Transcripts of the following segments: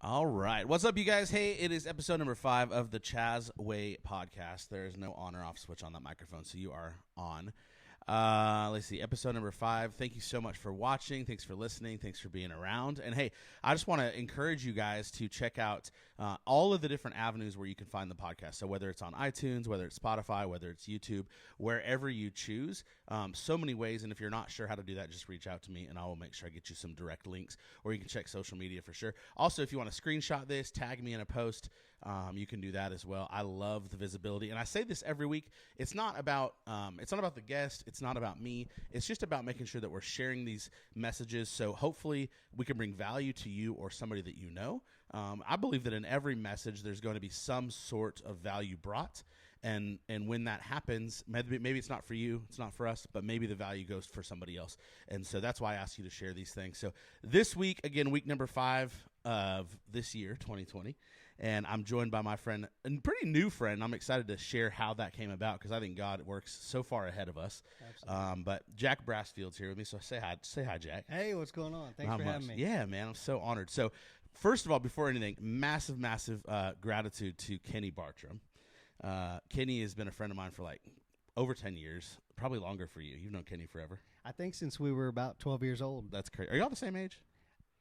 All right. What's up, you guys? Hey, it is episode number 5 of the Chaz Way podcast. There is no on or off switch on that microphone, so you are on. Let's see, episode number 5. Thank you so much for watching. Thanks for listening. Thanks for being around. And hey, I just want to encourage you guys to check out all of the different avenues where you can find the podcast. So whether it's on iTunes, whether it's Spotify, whether it's YouTube, wherever you choose, so many ways. And if you're not sure how to do that, just reach out to me and I will make sure I get you some direct links, or you can check social media for sure. Also, if you want to screenshot this, tag me in a post, you can do that as well. I love the visibility. And I say this every week. It's not about the guest. It's not about me. It's just about making sure that we're sharing these messages. So hopefully we can bring value to you or somebody that you know. I believe that in every message, there's going to be some sort of value brought. And when that happens, maybe it's not for you, it's not for us, but maybe the value goes for somebody else. And so that's why I ask you to share these things. So this week, again, week number 5 of this year, 2020. And I'm joined by my friend, a pretty new friend. I'm excited to share how that came about because I think God works so far ahead of us. But Jack Brassfield's here with me, so say hi, Jack. Hey, what's going on? Thanks for having me. Yeah, man, I'm so honored. So first of all, before anything, massive gratitude to Kenny Bartram. Kenny has been a friend of mine for like over 10 years, probably longer for you. You've known Kenny forever. I think since we were about 12 years old. That's crazy. Are y'all the same age?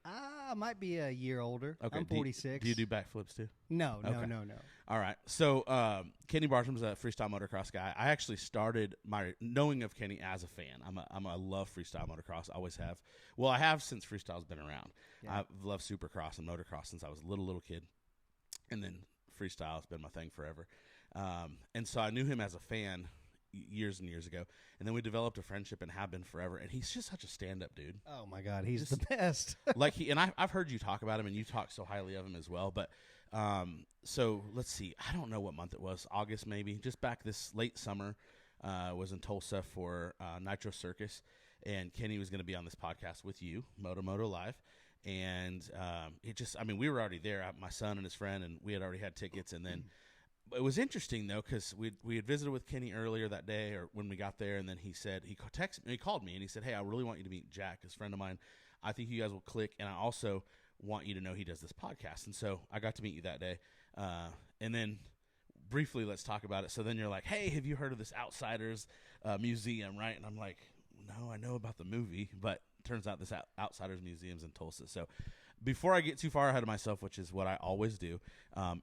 I might be a year older. Okay. I'm 46. Do you do backflips too? No. All right. So Kenny Bartram's a freestyle motocross guy. I actually started my knowing of Kenny as a fan. I love freestyle motocross. Always have. Well, I have since freestyle's been around. Yeah. I've loved supercross and motocross since I was a little kid, and then freestyle has been my thing forever. And so I knew him as a fan years and years ago, and then we developed a friendship and have been forever. And he's just such a stand-up dude. Oh my God, he's the best. I've heard you talk about him, and you talk so highly of him as well. But so let's see, I don't know what month it was, August maybe, just back this late summer. Was in Tulsa for Nitro Circus, and Kenny was going to be on this podcast with you, Moto-Moto Live. And we were already there, my son and his friend, and we had already had tickets. And then it was interesting though, because we had visited with Kenny earlier that day, or when we got there, and then he said he called me and he said, "Hey, I really want you to meet Jack, this friend of mine. I think you guys will click, and I also want you to know he does this podcast." And so I got to meet you that day, and then briefly let's talk about it. So then you're like, "Hey, have you heard of this Outsiders museum?" Right? And I'm like, "No, I know about the movie, but turns out this Outsiders museum's in Tulsa." So before I get too far ahead of myself, which is what I always do,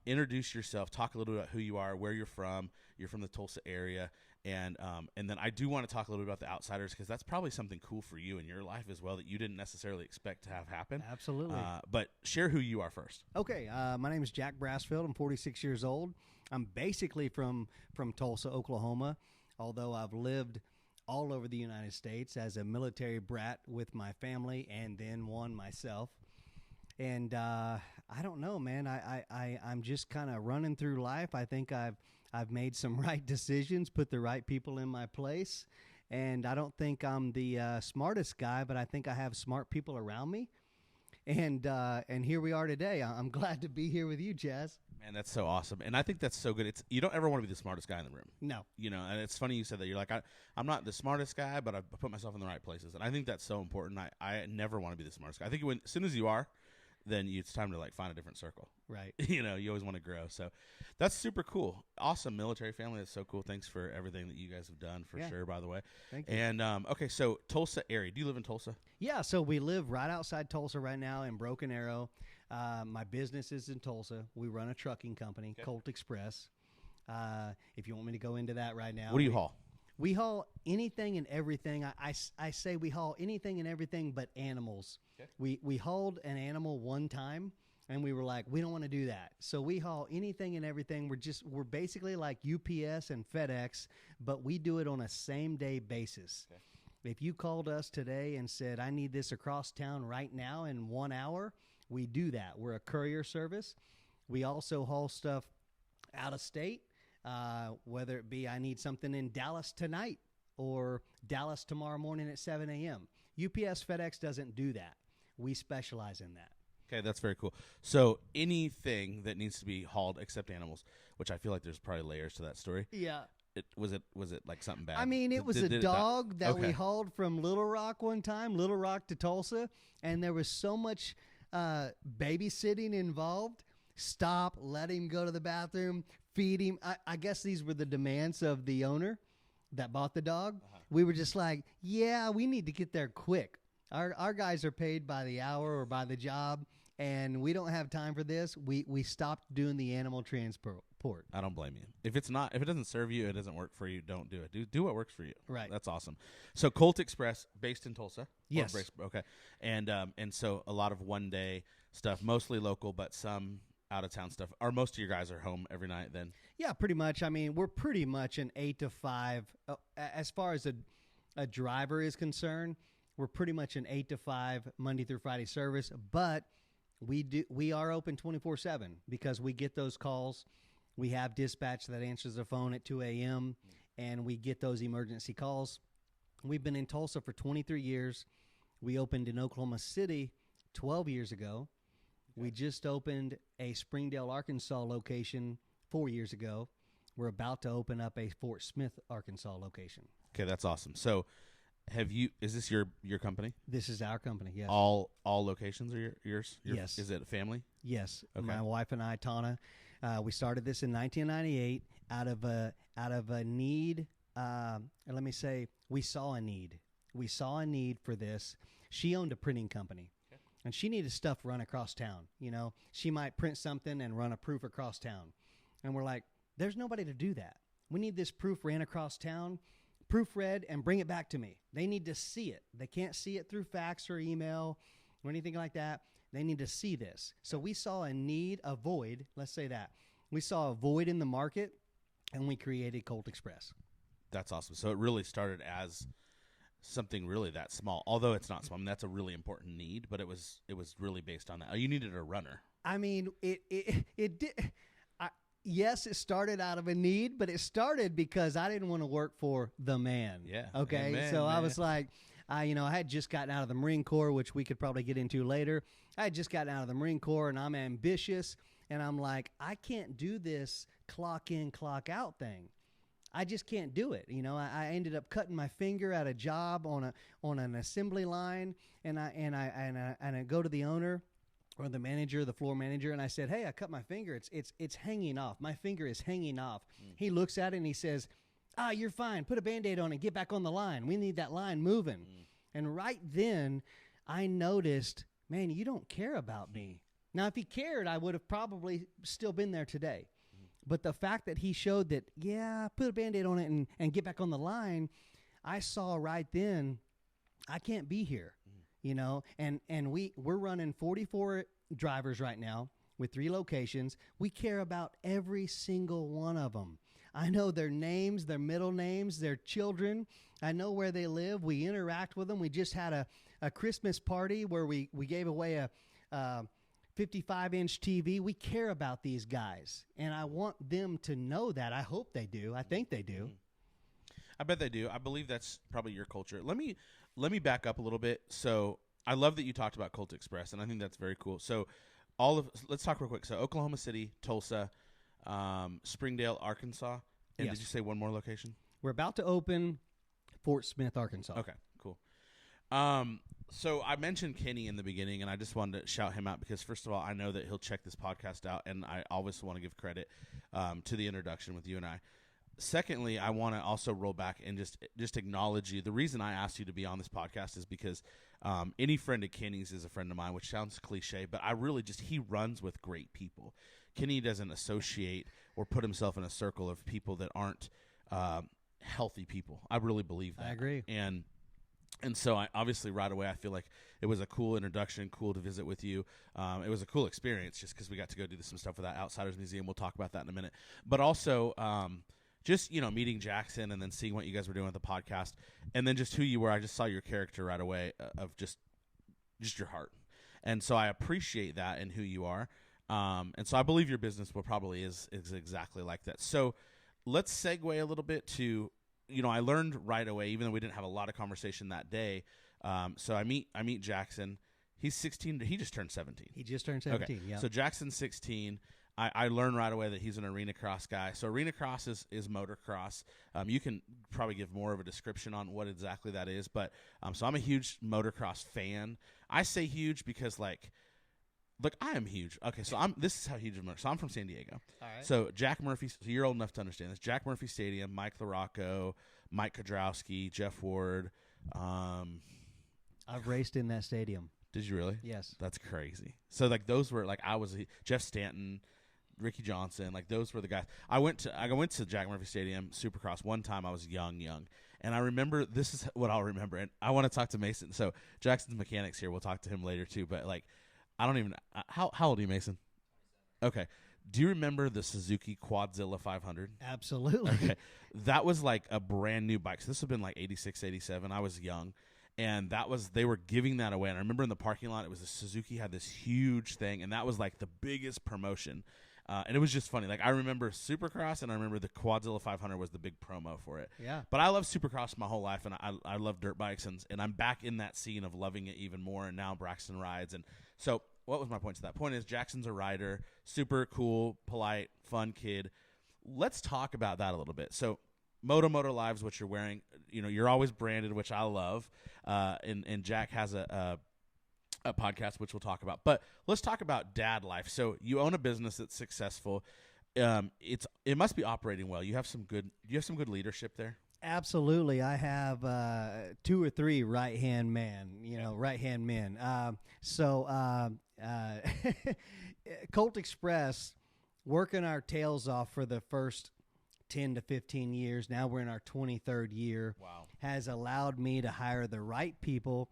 introduce yourself, talk a little bit about who you are, where you're from. You're from the Tulsa area, and then I do want to talk a little bit about the Outsiders, because that's probably something cool for you in your life as well that you didn't necessarily expect to have happen. Absolutely. But share who you are first. Okay, my name is Jack Brassfield. I'm 46 years old. I'm basically from Tulsa, Oklahoma, although I've lived all over the United States as a military brat with my family and then one myself. And I don't know, man. I'm just kind of running through life. I think I've made some right decisions, put the right people in my place. And I don't think I'm the smartest guy, but I think I have smart people around me. And here we are today. I'm glad to be here with you, Chaz. Man, that's so awesome. And I think that's so good. You don't ever want to be the smartest guy in the room. No. And it's funny you said that. You're like, I'm not the smartest guy, but I put myself in the right places. And I think that's so important. I never want to be the smartest guy. I think as soon as you are, then it's time to find a different circle. Right. You always want to grow. So that's super cool. Awesome military family. That's so cool. Thanks for everything that you guys have done for sure, by the way. Thank you. And, okay, so Tulsa area. Do you live in Tulsa? Yeah, so we live right outside Tulsa right now in Broken Arrow. My business is in Tulsa. We run a trucking company, Colt Express. If you want me to go into that right now. What do you haul? We haul anything and everything. I say we haul anything and everything but animals. Okay. We hauled an animal one time, and we were like, we don't want to do that. So we haul anything and everything. We're basically like UPS and FedEx, but we do it on a same-day basis. Okay. If you called us today and said, I need this across town right now in 1 hour, we do that. We're a courier service. We also haul stuff out of state, whether it be I need something in Dallas tonight or Dallas tomorrow morning at 7 a.m. UPS, FedEx doesn't do that. We specialize in that. Okay, that's very cool. So anything that needs to be hauled except animals, which I feel like there's probably layers to that story. Yeah. Was it like something bad? I mean, it was a dog that we hauled from Little Rock one time, Little Rock to Tulsa, and there was so much babysitting involved, stop, let him go to the bathroom, feed him. I guess these were the demands of the owner that bought the dog. We were just like, yeah, we need to get there quick. Our guys are paid by the hour or by the job, and we don't have time for this. We stopped doing the animal transport. I don't blame you. If it doesn't serve you, it doesn't work for you, don't do it. Do what works for you. Right. That's awesome. So Colt Express, based in Tulsa. Yes. Okay. And so a lot of one day stuff, mostly local, but some out of town stuff. Are most of your guys are home every night then? Yeah, pretty much. I mean, we're pretty much an 8 to 5. As far as a driver is concerned, we're pretty much an 8 to 5 Monday through Friday service, but we are open 24/7 because we get those calls. We have dispatch that answers the phone at 2 a.m., and we get those emergency calls. We've been in Tulsa for 23 years. We opened in Oklahoma City 12 years ago. Okay. We just opened a Springdale, Arkansas location 4 years ago. We're about to open up a Fort Smith, Arkansas location. Okay, that's awesome. So is this your company? This is our company, yes. All locations are yours? Yes. Is it a family? Yes. Okay. My wife and I, Tana, we started this in 1998 out of a need. Let me say, we saw a need. We saw a need for this. She owned a printing company, okay, and she needed stuff run across town. You know, she might print something and run a proof across town. And we're like, there's nobody to do that. We need this proof ran across town, proofread, and bring it back to me. They need to see it. They can't see it through fax or email or anything like that. They need to see this. So we saw a void, let's say that. We saw a void in the market, and we created Colt Express. That's awesome. So it really started as something really that small, although it's not small. I mean, that's a really important need, but it was really based on that. Oh, you needed a runner. I mean, it did. Yes, it started out of a need, but it started because I didn't want to work for the man. Yeah. Okay. Amen, so man. I was like, I had just gotten out of the Marine Corps, which we could probably get into later. I had just gotten out of the Marine Corps, and I'm ambitious, and I'm like, I can't do this clock in, clock out thing. I just can't do it. I ended up cutting my finger at a job on an assembly line, and I go to the owner or the manager, the floor manager, and I said, hey, I cut my finger. It's hanging off. My finger is hanging off. He looks at it and he says, you're fine. Put a Band-Aid on it. Get back on the line. We need that line moving. And right then I noticed, man, you don't care about me. Now, if he cared, I would have probably still been there today. But the fact that he showed that, yeah, put a Band-Aid on it and get back on the line, I saw right then, I can't be here. And we're running 44 drivers right now with 3 locations. We care about every single one of them. I know their names, their middle names, their children. I know where they live. We interact with them. We just had a Christmas party where we gave away a 55-inch TV. We care about these guys, and I want them to know that. I hope they do. I think they do. I bet they do. I believe that's probably your culture. Let me back up a little bit. So I love that you talked about Colt Express, and I think that's very cool. So let's talk real quick. So Oklahoma City, Tulsa, Springdale, Arkansas, and Yes. Did you say one more location? We're about to open Fort Smith, Arkansas. Okay, cool. So I mentioned Kenny in the beginning, and I just wanted to shout him out because, first of all, I know that he'll check this podcast out, and I always want to give credit to the introduction with you and I. Secondly, I want to also roll back and just acknowledge you. The reason I asked you to be on this podcast is because any friend of Kenny's is a friend of mine, which sounds cliche, but I really he runs with great people. Kenny doesn't associate or put himself in a circle of people that aren't healthy people. I really believe that. I agree. And so I obviously right away I feel like it was a cool introduction, cool to visit with you. It was a cool experience just because we got to go do some stuff with that Outsiders Museum. We'll talk about that in a minute. But also just, meeting Jackson and then seeing what you guys were doing with the podcast and then just who you were. I just saw your character right away of just your heart. And so I appreciate that and who you are. And so I believe your business probably is exactly like that. So let's segue a little bit to, I learned right away, even though we didn't have a lot of conversation that day. So I meet Jackson. He's 16. He just turned 17. He just turned 17, okay. Yeah. So Jackson's 16. I learned right away that he's an Arenacross guy. So Arenacross is motocross. You can probably give more of a description on what exactly that is. But so I'm a huge motocross fan. I say huge because, Look, I am huge. Okay, so this is how huge of a. So I'm from San Diego. All right. So Jack Murphy. So you're old enough to understand this. Jack Murphy Stadium. Mike LaRocco, Mike Kodrowski, Jeff Ward. I've raced in that stadium. Did you really? Yes. That's crazy. So like those were like Jeff Stanton, Ricky Johnson. Like those were the guys. I went to Jack Murphy Stadium Supercross one time. I was young, and I remember this is what I'll remember. And I want to talk to Mason. So Jackson's mechanics here. We'll talk to him later too. But like. I don't even how old are you, Mason? Okay. Do you remember the Suzuki Quadzilla 500? Absolutely. Okay. That was like a brand new bike. So this would have been like 86, 87. I was young. And they were giving that away. And I remember in the parking lot, the Suzuki had this huge thing. And that was like the biggest promotion. And it was just funny. Like I remember Supercross and I remember the Quadzilla 500 was the big promo for it. Yeah. But I love Supercross my whole life. And I love dirt bikes. And I'm back in that scene of loving it even more. And now Braxton rides. And so what was my point to that? Point is Jackson's a rider, super cool, polite, fun kid. Let's talk about that a little bit. So Moto-Moto Lives, what you're wearing, you're always branded, which I love. And Jack has a podcast, which we'll talk about. But let's talk about dad life. So you own a business that's successful. It must be operating well. You have some good leadership there. Absolutely. I have 2 or 3 right-hand men. Colt Express, working our tails off for the first 10 to 15 years. Now we're in our 23rd year. Wow. Has allowed me to hire the right people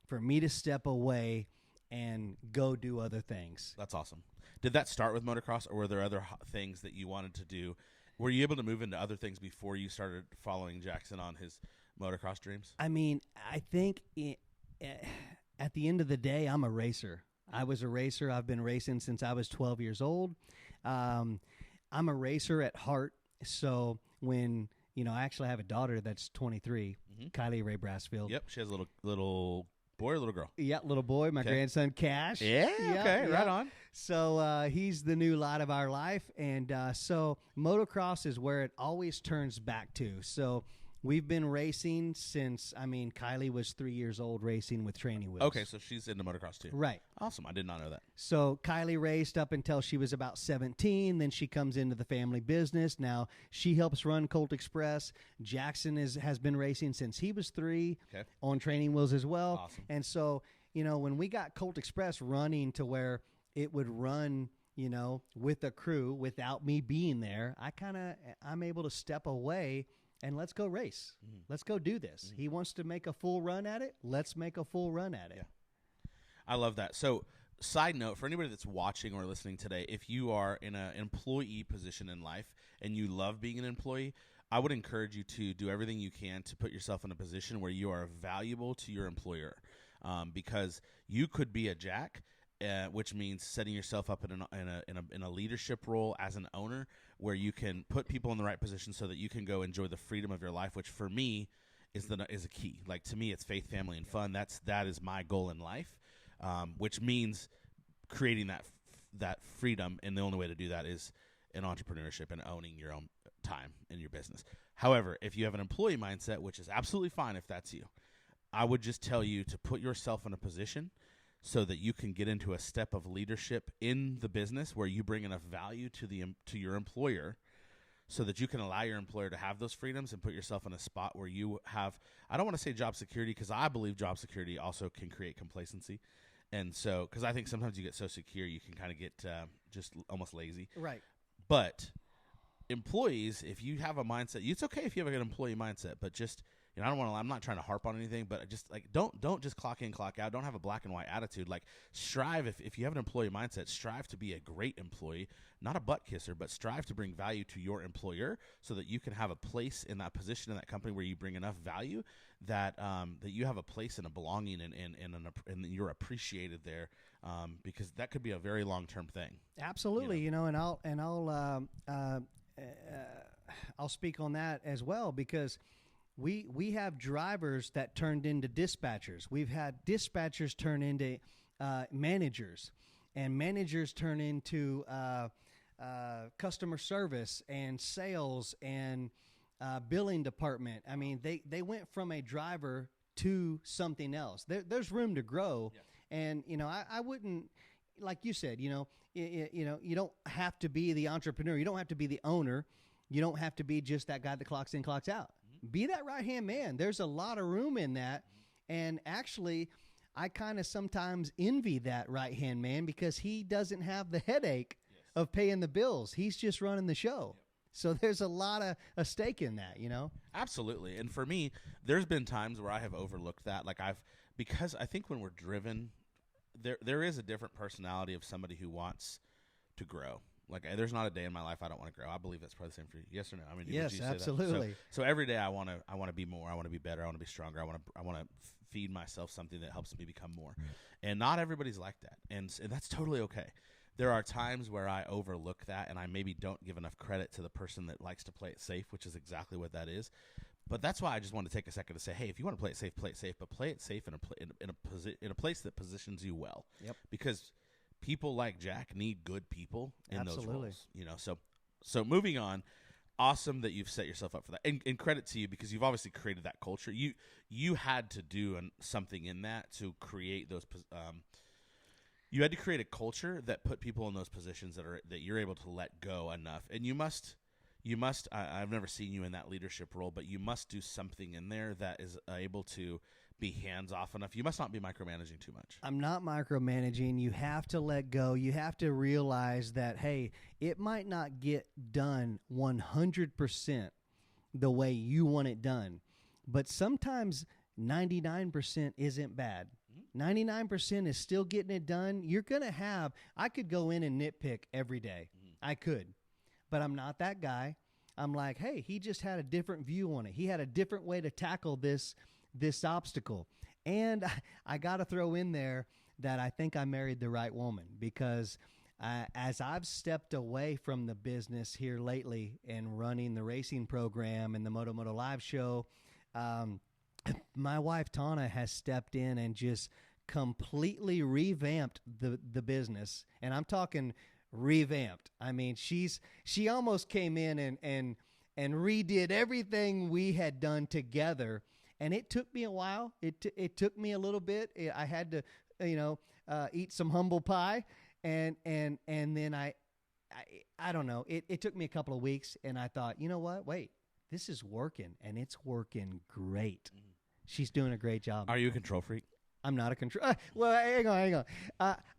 for me to step away and go do other things. That's awesome. Did that start with motocross, or were there other things that you wanted to do? Were you able to move into other things before you started following Jackson on his motocross dreams? I mean, I think at the end of the day, I'm a racer. I was a racer. I've been racing since I was 12 years old. I'm a racer at heart. So when, I actually have a daughter that's 23, Kylie Ray Brassfield. Yep, she has a little boy or little girl? Yeah, little boy. My grandson, Cash. Yeah, okay, right on. So he's the new light of our life. And so motocross is where it always turns back to. So we've been racing since, Kylie was 3 years old racing with training wheels. Okay, so she's into motocross too. Right. Awesome. I did not know that. So Kylie raced up until she was about 17. Then she comes into the family business. Now she helps run Colt Express. Jackson has been racing since he was 3 on training wheels as well. Awesome. And so, when we got Colt Express running to where it would run, with a crew without me being there, I'm able to step away and let's go race. Mm-hmm. Let's go do this. Mm-hmm. He wants to make a full run at it. Let's make a full run at it. Yeah. I love that. So, side note, for anybody that's watching or listening today, if you are in an employee position in life and you love being an employee, I would encourage you to do everything you can to put yourself in a position where you are valuable to your employer, because you could be a Jack, which means setting yourself up in a leadership role as an owner, where you can put people in the right position so that you can go enjoy the freedom of your life, which for me is a key. Like, to me, it's faith, family, and fun. That is my goal in life, which means creating that freedom, and the only way to do that is in entrepreneurship and owning your own time in your business. However, if you have an employee mindset, which is absolutely fine if that's you, I would just tell you to put yourself in a position so that you can get into a step of leadership in the business where you bring enough value to your employer, so that you can allow your employer to have those freedoms and put yourself in a spot where you have, I don't want to say job security, because I believe job security also can create complacency. And so, because I think sometimes you get so secure, you can kind of get just almost lazy. Right. But employees, if you have a mindset, it's okay if you have a good employee mindset, but just, I'm not trying to harp on anything, but just like, don't just clock in, clock out. Don't have a black and white attitude. Like, strive, if you have an employee mindset, strive to be a great employee, not a butt kisser, but strive to bring value to your employer so that you can have a place in that position in that company where you bring enough value that that you have a place and a belonging and you're appreciated there, because that could be a very long-term thing. Absolutely. I'll speak on that as well, because we have drivers that turned into dispatchers. We've had dispatchers turn into managers, and managers turn into customer service and sales and billing department. I mean, they went from a driver to something else. There's room to grow. Yeah. And, I wouldn't, like you said, you don't have to be the entrepreneur. You don't have to be the owner. You don't have to be just that guy that clocks in, clocks out. Be that right-hand man. There's a lot of room in that. And actually, I kind of sometimes envy that right-hand man because he doesn't have the headache of paying the bills. He's just running the show. So there's a lot of a stake in that, Absolutely. And for me, there's been times where I have overlooked that. Because I think when we're driven, there is a different personality of somebody who wants to grow. Like, there's not a day in my life I don't want to grow. I believe that's probably the same for you. Yes or no? I mean, yes, would you say absolutely. That? So every day I want to be more. I want to be better. I want to be stronger. I want to feed myself something that helps me become more. And not everybody's like that, and that's totally okay. There are times where I overlook that, and I maybe don't give enough credit to the person that likes to play it safe, which is exactly what that is. But that's why I just want to take a second to say, hey, if you want to play it safe, but play it safe in a place that positions you well. Yep. Because people like Jack need good people in Absolutely. those roles. So moving on, awesome that you've set yourself up for that. And credit to you because you've obviously created that culture. You had to do something in that to create those you had to create a culture that put people in those positions that you're able to let go enough. And you must I've never seen you in that leadership role, but you must do something in there that is able to be hands-off enough. You must not be micromanaging too much. I'm not micromanaging. You have to let go. You have to realize that, hey, it might not get done 100% the way you want it done, but sometimes 99% isn't bad. 99% is still getting it done. You're going to I could go in and nitpick every day. I could, but I'm not that guy. I'm like, hey, he just had a different view on it. He had a different way to tackle this obstacle. And I got to throw in there that I think I married the right woman because as I've stepped away from the business here lately and running the racing program and the Moto-Moto live show, my wife Tana has stepped in and just completely revamped the business. And I'm talking revamped. I mean, she almost came in and redid everything we had done together. And it took me a while. It took me a little bit. I had to, eat some humble pie, and then I don't know. It took me a couple of weeks, and I thought, you know what? Wait, this is working, and it's working great. She's doing a great job. Are you a control freak? I'm not a control. Well, hang on.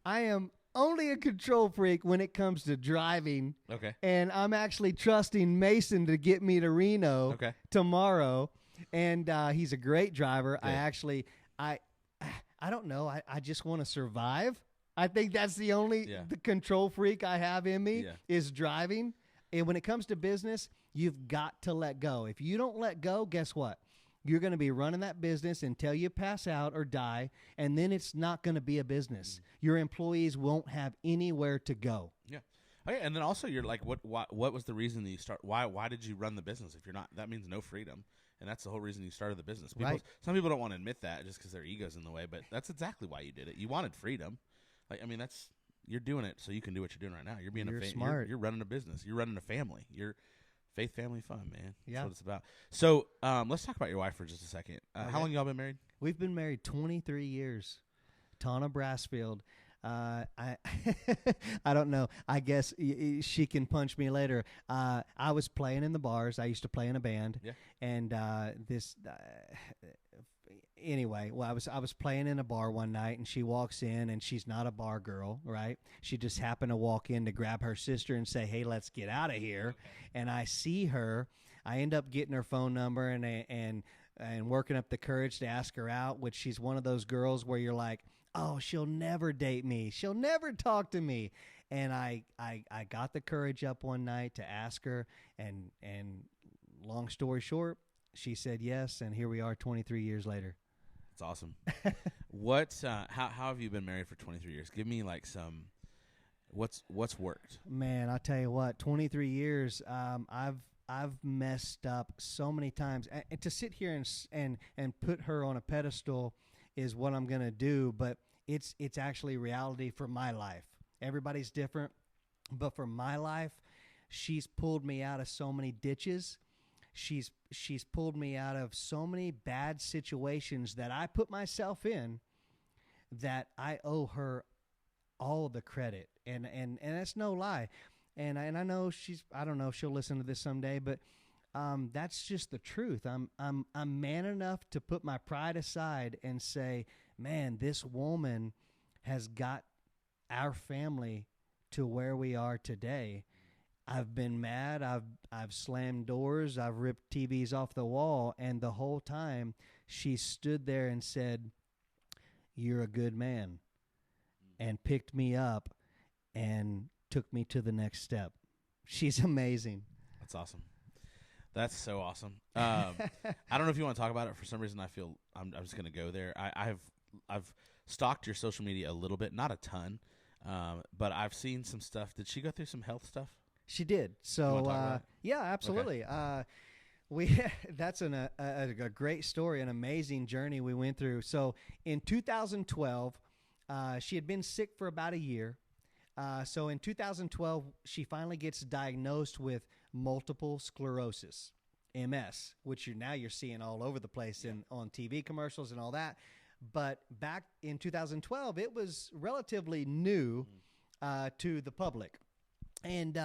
I am only a control freak when it comes to driving. Okay. And I'm actually trusting Mason to get me to Reno tomorrow. And he's a great driver. Yeah. I don't know. I just want to survive. I think that's the only the control freak I have in me is driving. And when it comes to business, you've got to let go. If you don't let go, guess what? You're going to be running that business until you pass out or die, and then it's not going to be a business. Your employees won't have anywhere to go. Yeah. Okay, and then also you're like, what was the reason that you start? Why did you run the business? If you're not, that means no freedom. And that's the whole reason you started the business. Some people don't want to admit that just because their ego's in the way, but that's exactly why you did it. You wanted freedom. You're doing it so you can do what you're doing right now. You're smart. You're running a business. You're running a family. You're faith, family, fun, man. Yeah. That's what it's about. So let's talk about your wife for just a second. How long y'all been married? We've been married 23 years. Tana Brassfield. I don't know. I guess she can punch me later. I was playing in the bars. I used to play in a band. Yeah. And anyway, well, I was playing in a bar one night, and she walks in, and she's not a bar girl, right? She just happened to walk in to grab her sister and say, "Hey, let's get out of here." Okay. And I see her. I end up getting her phone number and working up the courage to ask her out, which she's one of those girls where you're like, oh, she'll never date me. She'll never talk to me. And I got the courage up one night to ask her, and long story short, she said yes, and here we are 23 years later. That's awesome. How have you been married for 23 years? Give me like some what's worked? Man, I'll tell you what, 23 years, I've messed up so many times. And to sit here and put her on a pedestal is what I'm going to do, but it's actually reality for my life. Everybody's different, but for my life, she's pulled me out of so many ditches. She's pulled me out of so many bad situations that I put myself in, that I owe her all the credit, and that's no lie. And I know I don't know if she'll listen to this someday, but that's just the truth. I'm man enough to put my pride aside and say, man, this woman has got our family to where we are today. I've been mad. I've slammed doors. I've ripped TVs off the wall, and the whole time she stood there and said, "You're a good man," and picked me up and took me to the next step. She's amazing. That's awesome. That's so awesome. I don't know if you want to talk about it. For some reason, I feel I'm just going to go there. I've stalked your social media a little bit, not a ton, but I've seen some stuff. Did she go through some health stuff? She did. So yeah, absolutely. Okay. That's a great story, an amazing journey we went through. So in 2012, she had been sick for about a year. So in 2012, she finally gets diagnosed with multiple sclerosis, MS, which you're seeing all over the place on TV commercials and all that. But back in 2012, it was relatively new to the public. And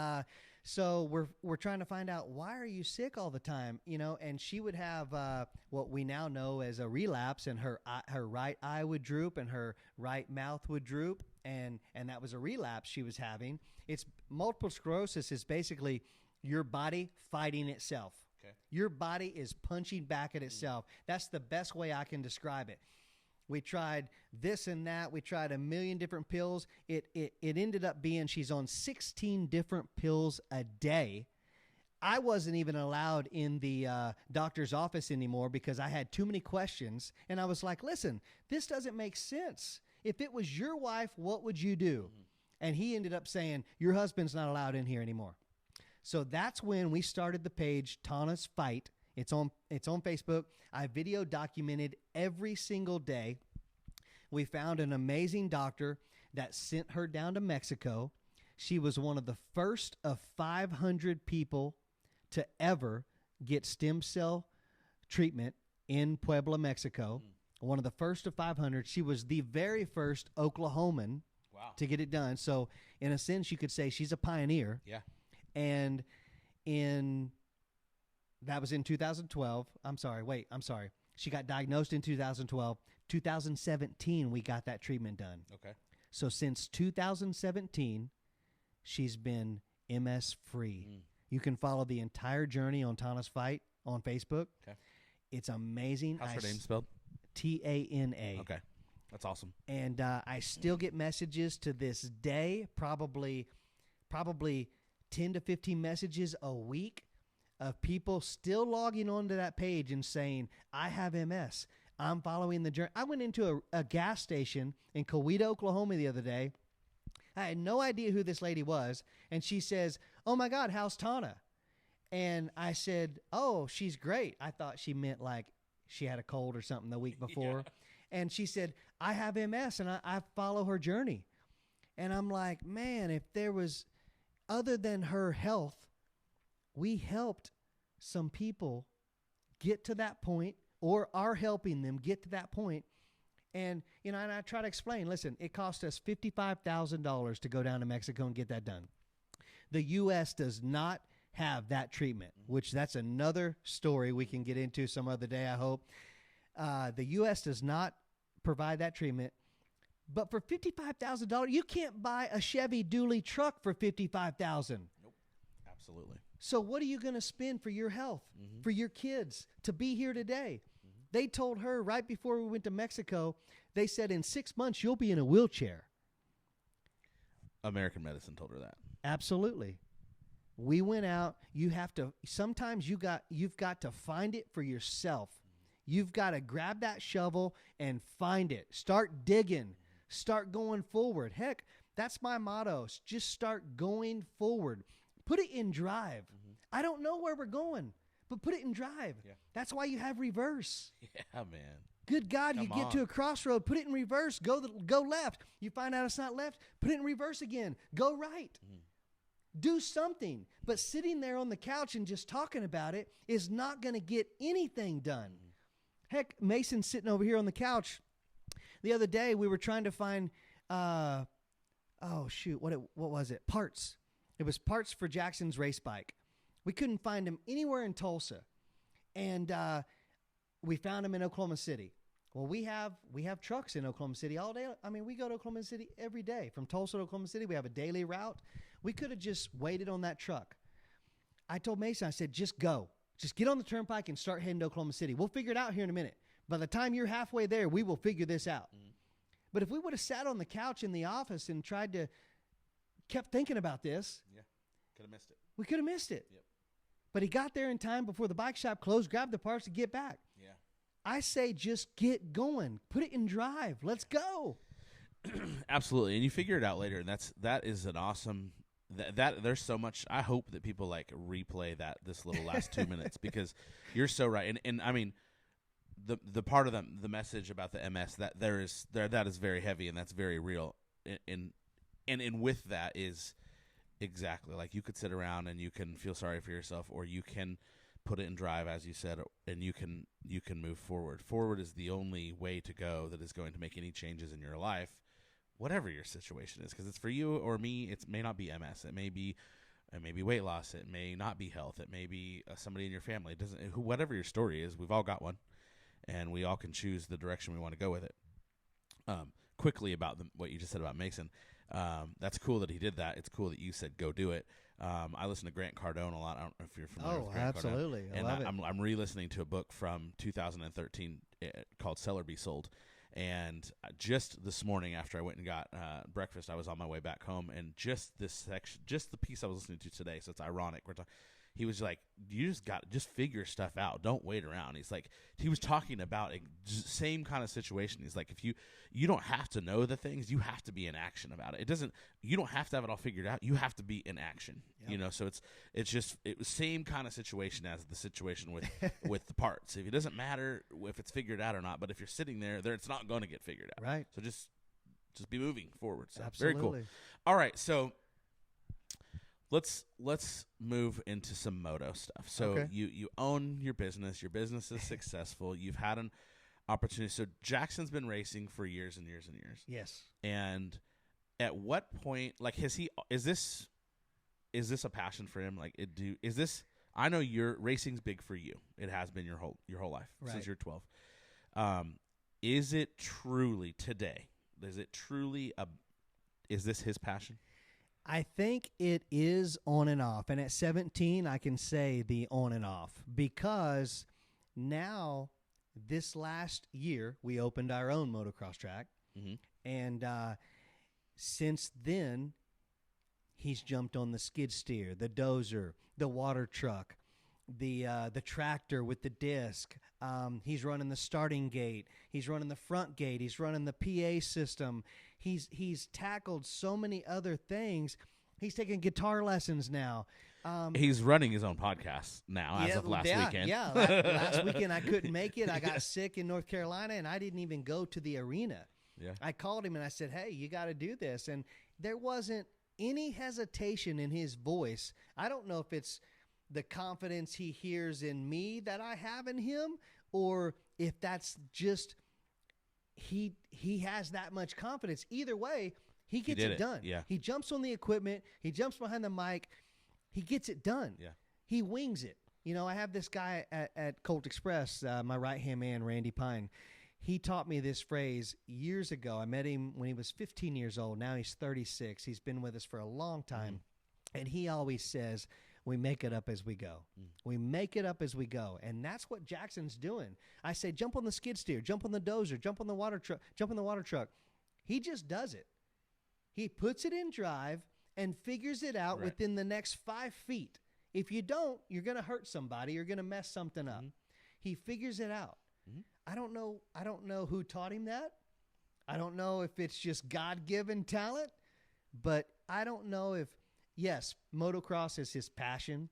so we're trying to find out, why are you sick all the time? And she would have what we now know as a relapse, and her right eye would droop and her right mouth would droop, and that was a relapse she was having. It's multiple sclerosis is basically your body fighting itself. Okay. Your body is punching back at itself. That's the best way I can describe it. We tried this and that. We tried a million different pills. It ended up being she's on 16 different pills a day. I wasn't even allowed in the doctor's office anymore because I had too many questions. And I was like, listen, this doesn't make sense. If it was your wife, what would you do? Mm-hmm. And he ended up saying, your husband's not allowed in here anymore. So that's when we started the page, Tana's Fight. It's on Facebook. I video documented every single day. We found an amazing doctor that sent her down to Mexico. She was one of the first of 500 people to ever get stem cell treatment in Puebla, Mexico. One of the first of 500. She was the very first Oklahoman to get it done. So in a sense, you could say she's a pioneer. Yeah. And that was in 2012. I'm sorry. She got diagnosed in 2012. 2017, we got that treatment done. Okay. So since 2017, she's been MS free. You can follow the entire journey on Tana's Fight on Facebook. Okay. It's amazing. How's her name spelled? Tana. Okay. That's awesome. And I still get messages to this day, probably 10 to 15 messages a week of people still logging onto that page and saying, I have MS. I'm following the journey. I went into a gas station in Coweta, Oklahoma the other day. I had no idea who this lady was. And she says, oh, my God, how's Tana? And I said, oh, she's great. I thought she meant like she had a cold or something the week before. Yeah. And she said, I have MS, and I follow her journey. And I'm like, man, if there was, other than her health, we helped some people get to that point, or are helping them get to that point. And, and I try to explain, listen, it cost us $55,000 to go down to Mexico and get that done. The U.S. does not have that treatment, which that's another story we can get into some other day, I hope. The U.S. does not provide that treatment. But for $55,000, you can't buy a Chevy dually truck for $55,000. Nope, absolutely. So what are you going to spend for your health, for your kids, to be here today? They told her right before we went to Mexico, they said in 6 months, you'll be in a wheelchair. American medicine told her that. Absolutely. We went out. Sometimes you've got to find it for yourself. You've got to grab that shovel and find it. Start digging. Start going forward. Heck, that's my motto. Just start going forward. Put it in drive. I don't know where we're going, but put it in drive. Yeah. That's why you have reverse. Yeah, man. Good God, you get to a crossroad, put it in reverse, go left. You find out it's not left, put it in reverse again. Go right. Do something. But sitting there on the couch and just talking about it is not going to get anything done. Heck, Mason's sitting over here on the couch. The other day, we were trying to find oh shoot, what was it? Parts. It was parts for Jackson's race bike. We couldn't find them anywhere in Tulsa, and we found them in Oklahoma City. Well, we have trucks in Oklahoma City all day. I mean, we go to Oklahoma City every day. From Tulsa to Oklahoma City, we have a daily route. We could have just waited on that truck. I told Mason, I said, just go. Just get on the turnpike and start heading to Oklahoma City. We'll figure it out here in a minute. By the time you're halfway there, we will figure this out. Mm. But if we would have sat on the couch in the office and kept thinking about this. Yeah, could have missed it. We could have missed it. Yep. But he got there in time before the bike shop closed, grabbed the parts to get back. Yeah. I say just get going. Put it in drive. Let's go. Absolutely. And you figure it out later. And that is an awesome that there's so much. I hope that people like replay this little last 2 minutes because you're so right. And I mean the part of the message about the MS that that is very heavy and that's very real. And with that is exactly like you could sit around and you can feel sorry for yourself, or you can put it in drive, as you said, and you can move forward. Forward is the only way to go that is going to make any changes in your life, whatever your situation is. Because it's for you or me. It may not be MS. It may be weight loss. It may not be health. It may be somebody in your family. It doesn't. Whatever your story is, we've all got one, and we all can choose the direction we want to go with it. Quickly about what you just said about Mason. That's cool that he did that. It's cool that you said go do it. I listen to Grant Cardone a lot. I don't know if you're familiar with Grant absolutely. Cardone. I love it. I'm re-listening to a book from 2013 called Sell or Be Sold. And just this morning after I went and got breakfast, I was on my way back home. And just this section, just the piece I was listening to today, so it's ironic. He was like, you just figure stuff out. Don't wait around. He was talking about a same kind of situation. He's like, if you don't have to know the things, you have to be in action about it. You don't have to have it all figured out. You have to be in action, yep. So it was same kind of situation as the situation with the parts. If it doesn't matter if it's figured out or not, but if you're sitting there, it's not going to get figured out. Right. So just be moving forward. So absolutely. Very cool. All right. So, Let's move into some moto stuff. So okay. you own your business. Your business is successful. You've had an opportunity. So Jackson's been racing for years and years and years. Yes. And at what point, like, is this a passion for him? Like, I know racing's big for you. It has been your whole life right. since you're 12. Is it truly today? Is this his passion? I think it is on and off. And at 17, I can say the on and off because now this last year we opened our own motocross track. Mm-hmm. And since then, he's jumped on the skid steer, the dozer, the water truck, the tractor with the disc. He's running the starting gate. He's running the front gate. He's running the PA system. He's tackled so many other things. He's taking guitar lessons now. He's running his own podcast now as of last weekend. Yeah, last weekend I couldn't make it. I got sick in North Carolina, and I didn't even go to the arena. Yeah. I called him, and I said, hey, you got to do this. And there wasn't any hesitation in his voice. I don't know if it's the confidence he hears in me that I have in him, or if that's just he has that much confidence. Either way, he gets it done. Yeah. He jumps on the equipment. He jumps behind the mic. He gets it done. Yeah. He wings it. I have this guy at Colt Express, my right-hand man, Randy Pine. He taught me this phrase years ago. I met him when he was 15 years old. Now he's 36. He's been with us for a long time. Mm. And he always says, we make it up as we go. Mm. We make it up as we go. And that's what Jackson's doing. I say, jump on the skid steer, jump on the dozer, jump on the water truck, jump on the water truck. He just does it. He puts it in drive and figures it out within the next 5 feet. If you don't, you're going to hurt somebody. You're going to mess something up. Mm-hmm. He figures it out. Mm-hmm. I don't know who taught him that. I don't know if it's just God-given talent, but I don't know if, yes, motocross is his passion,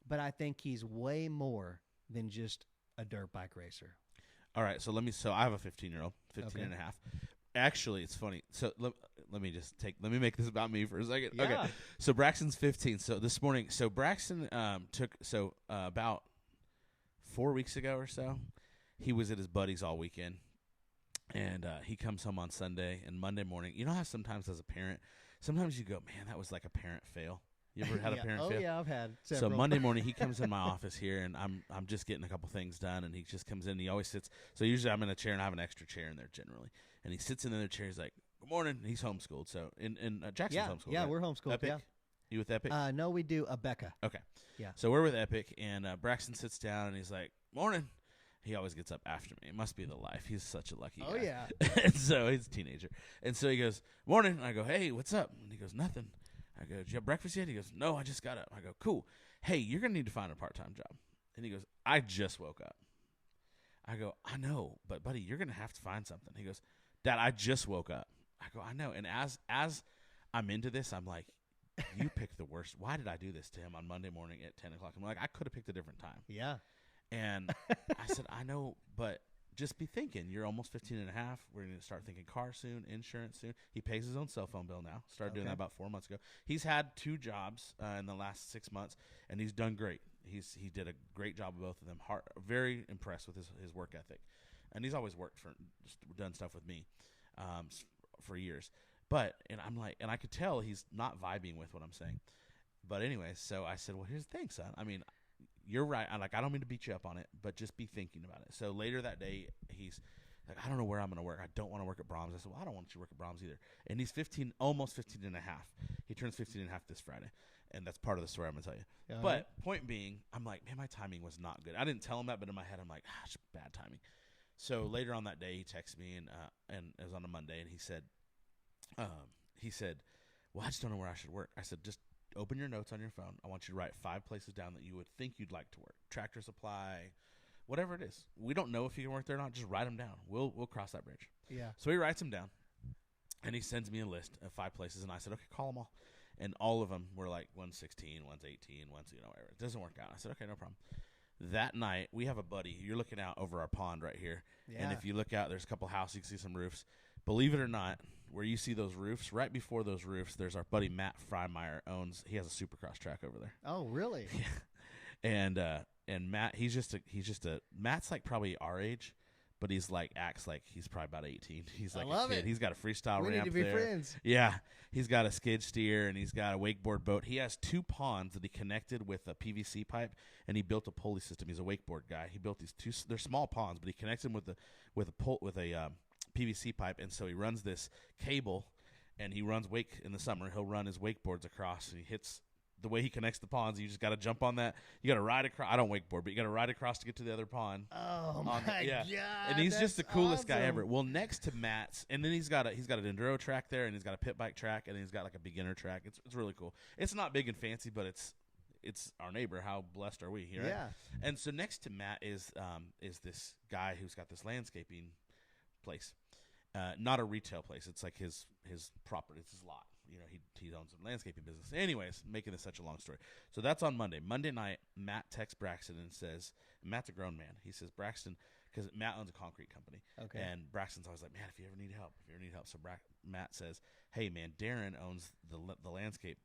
but I think he's way more than just a dirt bike racer. All right, so I have a 15-year-old, 15 and a half. Actually, it's funny. So let me make this about me for a second. Yeah. Okay. So Braxton's 15. So this morning, Braxton about 4 weeks ago or so, he was at his buddies all weekend, and he comes home on Sunday and Monday morning. You know how sometimes as a parent, sometimes you go, man, that was like a parent fail. You ever had a parent fail? Oh yeah, I've had several. So Monday morning he comes in my office here, and I'm just getting a couple things done, and he just comes in. And he always sits. So usually I'm in a chair, and I have an extra chair in there generally. And he sits in the other chair. He's like, "Good morning." He's homeschooled. So in Jackson's homeschooled. Yeah, right? we're homeschooled. Epic? Yeah. You with Epic? No, we do Becca. Okay. Yeah. So we're with Epic, and Braxton sits down, and he's like, "Morning." He always gets up after me. It must be the life. He's such a lucky guy. Oh yeah. And so he's a teenager. And so he goes, "Morning." And I go, "Hey, what's up?" And he goes, "Nothing." I go, "Did you have breakfast yet?" He goes, "No, I just got up." I go, "Cool. Hey, you're going to need to find a part-time job." And he goes, "I just woke up." I go, "I know, but buddy, you're going to have to find something." He goes, "Dad, I just woke up." I go, "I know." And as I'm into this, I'm like, you picked the worst. Why did I do this to him on Monday morning at 10 o'clock? I'm like, I could have picked a different time. Yeah. And I said, "I know, but just be thinking. You're almost 15 and a half. We're going to start thinking car soon, insurance soon." He pays his own cell phone bill now. Started doing that about 4 months ago. He's had 2 jobs in the last 6 months, and he's done great. He did a great job of both of them. Very impressed with his work ethic. And he's always done stuff with me for years. And I'm like, and I could tell he's not vibing with what I'm saying. But anyway, so I said, "Well, here's the thing, son. I mean, you're right. I don't mean to beat you up on it, but just be thinking about it." So later that day, he's like, "I don't know where I'm going to work. I don't want to work at Brahms." I said, "Well, I don't want you to work at Brahms either." And he's 15, almost 15 and a half. He turns 15 and a half this Friday. And that's part of the story I'm going to tell you. Yeah, but right. Point being, I'm like, man, my timing was not good. I didn't tell him that, but in my head, I'm like, it's bad timing. So later on that day, he texted me, and it was on a Monday, and he said, "Well, I just don't know where I should work." I said, "Just open your notes on your phone. I want you to write 5 places down that you would think you'd like to work. Tractor Supply, whatever it is. We don't know if you can work there or not. Just write them down. We'll cross that bridge." Yeah. So he writes them down, and he sends me a list of 5 places, and I said, "Okay, call them all." And all of them were like 116, 118, whatever. It doesn't work out. I said, "Okay, no problem." That night, we have a buddy. You're looking out over our pond right here. Yeah. And if you look out, there's a couple houses. You can see some roofs. Believe it or not, where you see those roofs, right before those roofs, there's our buddy Matt Freimeyer he has a supercross track over there. Oh, really? Yeah. And Matt, Matt's like probably our age, but acts like he's probably about 18. He's like I love a kid. it. He's got a freestyle We ramp need to be there. friends. Yeah. He's got a skid steer, and he's got a wakeboard boat. He has 2 ponds that he connected with a PVC pipe, and he built a pulley system. He's a wakeboard guy. He built these 2. They're small ponds, but he connects them with a PVC pipe, and so he runs this cable, and he runs wake in the summer. He'll run his wakeboards across, and he hits. The way he connects the ponds, you just got to jump on that. You got to ride across. I don't wakeboard, but you got to ride across to get to the other pond. Oh my God! And he's just the coolest guy awesome. ever. Well, next to Matt's, and then he's got an enduro track there, and he's got a pit bike track, and then he's got like a beginner track. It's really cool. It's not big and fancy, but it's our neighbor. How blessed are we here? Right? Yeah. And so next to Matt is this guy who's got this landscaping place, not a retail place. It's like his property. It's his lot. You know, he owns a landscaping business. Anyways, making this such a long story. So that's on Monday. Monday night, Matt texts Braxton and says, Matt's a grown man. He says, Braxton, because Matt owns a concrete company. Okay. And Braxton's always like, "Man, if you ever need help. So Matt says, "Hey, man, Darren owns the landscape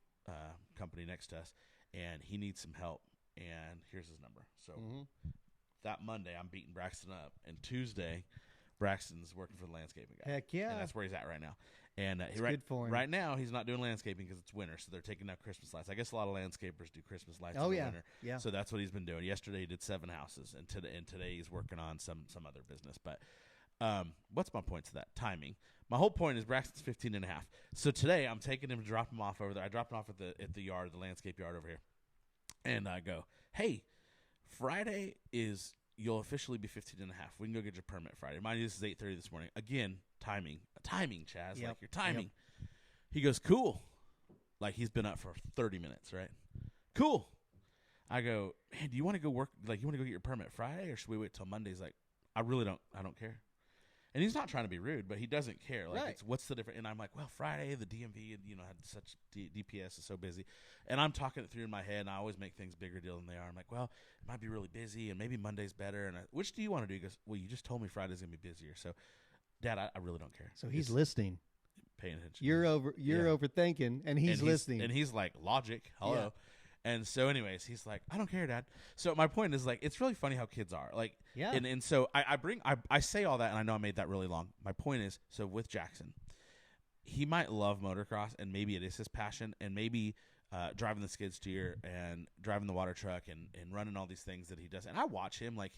company next to us, and he needs some help. And here's his number." So that Monday, I'm beating Braxton up. And Tuesday, Braxton's working for the landscaping guy. Heck yeah. And that's where he's at right now. And good for him. Right now, he's not doing landscaping because it's winter, so they're taking out Christmas lights. I guess a lot of landscapers do Christmas lights in the winter. Yeah. So that's what he's been doing. Yesterday, he did 7 houses, and today he's working on some other business. But what's my point to that? Timing. My whole point is Braxton's 15 and a half. So today, I'm taking him to drop him off over there. I dropped him off at the yard, the landscape yard over here. And I go, "Hey, Friday you'll officially be 15 and a half. We can go get your permit Friday." Mind you, this is 8:30 this morning. Again, timing, Chaz, Yep. like your timing. Yep. He goes, "Cool." Like he's been up for 30 minutes, right? Cool. I go, "Man, do you want to go work? Like, you want to go get your permit Friday, or should we wait till Monday?" He's like, I don't care. And he's not trying to be rude, but he doesn't care. Like, Right. what's the difference? And I'm like, well, Friday, the DMV, had such DPS is so busy. And I'm talking it through in my head, and I always make things bigger deal than they are. I'm like, well, it might be really busy, and maybe Monday's better. And which do you want to do? He goes, well, you just told me Friday's going to be busier. So, Dad, I really don't care. So he's listening. Paying attention. You're overthinking, and he's listening. And he's like, logic, hello. Yeah. And so, anyways, he's like, I don't care, Dad. So my point is, like, it's really funny how kids are. Like, Yeah. And so I say all that, and I know I made that really long. My point is, so with Jackson, he might love motocross, and maybe it is his passion, and maybe driving the skid steer and driving the water truck and running all these things that he does. And I watch him like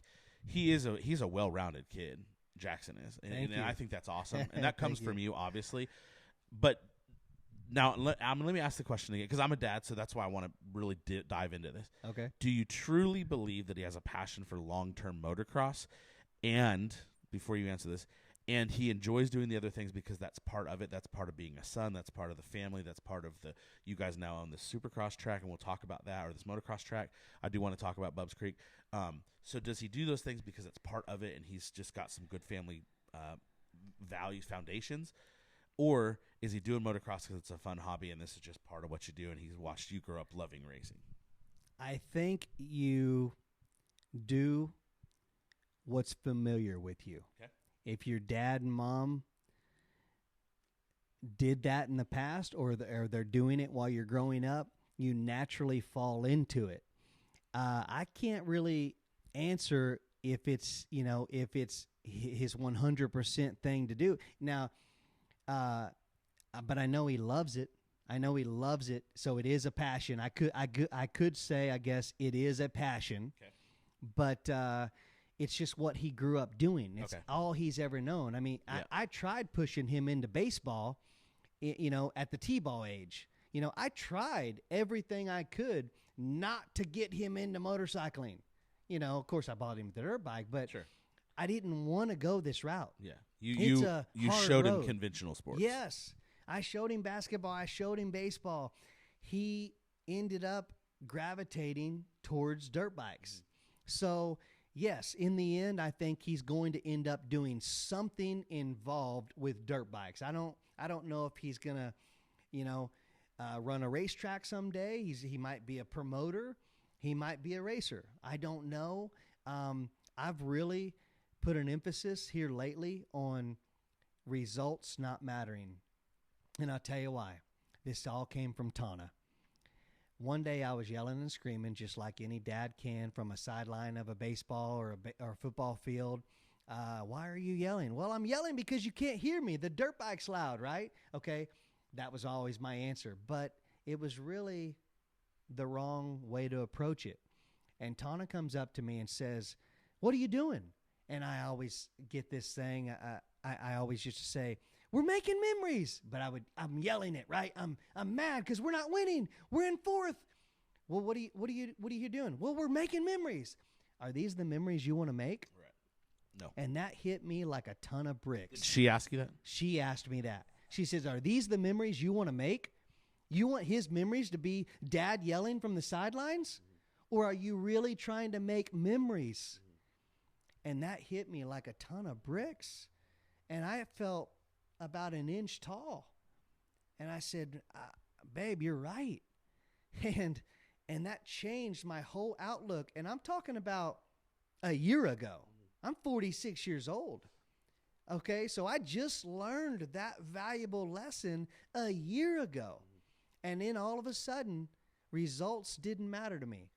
he's a well-rounded kid. Jackson is, and I think that's awesome, and that comes from you, obviously. But now let me ask the question again, because I'm a dad, so that's why I want to really dive into this. Okay. Do you truly believe that he has a passion for long-term motocross? And before you answer this, and he enjoys doing the other things because that's part of it. That's part of being a son. That's part of the family. That's part of you guys now own the Supercross track, and we'll talk about that, or this motocross track. I do want to talk about Bubs Creek. So does he do those things because it's part of it and he's just got some good family values, foundations? Or is he doing motocross because it's a fun hobby and this is just part of what you do and he's watched you grow up loving racing? I think you do what's familiar with you. Okay. If your dad and mom did that in the past, or they're doing it while you're growing up, you naturally fall into it. I can't really answer if it's his 100% thing to do now. But I know he loves it. So it is a passion. I could say, I guess it is a passion. Okay. But it's just what he grew up doing. It's all he's ever known. I mean, yeah. I tried pushing him into baseball, at the T-ball age. I tried everything I could not to get him into motorcycling. Of course, I bought him the dirt bike, but sure. I didn't want to go this route. Yeah, you showed road. him conventional sports. Yes, I showed him basketball. I showed him baseball. He ended up gravitating towards dirt bikes. So, yes, in the end, I think he's going to end up doing something involved with dirt bikes. I don't know if he's gonna, run a racetrack someday. He might be a promoter. He might be a racer. I don't know. I've really put an emphasis here lately on results not mattering. And I'll tell you why. This all came from Tana. One day I was yelling and screaming just like any dad can from a sideline of a baseball or a football field. Why are you yelling? Well, I'm yelling because you can't hear me. The dirt bike's loud, right? Okay, that was always my answer. But it was really the wrong way to approach it. And Tana comes up to me and says, "What are you doing?" And I always get this thing. I always used to say, "We're making memories," but I'm yelling it, right? I'm mad because we're not winning. We're in fourth. Well, what are you doing? Well, we're making memories. Are these the memories you want to make? Right. No. And that hit me like a ton of bricks. Did she ask you that? She asked me that. She says, "Are these the memories you want to make? You want his memories to be dad yelling from the sidelines? Or are you really trying to make memories?" And that hit me like a ton of bricks. And I felt about an inch tall. And I said, "Babe, you're right." And that changed my whole outlook. And I'm talking about a year ago. I'm 46 years old. Okay, so I just learned that valuable lesson a year ago. And then all of a sudden, results didn't matter to me.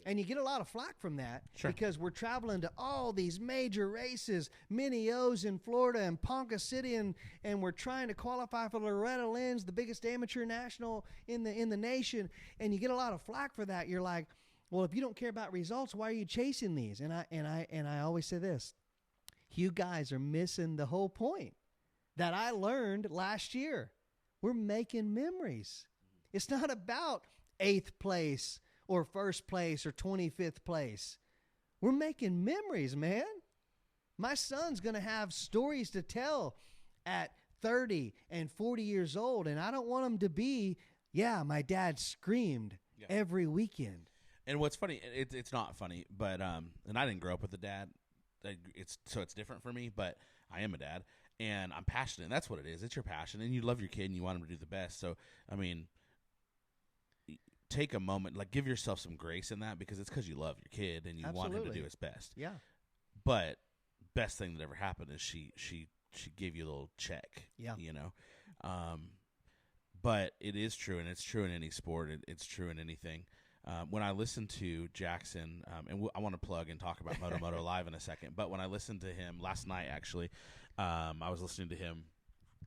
And you get a lot of flack from that. Sure. Because we're traveling to all these major races, Mini O's in Florida and Ponca City, and we're trying to qualify for Loretta Lynn's, the biggest amateur national in the nation. And you get a lot of flack for that. You're like, well, if you don't care about results, why are you chasing these? And I always say this: you guys are missing the whole point that I learned last year. We're making memories. It's not about 8th place or 1st place or 25th place. We're making memories, man. My son's going to have stories to tell at 30 and 40 years old, and I don't want him to be, my dad screamed every weekend. And what's funny, it's not funny, but and I didn't grow up with a dad. It's different for me, but I am a dad, and I'm passionate. And that's what it is. It's your passion, and you love your kid, and you want him to do the best. So, I mean, take a moment, like give yourself some grace in that, because it's because you love your kid and you want him to do his best. Yeah. But best thing that ever happened is she gave you a little check. Yeah. But it is true, and it's true in any sport. It's true in anything. When I listened to Jackson, and I want to plug and talk about Moto-Moto Live in a second, but when I listened to him last night, actually, I was listening to him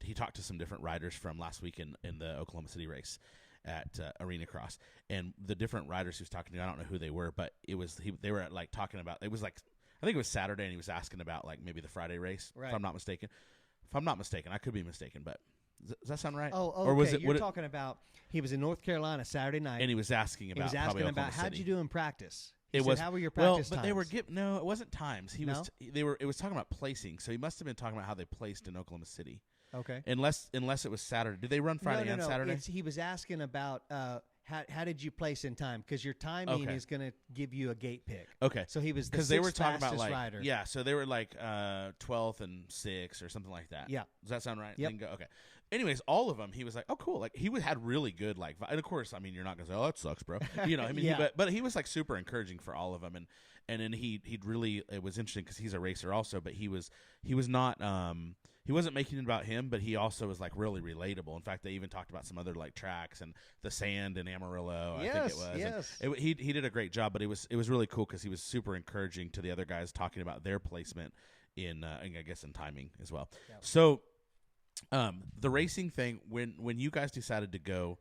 he talked to some different riders from last week in the Oklahoma City race at Arenacross, and the different riders he was talking to, I don't know who they were, but they were like talking about, it was like, I think it was Saturday, and he was asking about like maybe the Friday race, right. if I'm not mistaken. I could be mistaken, but does that sound right? Oh, okay. Or was You're talking about he was in North Carolina Saturday night, and he was asking about how'd you do in practice. How were your practice times? But they were no, it wasn't times. It was talking about placing, so he must have been talking about how they placed in Oklahoma City. Okay. Unless it was Saturday. Did they run Friday and Saturday? He was asking about how did you place in time, because your timing is going to give you a gate pick. Okay. So he was because they were talking about like rider. Yeah, so they were like 12th and 6th or something like that. Yeah. Does that sound right? Yep. Okay. Anyways, all of them, he was like, oh, cool. Like he had really good like, and of course, I mean, you're not gonna say, oh, that sucks, bro. You know, I mean, yeah. but he was like super encouraging for all of them, and then he'd really, it was interesting because he's a racer also, but he was not he wasn't making it about him, but he also was like really relatable. In fact, they even talked about some other like tracks and the sand in Amarillo. Yes, I think it was. Yes. And he did a great job, but it was really cool because he was super encouraging to the other guys, talking about their placement in I guess in timing as well. Yeah. So. The racing thing, when you guys decided to go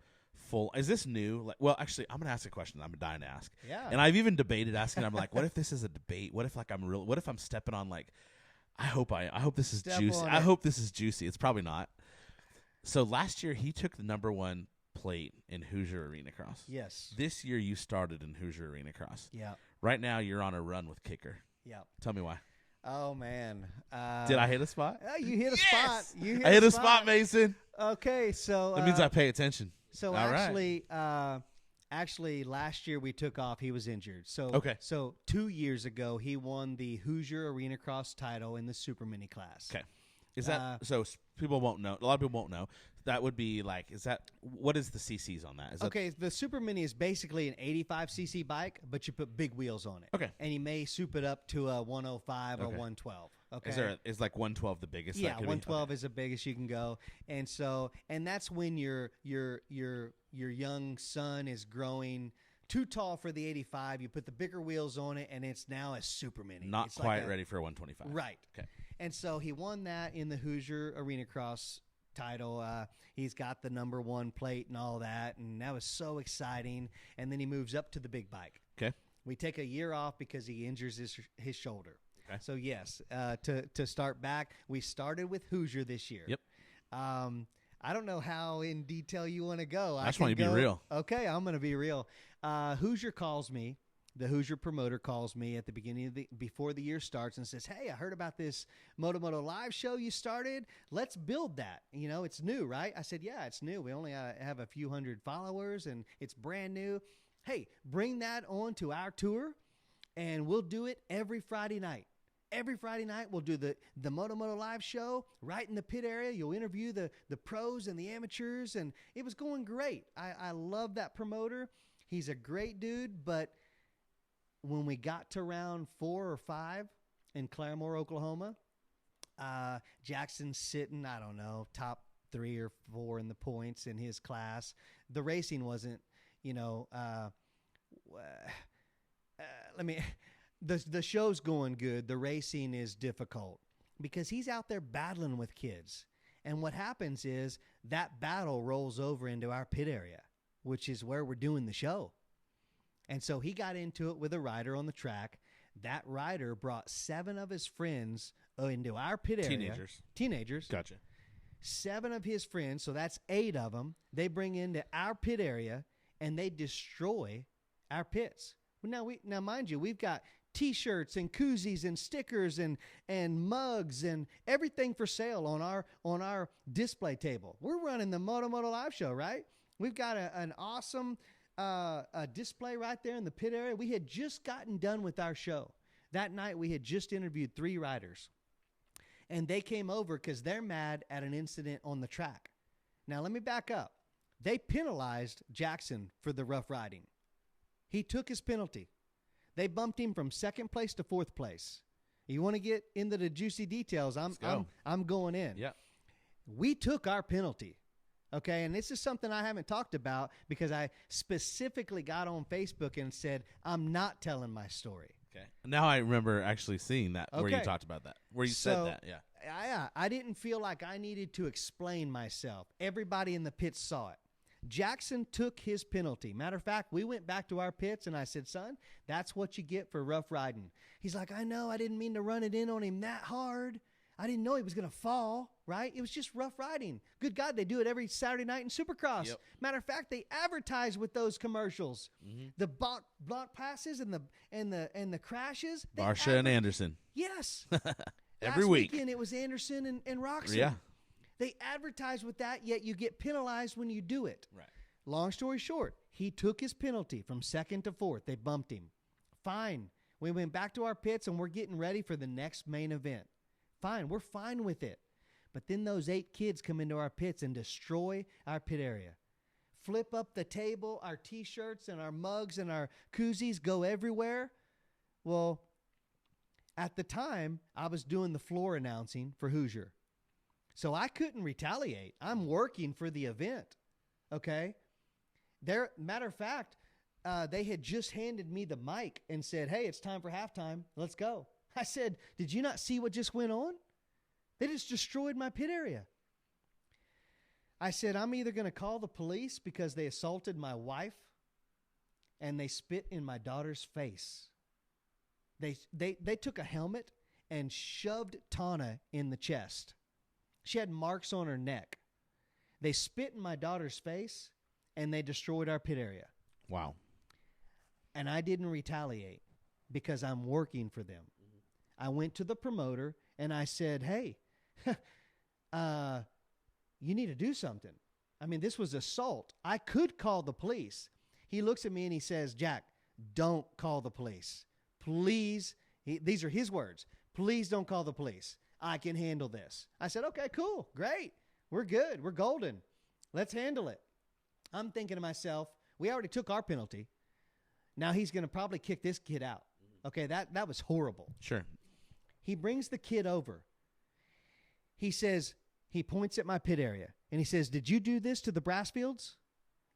full, is this new? Like, well, actually, I'm gonna ask a question I'm dying to ask. Yeah. And I've even debated asking. I'm like, what if this is a debate? What if like what if I'm stepping on like, I hope this is juicy. I hope this is juicy. It's probably not. So last year he took the #1 plate in Hoosier Arenacross. Yes. This year you started in Hoosier Arenacross. Yeah. Right now you're on a run with Kicker. Yeah. Tell me why. Oh man! Did I hit a spot? You hit a yes! spot. I hit a spot, Mason. Okay, so that means I pay attention. So actually, last year we took off. He was injured. So okay. So 2 years ago, he won the Hoosier Arenacross title in the Super Mini class. Okay. Is that so? People won't know. A lot of people won't know. That would be like, what is the CCs on that? Okay, the Super Mini is basically an 85cc bike, but you put big wheels on it. Okay. And you may soup it up to a 105 or 112. Okay. Is like 112 the biggest? Yeah, 112 is the biggest you can go. And that's when your young son is growing too tall for the 85. You put the bigger wheels on it, and it's now a Super Mini. Not quite ready for a 125. Right. Okay. And so he won that in the Hoosier Arenacross title. He's got the #1 plate and all that, and that was so exciting. And then he moves up to the big bike. Okay. We take a year off because he injures his shoulder. Okay. So yes, to start back, we started with Hoosier this year. Yep. I don't know how in detail you want to go. I just want to be real. Okay, I'm going to be real. Hoosier calls me. The Hoosier promoter calls me at the beginning before the year starts and says, "Hey, I heard about this Moto-Moto live show you started. Let's build that. You know, it's new, right?" I said, "Yeah, it's new. We only have a few hundred followers, and it's brand new. Hey, bring that on to our tour, and we'll do it every Friday night. Every Friday night, we'll do the Moto-Moto live show right in the pit area. You'll interview the pros and the amateurs." And it was going great. I love that promoter. He's a great dude, but when we got to round 4 or 5 in Claremore, Oklahoma, Jackson's sitting, I don't know, top 3 or 4 in the points in his class. The racing wasn't, the show's going good. The racing is difficult because he's out there battling with kids. And what happens is that battle rolls over into our pit area, which is where we're doing the show. And so he got into it with a rider on the track. That rider brought 7 of his friends into our pit area. Teenagers. Gotcha. 7 of his friends, so that's 8 of them. They bring into our pit area, and they destroy our pits. Now, mind you, we've got T-shirts and koozies and stickers and mugs and everything for sale on our display table. We're running the Moto-Moto live show, right? We've got an awesome a display right there in the pit area. We had just gotten done with our show. That night, we had just interviewed 3 riders. And they came over because they're mad at an incident on the track. Now, let me back up. They penalized Jackson for the rough riding. He took his penalty. They bumped him from 2nd place to 4th place. You want to get into the juicy details? I'm going in. Yeah. We took our penalty. Okay, and this is something I haven't talked about because I specifically got on Facebook and said, I'm not telling my story. Okay. Now I remember actually seeing that where you Okay. talked about that, where you said that. Yeah. I didn't feel like I needed to explain myself. Everybody in the pits saw it. Jackson took his penalty. Matter of fact, we went back to our pits, and I said, son, that's what you get for rough riding. He's like, I know. I didn't mean to run it in on him that hard. I didn't know he was going to fall, right? It was just rough riding. Good God, they do it every Saturday night in Supercross. Yep. Matter of fact, they advertise with those commercials. Mm-hmm. The block passes and the crashes. Barsha and Anderson. Yes. Every Last week. weekend, it was Anderson and Roxon. Yeah. They advertise with that, yet you get penalized when you do it. Right. Long story short, he took his penalty from second to fourth. They bumped him. Fine. We went back to our pits, and we're getting ready for the next main event. Fine. We're fine with it. But then those 8 kids come into our pits and destroy our pit area. Flip up the table, our T-shirts and our mugs and our koozies go everywhere. Well, at the time, I was doing the floor announcing for Hoosier. So I couldn't retaliate. I'm working for the event. Okay? Matter of fact, they had just handed me the mic and said, hey, it's time for halftime. Let's go. I said, did you not see what just went on? They just destroyed my pit area. I said, I'm either going to call the police because they assaulted my wife and they spit in my daughter's face. They took a helmet and shoved Tana in the chest. She had marks on her neck. They spit in my daughter's face and they destroyed our pit area. Wow. And I didn't retaliate because I'm working for them. I went to the promoter and I said, hey, you need to do something. I mean, this was assault. I could call the police. He looks at me and he says, Jack, don't call the police. Please. These are his words. Please don't call the police. I can handle this. I said, okay, cool. Great. We're good. We're golden. Let's handle it. I'm thinking to myself, we already took our penalty. Now he's going to probably kick this kid out. Okay, that was horrible. Sure. He brings the kid over. He says, he points at my pit area, and he says, did you do this to the Brassfields?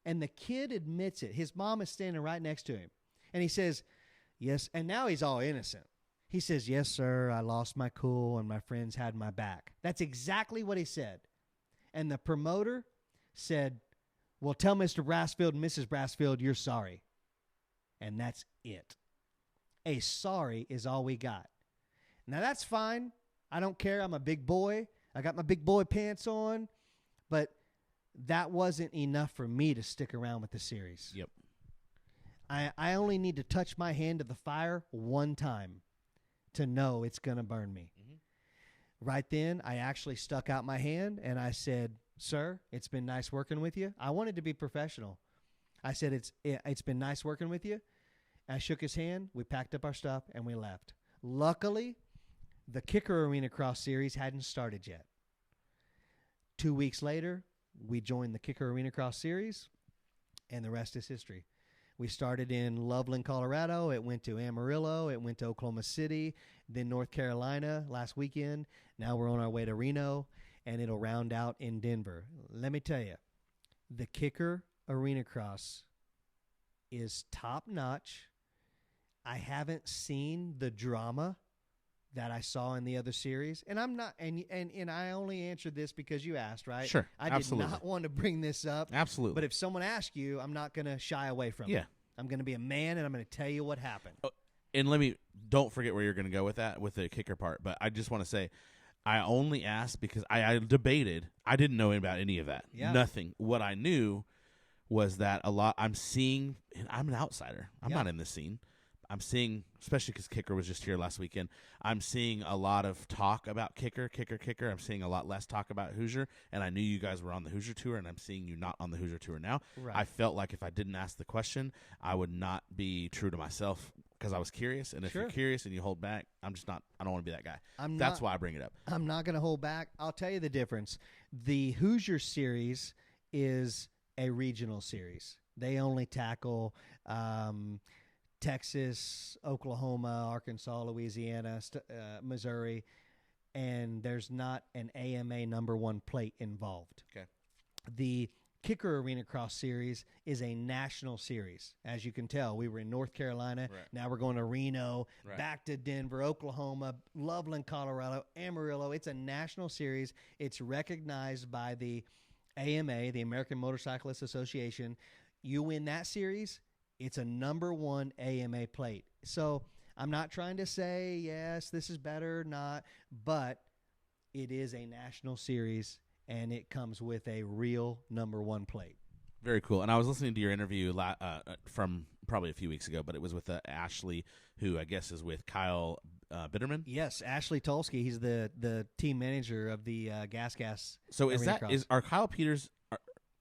And the kid admits it. His mom is standing right next to him. And he says, yes. And now he's all innocent. He says, yes, sir, I lost my cool, and my friends had my back. That's exactly what he said. And the promoter said, well, tell Mr. Brassfield and Mrs. Brassfield you're sorry. And that's it. A sorry is all we got. Now, that's fine. I don't care. I'm a big boy. I got my big boy pants on. But that wasn't enough for me to stick around with the series. Yep. I only need to touch my hand to the fire one time to know it's going to burn me. Mm-hmm. Right then, I actually stuck out my hand, and I said, sir, it's been nice working with you. I wanted to be professional. I said, it's been nice working with you. I shook his hand. We packed up our stuff, and we left. Luckily, the Kicker Arenacross series hadn't started yet. 2 weeks later, we joined the Kicker Arenacross series, and the rest is history. We started in Loveland, Colorado. It went to Amarillo. It went to Oklahoma City, then North Carolina last weekend. Now we're on our way to Reno, and it'll round out in Denver. Let me tell you, the Kicker Arenacross is top-notch. I haven't seen the drama that I saw in the other series. And I'm not, and I only answered this because you asked, right? Sure, I absolutely. did not want to bring this up. Absolutely. But if someone asks you, I'm not going to shy away from it. I'm going to be a man, and I'm going to tell you what happened. Oh, and don't forget where you're going to go with that, with the kicker part. But I just want to say, I only asked because I debated. I didn't know about any of that. Yeah. Nothing. What I knew was that I'm seeing, and I'm an outsider. I'm not in this scene. I'm seeing, especially because Kicker was just here last weekend, I'm seeing a lot of talk about Kicker. I'm seeing a lot less talk about Hoosier, and I knew you guys were on the Hoosier Tour, and I'm seeing you not on the Hoosier Tour now. Right. I felt like if I didn't ask the question, I would not be true to myself because I was curious, and if you're curious and you hold back, I don't want to be that guy. That's why I bring it up. I'm not going to hold back. I'll tell you the difference. The Hoosier series is a regional series. They only tackle Texas, Oklahoma, Arkansas, Louisiana, Missouri, and there's not an AMA #1 plate involved. Okay. The Kicker Arenacross series is a national series. As you can tell, we were in North Carolina. Right. Now we're going to Reno, Right. back to Denver, Oklahoma, Loveland, Colorado, Amarillo. It's a national series. It's recognized by the AMA, the American Motorcyclists Association. You win that series, it's a #1 AMA plate. So I'm not trying to say, yes, this is better, not, but it is a national series, and it comes with a real #1 plate. Very cool. And I was listening to your interview from probably a few weeks ago, but it was with Ashley, who I guess is with Kyle Bitterman. Yes, Ashley Tulsky. He's the team manager of the Gas. So Arenacross. are Kyle Peters?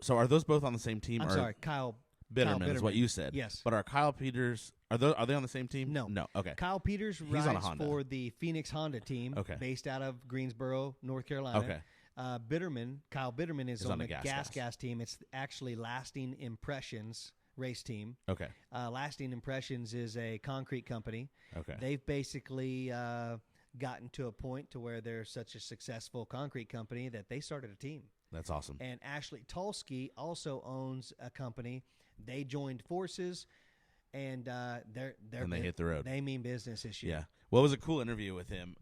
Are those both on the same team? I'm sorry, Kyle Bitterman is what you said. Yes, but are Kyle Peters? Are they on the same team? No. Okay. Kyle Peters He's on a rides Honda. for the Phoenix Honda team, based out of Greensboro, North Carolina. Okay. Kyle Bitterman is on the Gas team. It's actually Lasting Impressions race team. Okay. Lasting Impressions is a concrete company. Okay. They've basically gotten to a point to where they're such a successful concrete company that they started a team. That's awesome. And Ashley Tulsky also owns a company. They joined forces, and they hit the road. They mean business this year. Yeah. Well, it was a cool interview with him.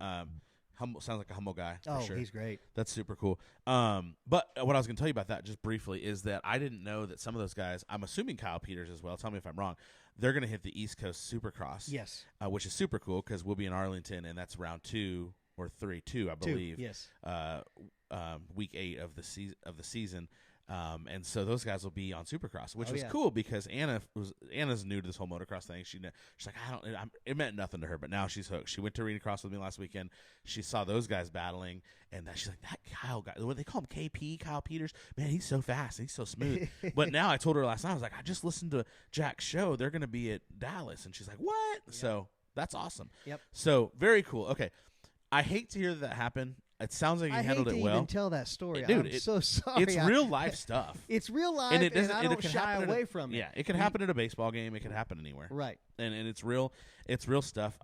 Humble, sounds like a humble guy. For sure. He's great. That's super cool. But what I was going to tell you about that just briefly is that I didn't know that some of those guys, I'm assuming Kyle Peters as well, tell me if I'm wrong, they're going to hit the East Coast Supercross. Yes. Which is super cool because we'll be in Arlington, and that's round 2 or 3, I believe. Yes. Week 8 of the season. And so those guys will be on Supercross, which was yeah. cool because Anna's new to this whole motocross thing. She's like, it meant nothing to her, but now she's hooked. She went to Arenacross with me last weekend. She saw those guys battling, and she's like, that Kyle guy, what they call him, KP, Kyle Peters, man, he's so fast, he's so smooth. But now I told her last night, I was like, I just listened to Jack's show. They're going to be at Dallas, and she's like, what? Yep. So that's awesome. Yep. So very cool. Okay, I hate to hear that happened. It sounds like you handled it well. I hate to even tell that story. Dude, I'm so sorry. It's real life stuff. It's real life, and I don't shy away from it. Yeah, it can happen at a baseball game. It can happen anywhere. Right. And it's real stuff.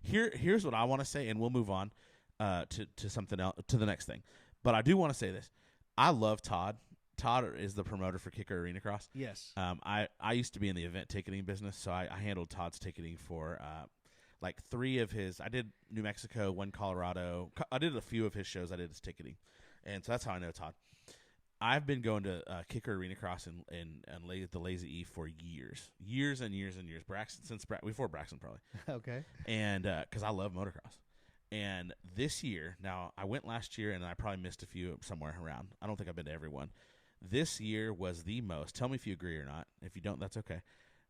Here's what I want to say, and we'll move on to something else, to the next thing. But I do want to say this. I love Todd. Todd is the promoter for Kicker Arenacross. Yes. I used to be in the event ticketing business, so I handled Todd's ticketing for like 3 of his. I did New Mexico, 1 Colorado. I did a few of his shows. I did his ticketing, and so that's how I know Todd. I've been going to Kicker Arenacross and the Lazy E for years and years. Braxton, before Braxton probably. Okay. And because I love motocross. And this year, now I went last year and I probably missed a few somewhere around. I don't think I've been to every one. This year was the most. Tell me if you agree or not. If you don't, that's okay.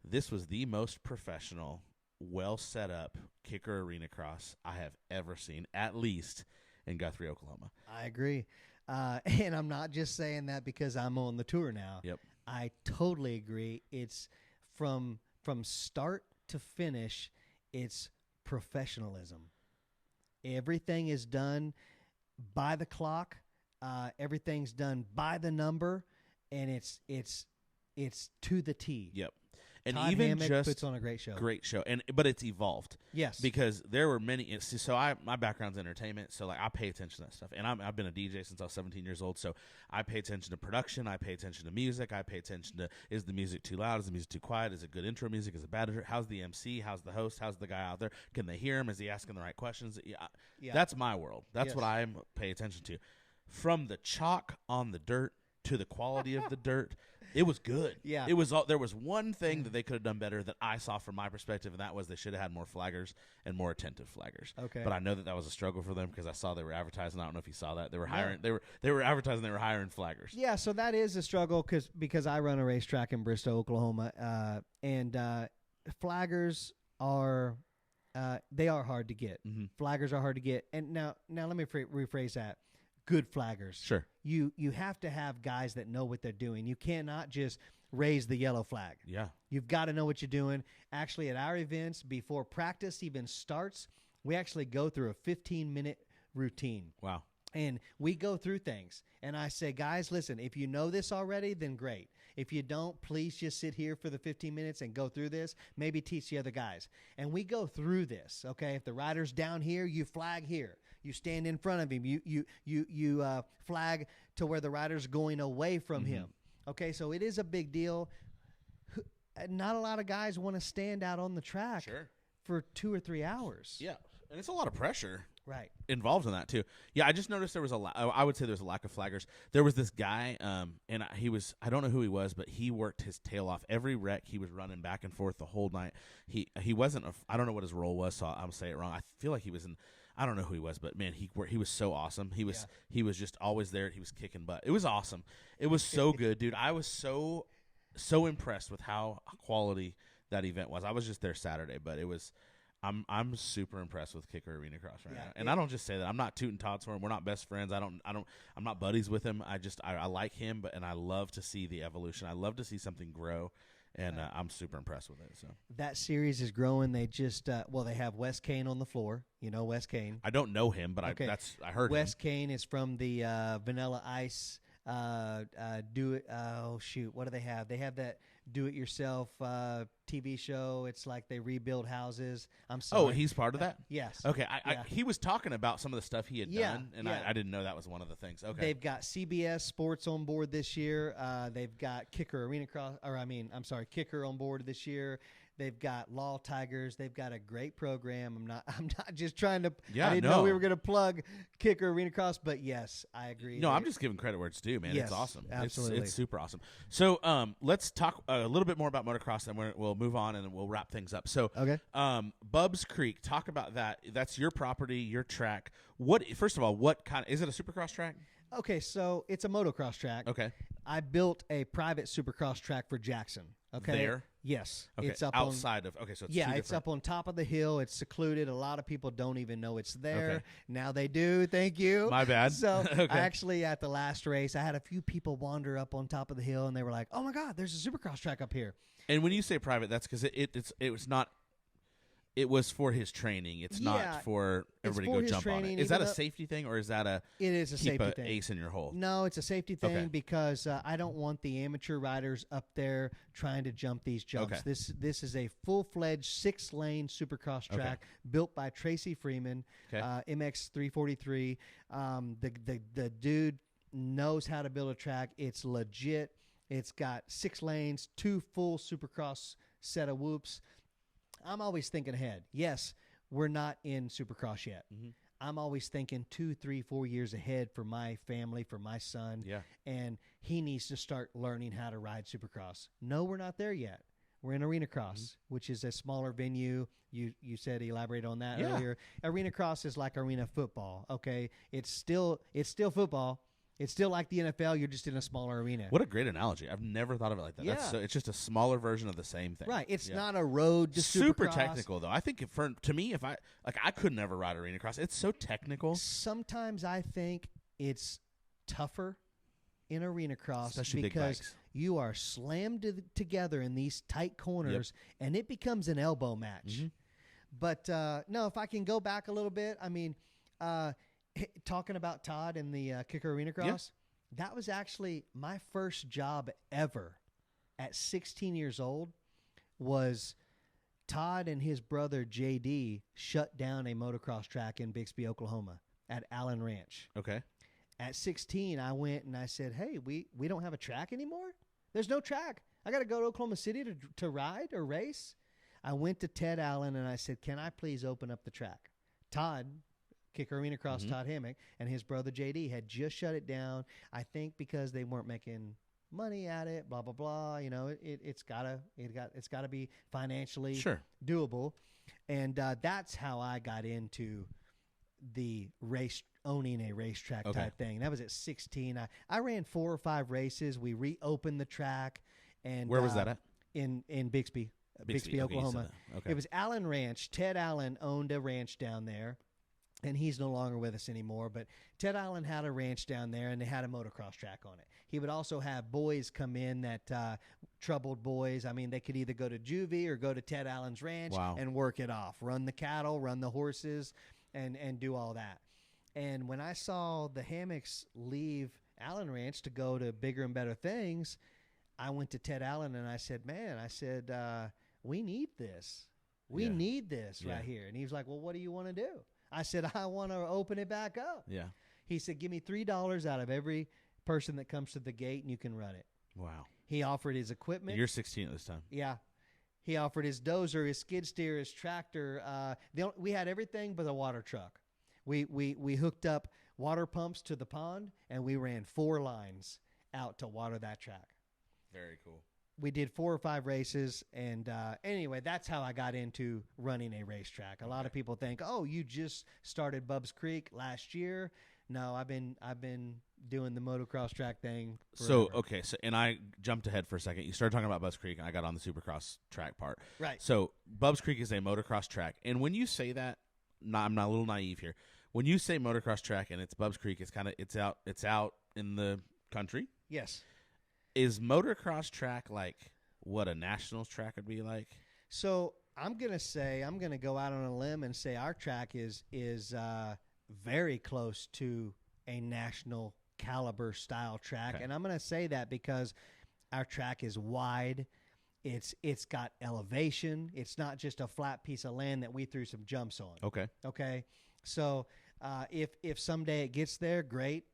This was the most professional, well set up Kicker Arenacross I have ever seen, at least in Guthrie, Oklahoma. I agree. And I'm not just saying that because I'm on the tour now. Yep. I totally agree. It's from start to finish, it's professionalism. Everything is done by the clock. Everything's done by the number, and it's to the T. Yep. And Todd even Hammock just puts on a great show. But it's evolved. Yes, because there were many. So my background's entertainment, so like I pay attention to that stuff, and I've been a DJ since I was 17 years old. So I pay attention to production. I pay attention to music. I pay attention to, is the music too loud? Is the music too quiet? Is it good intro music? Is it bad? How's the MC? How's the host? How's the guy out there? Can they hear him? Is he asking the right questions? Yeah. That's my world. That's what I pay attention to. From the chalk on the dirt to the quality of the dirt. It was good. Yeah. It was. There was one thing that they could have done better that I saw from my perspective, and that was they should have had more flaggers and more attentive flaggers. Okay. But I know that was a struggle for them because I saw they were advertising. I don't know if you saw that. They were hiring. They were advertising. They were hiring flaggers. Yeah. So that is a struggle because I run a racetrack in Bristow, Oklahoma, and flaggers are they are hard to get. Mm-hmm. Flaggers are hard to get. And now let me rephrase that. Good flaggers. Sure. You have to have guys that know what they're doing. You cannot just raise the yellow flag. Yeah. You've got to know what you're doing. Actually, at our events, before practice even starts, we actually go through a 15-minute routine. Wow. And we go through things. And I say, guys, listen, if you know this already, then great. If you don't, please just sit here for the 15 minutes and go through this. Maybe teach the other guys. And we go through this, okay? If the rider's down here, you flag here. You stand in front of him. You flag to where the rider's going away from him. Okay, so it is a big deal. Not a lot of guys want to stand out on the track for 2 or 3 hours. Yeah, and it's a lot of pressure. Right. Involved in that too. Yeah, I just noticed there was I would say there was a lack of flaggers. There was this guy, and I don't know who he was, but he worked his tail off. Every wreck he was running back and forth the whole night. He wasn't I don't know what his role was, so I'm say it wrong. I feel like he was in. I don't know who he was, but man, he was so awesome. He was just always there. He was kicking butt. It was awesome. It was so good, dude. I was so impressed with how quality that event was. I was just there Saturday, but it was. I'm super impressed with Kicker Arenacross right now, and I don't just say that. I'm not tooting tots for him. We're not best friends. I'm not buddies with him. I like him, and I love to see the evolution. I love to see something grow, and I'm super impressed with it. So that series is growing. They just they have Wes Kane on the floor. You know Wes Kane. I don't know him, but I heard Wes him. Kane is from the Vanilla Ice. What do they have? They have that do-it-yourself TV show. It's like they rebuild houses. I'm sorry. Oh, he's part of that? Yes. Okay. He was talking about some of the stuff he had done, and I didn't know that was one of the things. Okay. They've got CBS Sports on board this year. They've got Kicker on board this year. They've got Law Tigers. They've got a great program. I'm not just trying to. I didn't know we were going to plug Kicker Arenacross, but yes, I agree. No, I'm just giving credit where it's due, man. Yes, it's awesome. Absolutely, it's super awesome. So, let's talk a little bit more about motocross, and we'll move on, and then we'll wrap things up. So, Bubs Creek, talk about that. That's your property, your track. First of all, what kind? Is it a supercross track? Okay, so it's a motocross track. Okay. I built a private supercross track for Jackson. Okay. There? Yes. Okay. It's up outside of. Okay, so it's it's up on top of the hill. It's secluded. A lot of people don't even know it's there. Okay. Now they do. Thank you. My bad. So I actually, at the last race, I had a few people wander up on top of the hill, and they were like, "Oh my God, there's a supercross track up here." And when you say private, that's because it was not. It was for his training. It's not for everybody to go jump on it. Is that a safety thing, or is that it is a safety thing? Ace in your hole? No, it's a safety thing because I don't want the amateur riders up there trying to jump these jumps. Okay. This is a full-fledged 6-lane supercross track built by Tracy Freeman, MX 343. The dude knows how to build a track. It's legit. It's got 6 lanes, 2 full supercross set of whoops. I'm always thinking ahead. Yes, we're not in Supercross yet. Mm-hmm. I'm always thinking 2, 3, 4 years ahead for my family, for my son. Yeah. And he needs to start learning how to ride Supercross. No, we're not there yet. We're in Arenacross, which is a smaller venue. You said elaborate on that earlier. Arenacross is like arena football. Okay, it's still football. It's still like the NFL. You're just in a smaller arena. What a great analogy. I've never thought of it like that. Yeah. It's just a smaller version of the same thing. Right. It's not a road to super Supercross. Technical, though. I think to me, I could never ride Arenacross. It's so technical. Sometimes I think it's tougher in Arenacross, especially because big bikes. You are slammed together in these tight corners, and it becomes an elbow match. Mm-hmm. But, no, if I can go back a little bit, I mean, talking about Todd and the Kicker Arenacross, that was actually my first job ever at 16 years old. Was Todd and his brother JD shut down a motocross track in Bixby, Oklahoma at Allen Ranch. Okay. At 16, I went and I said, "Hey, we don't have a track anymore? There's no track. I got to go to Oklahoma City to ride or race." I went to Ted Allen and I said, "Can I please open up the track?" Todd, Kicker Arenacross, Todd Hammock, and his brother JD had just shut it down. I think because they weren't making money at it. Blah blah blah. You know, it's gotta be financially doable, and that's how I got into the owning a racetrack type thing. That was at 16. I ran 4 or 5 races. We reopened the track, and where was that at? In Bixby, Oklahoma. Okay. It was Allen Ranch. Ted Allen owned a ranch down there. And he's no longer with us anymore. But Ted Allen had a ranch down there, and they had a motocross track on it. He would also have boys come in that troubled boys. I mean, they could either go to juvie or go to Ted Allen's ranch and work it off, run the cattle, run the horses, and do all that. And when I saw the Hammocks leave Allen Ranch to go to bigger and better things, I went to Ted Allen and I said, "Man," I said, "we need this. We need this right here." And he was like, "Well, what do you want to do?" I said, "I want to open it back up." Yeah. He said, "Give me $3 out of every person that comes to the gate, and you can run it." Wow. He offered his equipment. You're 16 at this time. Yeah. He offered his dozer, his skid steer, his tractor. We had everything but a water truck. We hooked up water pumps to the pond, and we ran 4 lines out to water that track. Very cool. We did 4 or 5 races, and anyway, that's how I got into running a racetrack. A lot of people think, "Oh, you just started Bubs Creek last year." No, I've been doing the motocross track thing forever. And I jumped ahead for a second. You started talking about Bubs Creek, and I got on the Supercross track part. Right. So Bubs Creek is a motocross track, and when you say that, I'm not a little naive here. When you say motocross track and it's Bubs Creek, it's out in the country. Yes. Is motocross track like what a nationals track would be like? So I'm gonna go out on a limb and say our track is very close to a national caliber style track, and I'm gonna say that because our track is wide. It's got elevation. It's not just a flat piece of land that we threw some jumps on. Okay. So if someday it gets there, great.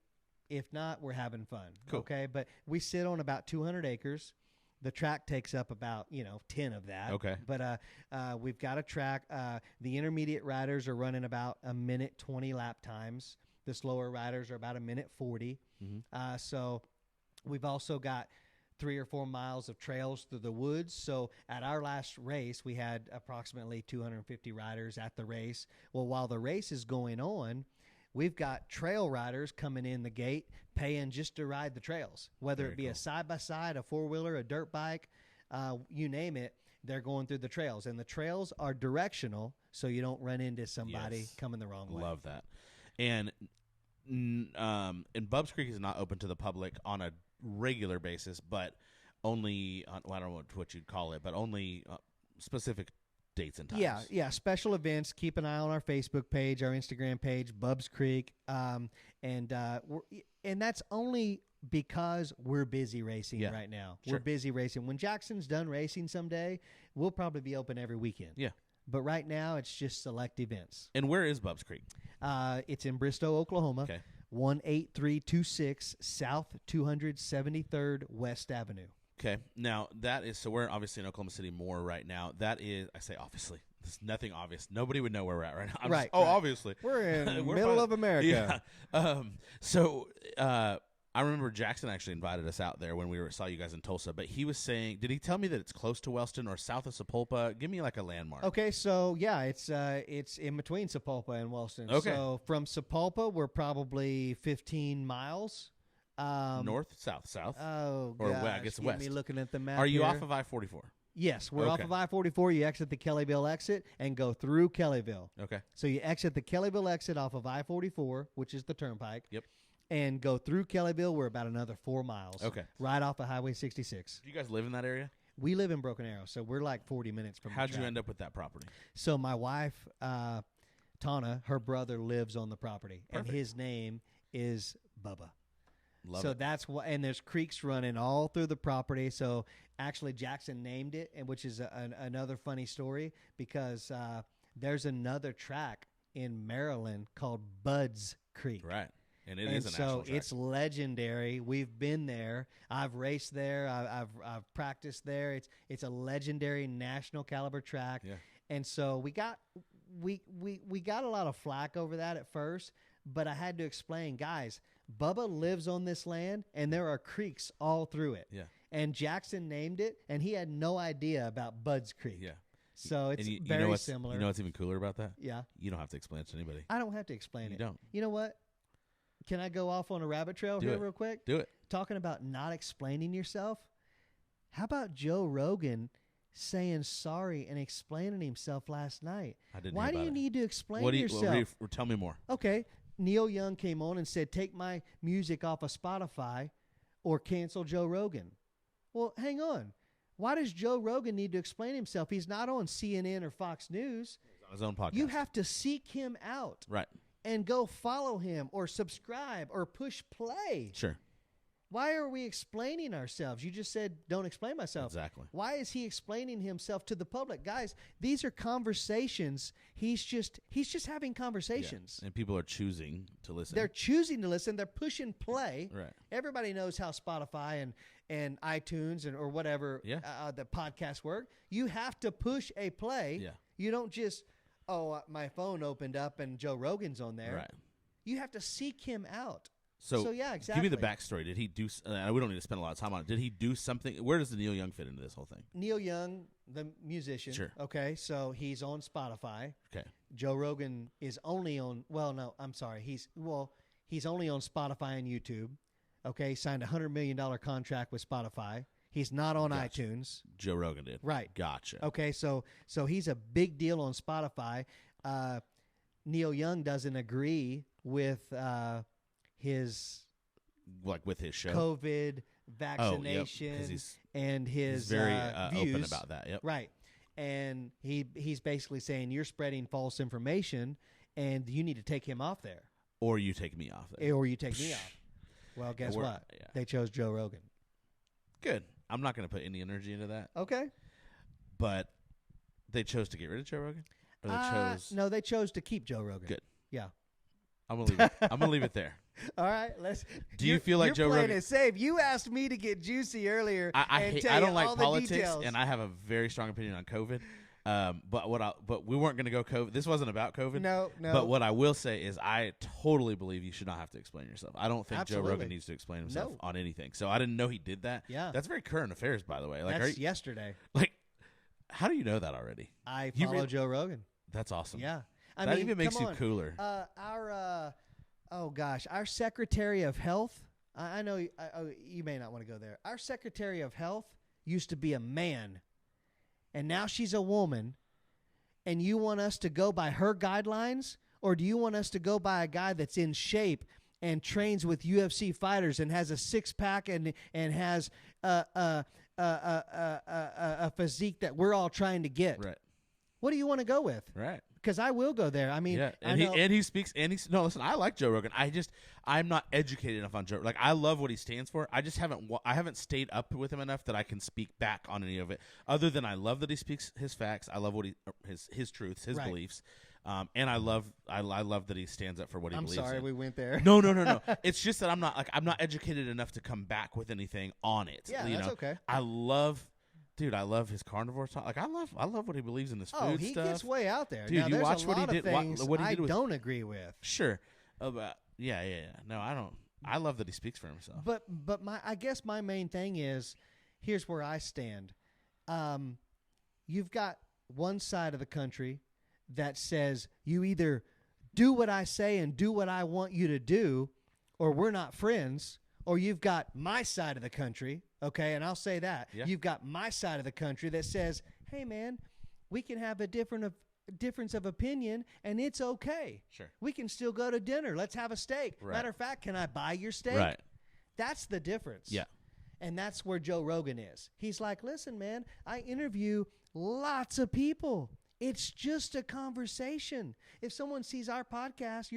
If not, we're having fun. Cool. Okay. But we sit on about 200 acres. The track takes up about 10 of that. Okay. But we've got a track. The intermediate riders are running about 1:20 lap times. The slower riders are about 1:40. Mm-hmm. So we've also got 3 or 4 miles of trails through the woods. So at our last race, we had approximately 250 riders at the race. Well, while the race is going on, we've got trail riders coming in the gate paying just to ride the trails, whether it be a side-by-side, a four-wheeler, a dirt bike, you name it, they're going through the trails. And the trails are directional, so you don't run into somebody coming the wrong way. Love that. And Bubs Creek is not open to the public on a regular basis, but only I don't know what you'd call it, but only specific dates and times. Yeah, special events. Keep an eye on our Facebook page, our Instagram page, Bubs Creek, and that's only because we're busy racing right now. Sure. We're busy racing. When Jackson's done racing someday, we'll probably be open every weekend. Yeah. But right now, it's just select events. And where is Bubs Creek? It's in Bristow, Oklahoma. Okay. 18326 South 273rd West Avenue. Okay. Now, that is, so we're obviously in Oklahoma City more right now. That is, I say obviously. There's nothing obvious. Nobody would know where we're at right now. I'm right. Obviously. We're in the middle of America. Yeah. I remember Jackson actually invited us out there when we saw you guys in Tulsa, but he was saying, did he tell me that it's close to Wellston or south of Sapulpa? Give me like a landmark. Okay, so yeah, it's in between Sapulpa and Wellston. Okay. So from Sapulpa, we're probably 15 miles. North, south. Oh, or gosh, I guess get west. me looking at the map. Are you here. off of I-44? Yes, we're off of I-44. You exit the Kellyville exit and go through Kellyville. Okay. So you exit the Kellyville exit off of I-44, which is the turnpike. Yep. And go through Kellyville. We're about another 4 miles. Okay. Right off of Highway 66. Do you guys live in that area? We live in Broken Arrow, so we're like 40 minutes from How'd the you track. end up with that property? So my wife, Tana, her brother lives on the property, Perfect. and his name is Bubba. Love so it. that's what, and there's creeks running all through the property. So actually, Jackson named it, and which is another funny story because there's another track in Maryland called Bud's Creek. Right. And it is a national track. So it's legendary. We've been there. I've raced there. I've practiced there. It's a legendary national caliber track. Yeah. And so we got a lot of flack over that at first, but I had to explain, guys, Bubba lives on this land and there are creeks all through it. Yeah. And Jackson named it and he had no idea about Bud's Creek. Yeah. So it's very similar. You know what's even cooler about that? Yeah. You don't have to explain it to anybody. I don't have to explain it. You don't. You know what? Can I go off on a rabbit trail here real quick? Do it. Talking about not explaining yourself. How about Joe Rogan saying sorry and explaining himself last night? I didn't. Why hear do you about it. need to explain yourself? Tell me more. Okay. Neil Young came on and said, take my music off of Spotify or cancel Joe Rogan. Well, hang on. Why does Joe Rogan need to explain himself? He's not on CNN or Fox News. He's on his own podcast. You have to seek him out. Right. And go follow him or subscribe or push play. Sure. Why are we explaining ourselves? You just said, don't explain myself. Exactly. Why is he explaining himself to the public? Guys, these are conversations. He's just having conversations. Yeah. And people are choosing to listen. They're choosing to listen. They're pushing play. Right. Everybody knows how Spotify and iTunes or whatever the podcasts work. You have to push a play. Yeah. You don't just, my phone opened up and Joe Rogan's on there. Right. You have to seek him out. So yeah, exactly. Give me the backstory. Did he do? We don't need to spend a lot of time on it. Did he do something? Where does the Neil Young fit into this whole thing? Neil Young, the musician. Sure. Okay, so he's on Spotify. Okay. Joe Rogan is only on. Well, no, I'm sorry. He's only on Spotify and YouTube. Okay, signed a $100 million contract with Spotify. He's not on iTunes. Joe Rogan did. Right. Gotcha. Okay, so he's a big deal on Spotify. Neil Young doesn't agree with his with his show COVID vaccination and his he's very views. open about that. Yep. Right. And he's basically saying you're spreading false information and you need to take him off there. Or you take me off there. Or you take me off. Well, guess what? Yeah. They chose Joe Rogan. Good. I'm not going to put any energy into that. Okay. But they chose to get rid of Joe Rogan? Or they chose... No, they chose to keep Joe Rogan. Good. Yeah. I'm gonna leave it there. All right, let's. Do you feel like Joe Rogan? You're playing it safe. You asked me to get juicy earlier. I don't like politics, and I have a very strong opinion on COVID. But we weren't going to go COVID. This wasn't about COVID. No. But what I will say is, I totally believe you should not have to explain yourself. I don't think Joe Rogan needs to explain himself on anything. So I didn't know he did that. Yeah, that's very current affairs, by the way. Like, that's yesterday. Like, how do you know that already? I follow Joe Rogan. That's awesome. Yeah. That even makes you cooler. Our Secretary of Health, I know you may not want to go there. Our Secretary of Health used to be a man, and now she's a woman, and you want us to go by her guidelines, or do you want us to go by a guy that's in shape and trains with UFC fighters and has a six-pack and has a physique that we're all trying to get? Right. What do you want to go with? Right. Because I will go there. I mean, yeah, and he speaks. No, listen, I like Joe Rogan. I'm not educated enough on Joe. Like, I love what he stands for. I just haven't stayed up with him enough that I can speak back on any of it. Other than I love that he speaks his facts. I love what his truths, his beliefs, and I love that he stands up for what he believes. I'm sorry, in. we went there. No. It's just that I'm not educated enough to come back with anything on it. Yeah, that's okay. Dude, I love his carnivore talk. Like, I love what he believes in this food stuff. He gets way out there. Dude, now, you watch what he did. What he I did with, don't agree with. Sure. Yeah. No, I don't. I love that he speaks for himself. But I guess my main thing is, here's where I stand. You've got one side of the country that says you either do what I say and do what I want you to do, or we're not friends. Or you've got my side of the country, okay, and I'll say that. Yeah. You've got my side of the country that says, hey, man, we can have a difference of opinion, and it's okay. Sure. We can still go to dinner. Let's have a steak. Right. Matter of fact, can I buy your steak? Right. That's the difference. Yeah. And that's where Joe Rogan is. He's like, listen, man, I interview lots of people. It's just a conversation. If someone sees our podcast,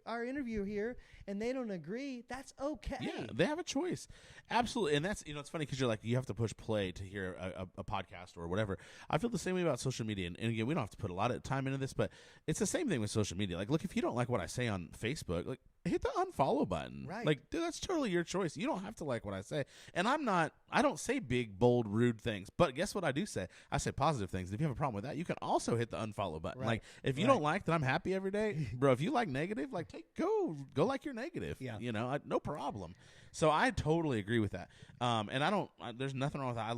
our interview here, and they don't agree, that's okay. Yeah, they have a choice. Absolutely. And that's, it's funny because you're like, you have to push play to hear a podcast or whatever. I feel the same way about social media. And again, we don't have to put a lot of time into this, but it's the same thing with social media. Like, look, if you don't like what I say on Facebook, like, hit the unfollow button. Right. Like, dude, that's totally your choice. You don't have to like what I say. And I don't say big, bold, rude things. But guess what I do say? I say positive things. And if you have a problem with that, you can also hit the unfollow button. Right. Like, if you don't like that I'm happy every day, bro, if you like negative, like, go like you're negative. Yeah. No problem. So I totally agree with that. And there's nothing wrong with that.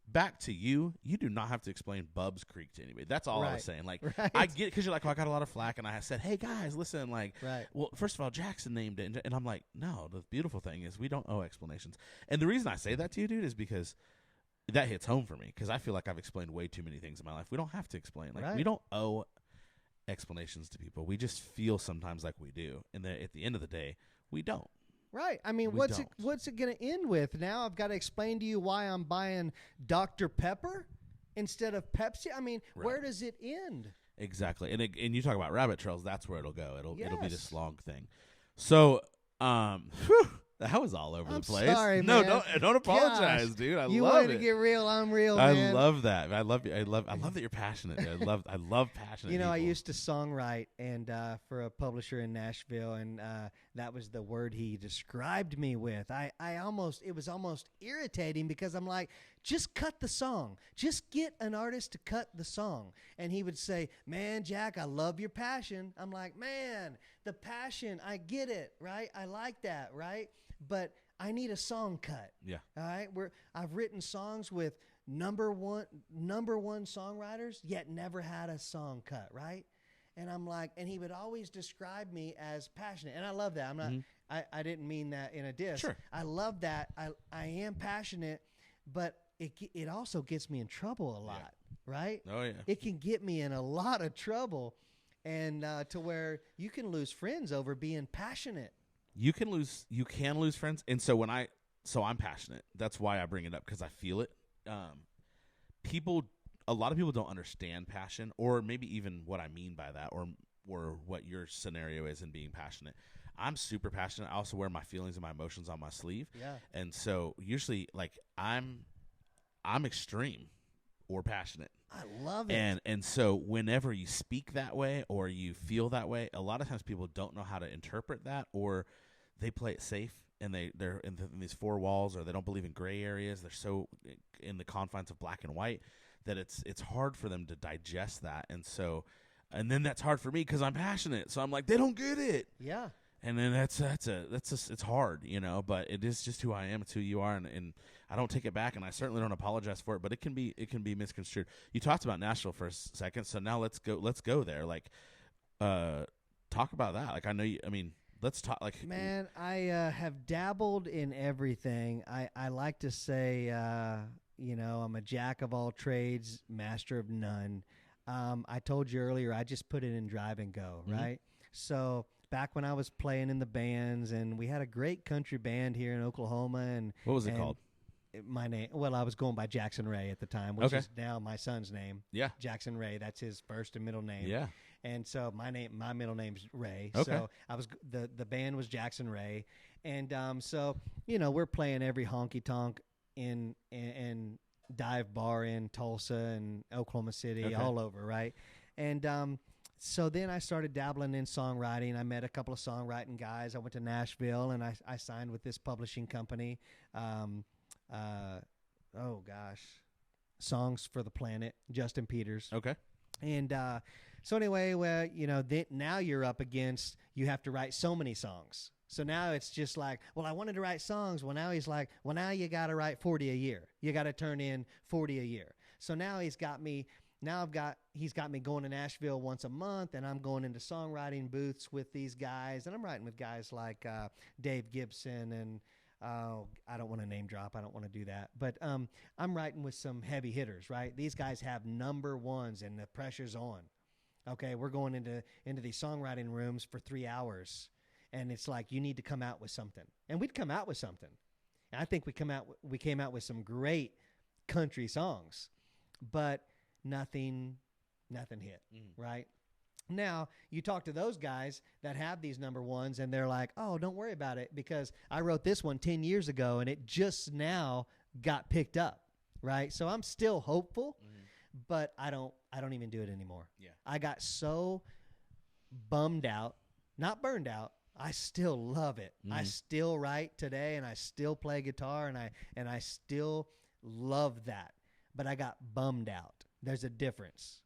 Back to you do not have to explain Bub's Creek to anybody. That's all I was saying. Like, I get, because you're like, I got a lot of flack, and I said, hey, guys, listen, like, well, first of all, Jackson named it. And I'm like, no, the beautiful thing is we don't owe explanations. And the reason I say that to you, dude, is because that hits home for me, because I feel like I've explained way too many things in my life. We don't have to explain. Like, we don't owe explanations to people. We just feel sometimes like we do. And then at the end of the day, we don't. Right. I mean, what's it going to end with? Now I've got to explain to you why I'm buying Dr. Pepper instead of Pepsi. I mean, where does it end? Exactly. And you talk about rabbit trails, that's where it'll go. It'll be this long thing. So, That was all over I'm the place. sorry, no, man. don't apologize, Gosh, dude. I you love wanted it. to get real. I'm real, I man. love that. I love that you're passionate. Dude. I love passionate. You know, I people. used to songwrite and for a publisher in Nashville, and that was the word he described me with. It was almost irritating because I'm like, just cut the song. Just get an artist to cut the song. And he would say, man, Jack, I love your passion. I'm like, man, the passion, I get it, right? I like that, right? But I need a song cut. Yeah. All right. I've written songs with number one songwriters, yet never had a song cut, right? And I'm like, and he would always describe me as passionate. And I love that. I'm not I didn't mean that in a diss. Sure. I love that. I am passionate, but it also gets me in trouble a lot, right? Oh yeah. It can get me in a lot of trouble, and to where you can lose friends over being passionate. You can lose friends, and so I'm passionate. That's why I bring it up, because I feel it. A lot of people don't understand passion, or maybe even what I mean by that, or what your scenario is in being passionate. I'm super passionate. I also wear my feelings and my emotions on my sleeve. Yeah. And so usually, like, I'm extreme or passionate. I love it. And so whenever you speak that way or you feel that way, a lot of times people don't know how to interpret that, or they play it safe and they're in these four walls, or they don't believe in gray areas. They're so in the confines of black and white that it's hard for them to digest that. And then that's hard for me because I'm passionate. So I'm like, they don't get it. Yeah. And then it's hard, you know, but it is just who I am. It's who you are. And I don't take it back, and I certainly don't apologize for it, but it can be misconstrued. You talked about Nashville for a second. So now let's go there. Like, talk about that. Like, let's talk. Like, man, I have dabbled in everything. I like to say, I'm a jack of all trades, master of none. I told you earlier, I just put it in drive and go, right? So back when I was playing in the bands, and we had a great country band here in Oklahoma. And what was it called? My name. Well, I was going by Jackson Ray at the time, which is now my son's name. Yeah, Jackson Ray. That's his first and middle name. Yeah. And so my middle name's Ray. Okay. So the band was Jackson Ray, and so we're playing every honky tonk in dive bar in Tulsa and Oklahoma City, all over, right? And so then I started dabbling in songwriting. I met a couple of songwriting guys. I went to Nashville, and I signed with this publishing company. Songs for the Planet, Justin Peters. Okay. And so anyway, well, now you're up against, you have to write so many songs. So now it's just like, well, I wanted to write songs. Well, now he's like, well, now you got to write 40 a year. You got to turn in 40 a year. So now he's got me going to Nashville once a month, and I'm going into songwriting booths with these guys, and I'm writing with guys like Dave Gibson and I don't want to name drop. I don't want to do that. But I'm writing with some heavy hitters, right? These guys have number ones, and the pressure's on. Okay, we're going into these songwriting rooms for 3 hours, and it's like, you need to come out with something. And we'd come out with something. And I think we came out with some great country songs, but nothing hit, right? Now, you talk to those guys that have these number ones, and they're like, oh, don't worry about it, because I wrote this one 10 years ago, and it just now got picked up, right? So I'm still hopeful, but I don't even do it anymore. Yeah. I got so bummed out, not burned out. I still love it. I still write today, and I still play guitar, and I still love that. But I got bummed out. There's a difference.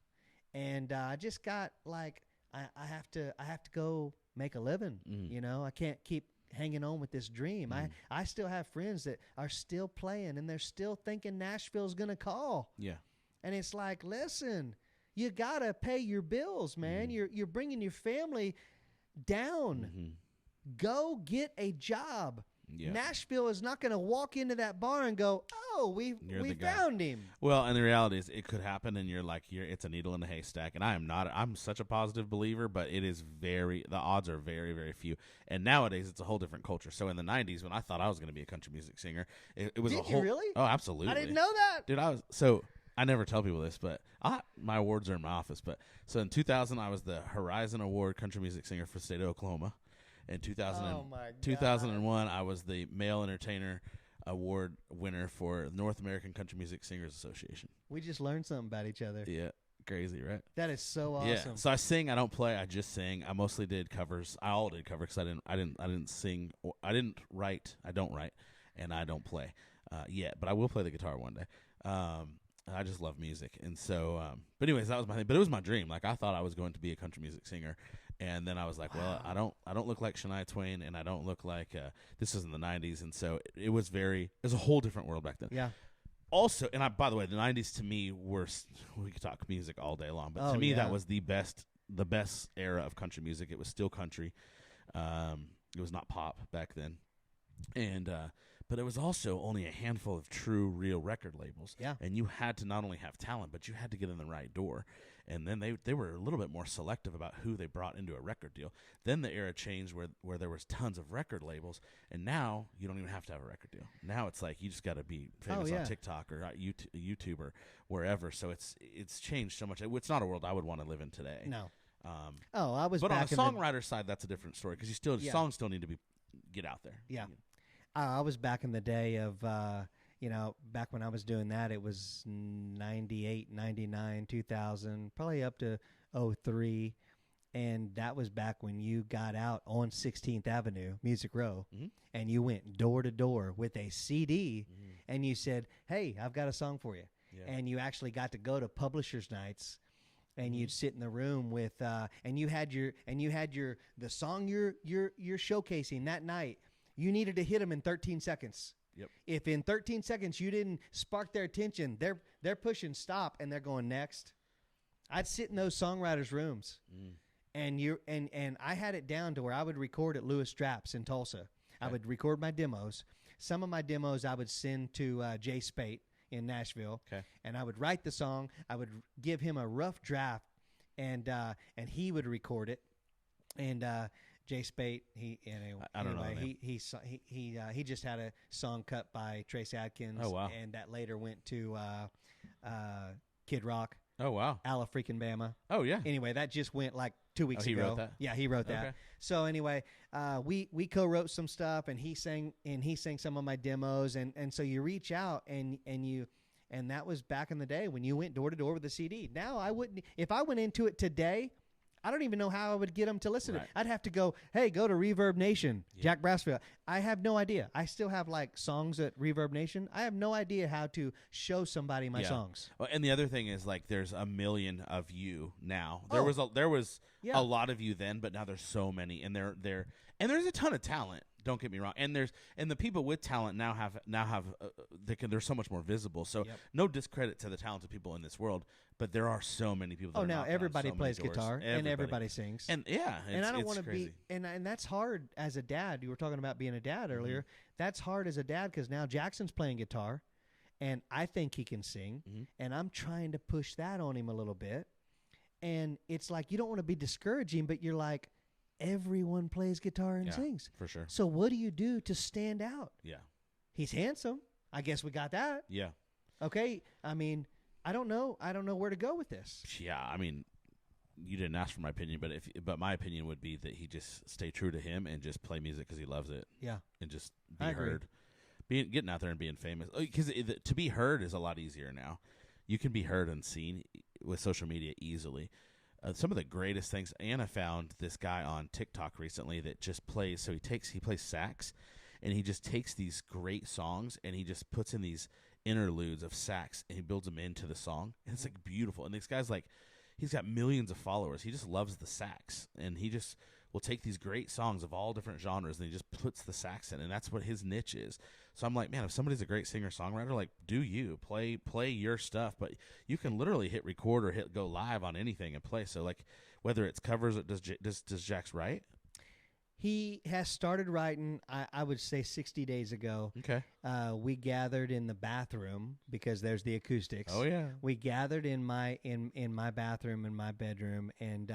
And I just got like, I have to go make a living. I can't keep hanging on with this dream. I still have friends that are still playing, and they're still thinking Nashville's going to call. Yeah. And it's like, listen, you got to pay your bills, man. You're bringing your family down. Go get a job. Yeah. Nashville is not going to walk into that bar and go, oh, we found him. Well, and the reality is, it could happen, and it's a needle in a haystack. And I'm such a positive believer, but the odds are very, very few. And nowadays, it's a whole different culture. So in the 90s, when I thought I was going to be a country music singer, it was Did you really? Oh, absolutely. I didn't know that. Dude, I never tell people this, but my awards are in my office. But so in 2000, I was the Horizon Award Country Music Singer for the state of Oklahoma. In Oh my God. 2001, I was the Male Entertainer Award winner for North American Country Music Singers Association. We just learned something about each other. Yeah, crazy, right? That is so awesome. Yeah. So I sing. I don't play. I just sing. I mostly did covers. I all did covers because I didn't sing. I didn't write. I don't write, and I don't play yet. But I will play the guitar one day. I just love music, and so. But anyways, that was my thing. But it was my dream. Like I thought I was going to be a country music singer, and then I was like, well, I don't look like Shania Twain, and I don't look like this is in the '90s, and so it was a whole different world back then. Yeah. Also, and by the way, the '90s to me were, we could talk music all day long, but to me that was the best era of country music. It was still country. It was not pop back then, and but it was also only a handful of true, real record labels. Yeah. And you had to not only have talent, but you had to get in the right door. And then they were a little bit more selective about who they brought into a record deal. Then the era changed where there was tons of record labels, and now you don't even have to have a record deal. Now it's like you just got to be famous on TikTok or YouTube or wherever. So it's changed so much. It's not a world I would want to live in today. No. I was. But on the songwriter side, that's a different story because songs still need to get out there. Yeah. I was back in the day of, back when I was doing that, it was 98, 99, 2000, probably up to 03. And that was back when you got out on 16th Avenue, Music Row, and you went door to door with a CD, and you said, hey, I've got a song for you. Yeah. And you actually got to go to publishers' nights. And you'd sit in the room with, and you had the song you're showcasing that night. You needed to hit them in 13 seconds. Yep. If in 13 seconds you didn't spark their attention, they're pushing stop and they're going next. I'd sit in those songwriters' rooms, and I had it down to where I would record at Lewis Straps in Tulsa. Okay. I would record my demos. Some of my demos I would send to Jay Spate in Nashville, and I would write the song. I would give him a rough draft, and he would record it, and. Jay Spate, he just had a song cut by Trace Adkins. Oh, wow. And that later went to Kid Rock. Oh, wow. Alla freaking Bama. Oh, yeah. Anyway, that just went like 2 weeks ago. He wrote that? Yeah, he wrote that. Okay. So anyway, we co-wrote some stuff, and he sang some of my demos, and so you reach out and that was back in the day when you went door to door with a CD. Now I wouldn't, if I went into it today, I don't even know how I would get them to listen to it. I'd have to go to Reverb Nation, Jack Brassfield. I have no idea. I still have like songs at Reverb Nation. I have no idea how to show somebody my songs. Well, and the other thing is like there's a million of you now. There was a lot of you then, but now there's so many, and there's a ton of talent. Don't get me wrong, and the people with talent now have they're so much more visible. So no discredit to the talented people in this world, but there are so many people. That now everybody plays guitar and everybody sings, and and I don't want to be, and that's hard as a dad. You were talking about being a dad earlier. That's hard as a dad because now Jackson's playing guitar, and I think he can sing, and I'm trying to push that on him a little bit, and it's like you don't want to be discouraging, but you're like. Everyone plays guitar and sings. For sure. So what do you do to stand out? Yeah. He's handsome. I guess we got that. Yeah. Okay. I mean, I don't know where to go with this. Yeah. I mean, you didn't ask for my opinion, but my opinion would be that he just stay true to him and just play music because he loves it. Yeah. And just be heard. Getting out there and being famous. Because to be heard is a lot easier now. You can be heard and seen with social media easily. Some of the greatest things, Anna found this guy on TikTok recently that just plays. So he plays sax, and he just takes these great songs and he just puts in these interludes of sax and he builds them into the song, and it's like beautiful. And this guy's like, he's got millions of followers. He just loves the sax, and he just will take these great songs of all different genres and he just puts the sax in, and that's what his niche is. So I'm like, man, if somebody's a great singer-songwriter, like, do you play your stuff, but you can literally hit record or hit go live on anything and play. So like, whether it's covers, or does Jax write? He has started writing. I would say 60 days ago. Okay. We gathered in the bathroom because there's the acoustics. Oh yeah. We gathered in my bathroom in my bedroom, and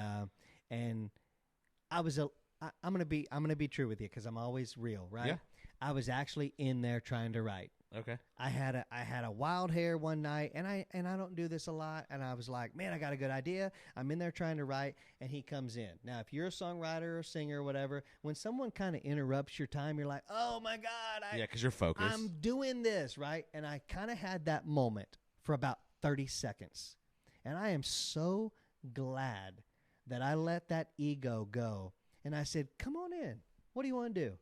I was I'm gonna be true with you because I'm always real, right? Yeah. I was actually in there trying to write. Okay. I had a wild hair one night, and I don't do this a lot, and I was like, man, I got a good idea. I'm in there trying to write, and he comes in. Now, if you're a songwriter or singer or whatever, when someone kind of interrupts your time, you're like, oh my God, because you're focused. I'm doing this, right? And I kind of had that moment for about 30 seconds, and I am so glad that I let that ego go, and I said, come on in. What do you want to do?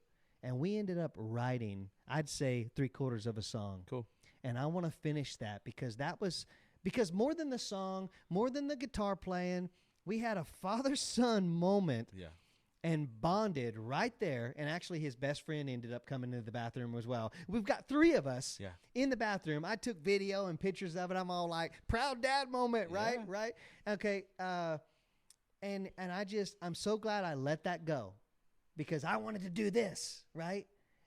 And we ended up writing, I'd say, 3/4 of a song. Cool. And I want to finish that because more than the song, more than the guitar playing, we had a father-son moment. Yeah. And bonded right there. And actually his best friend ended up coming into the bathroom as well. We've got 3 of us in the bathroom. I took video and pictures of it. I'm all like, proud dad moment, right? Yeah. Right? Okay. And I'm so glad I let that go. Because I wanted to do this, right?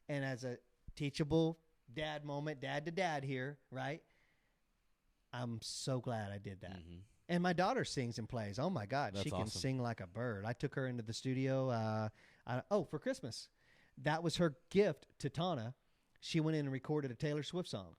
And as a teachable dad moment, dad to dad here, right? I'm so glad I did that. Mm-hmm. And my daughter sings and plays. Oh, my God. She can awesome. sing like a bird. I took her into the studio for Christmas. That was her gift to Tana. She went in and recorded a Taylor Swift song.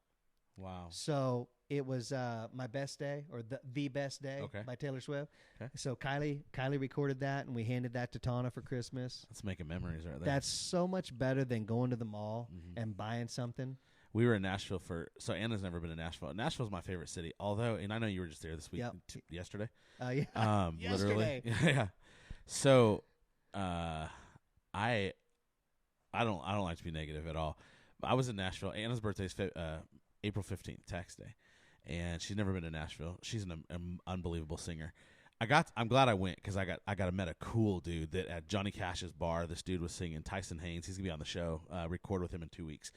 Wow. So it was My Best Day, or the Best Day by Taylor Swift. Okay. So Kylie recorded that, and we handed that to Tana for Christmas. That's making memories right there. That's so much better than going to the mall and buying something. We were in Nashville so Anna's never been to Nashville. Nashville's my favorite city, although, and I know you were just there this week, yesterday. Yeah. Literally. Yeah. So, I don't like to be negative at all. I was in Nashville. Anna's birthday is April 15th, tax day, and she's never been to Nashville. She's an unbelievable singer. I'm glad I went because I got met a cool dude that at Johnny Cash's bar. This dude was singing, Tyson Haynes. He's gonna be on the show. Record with him in 2 weeks.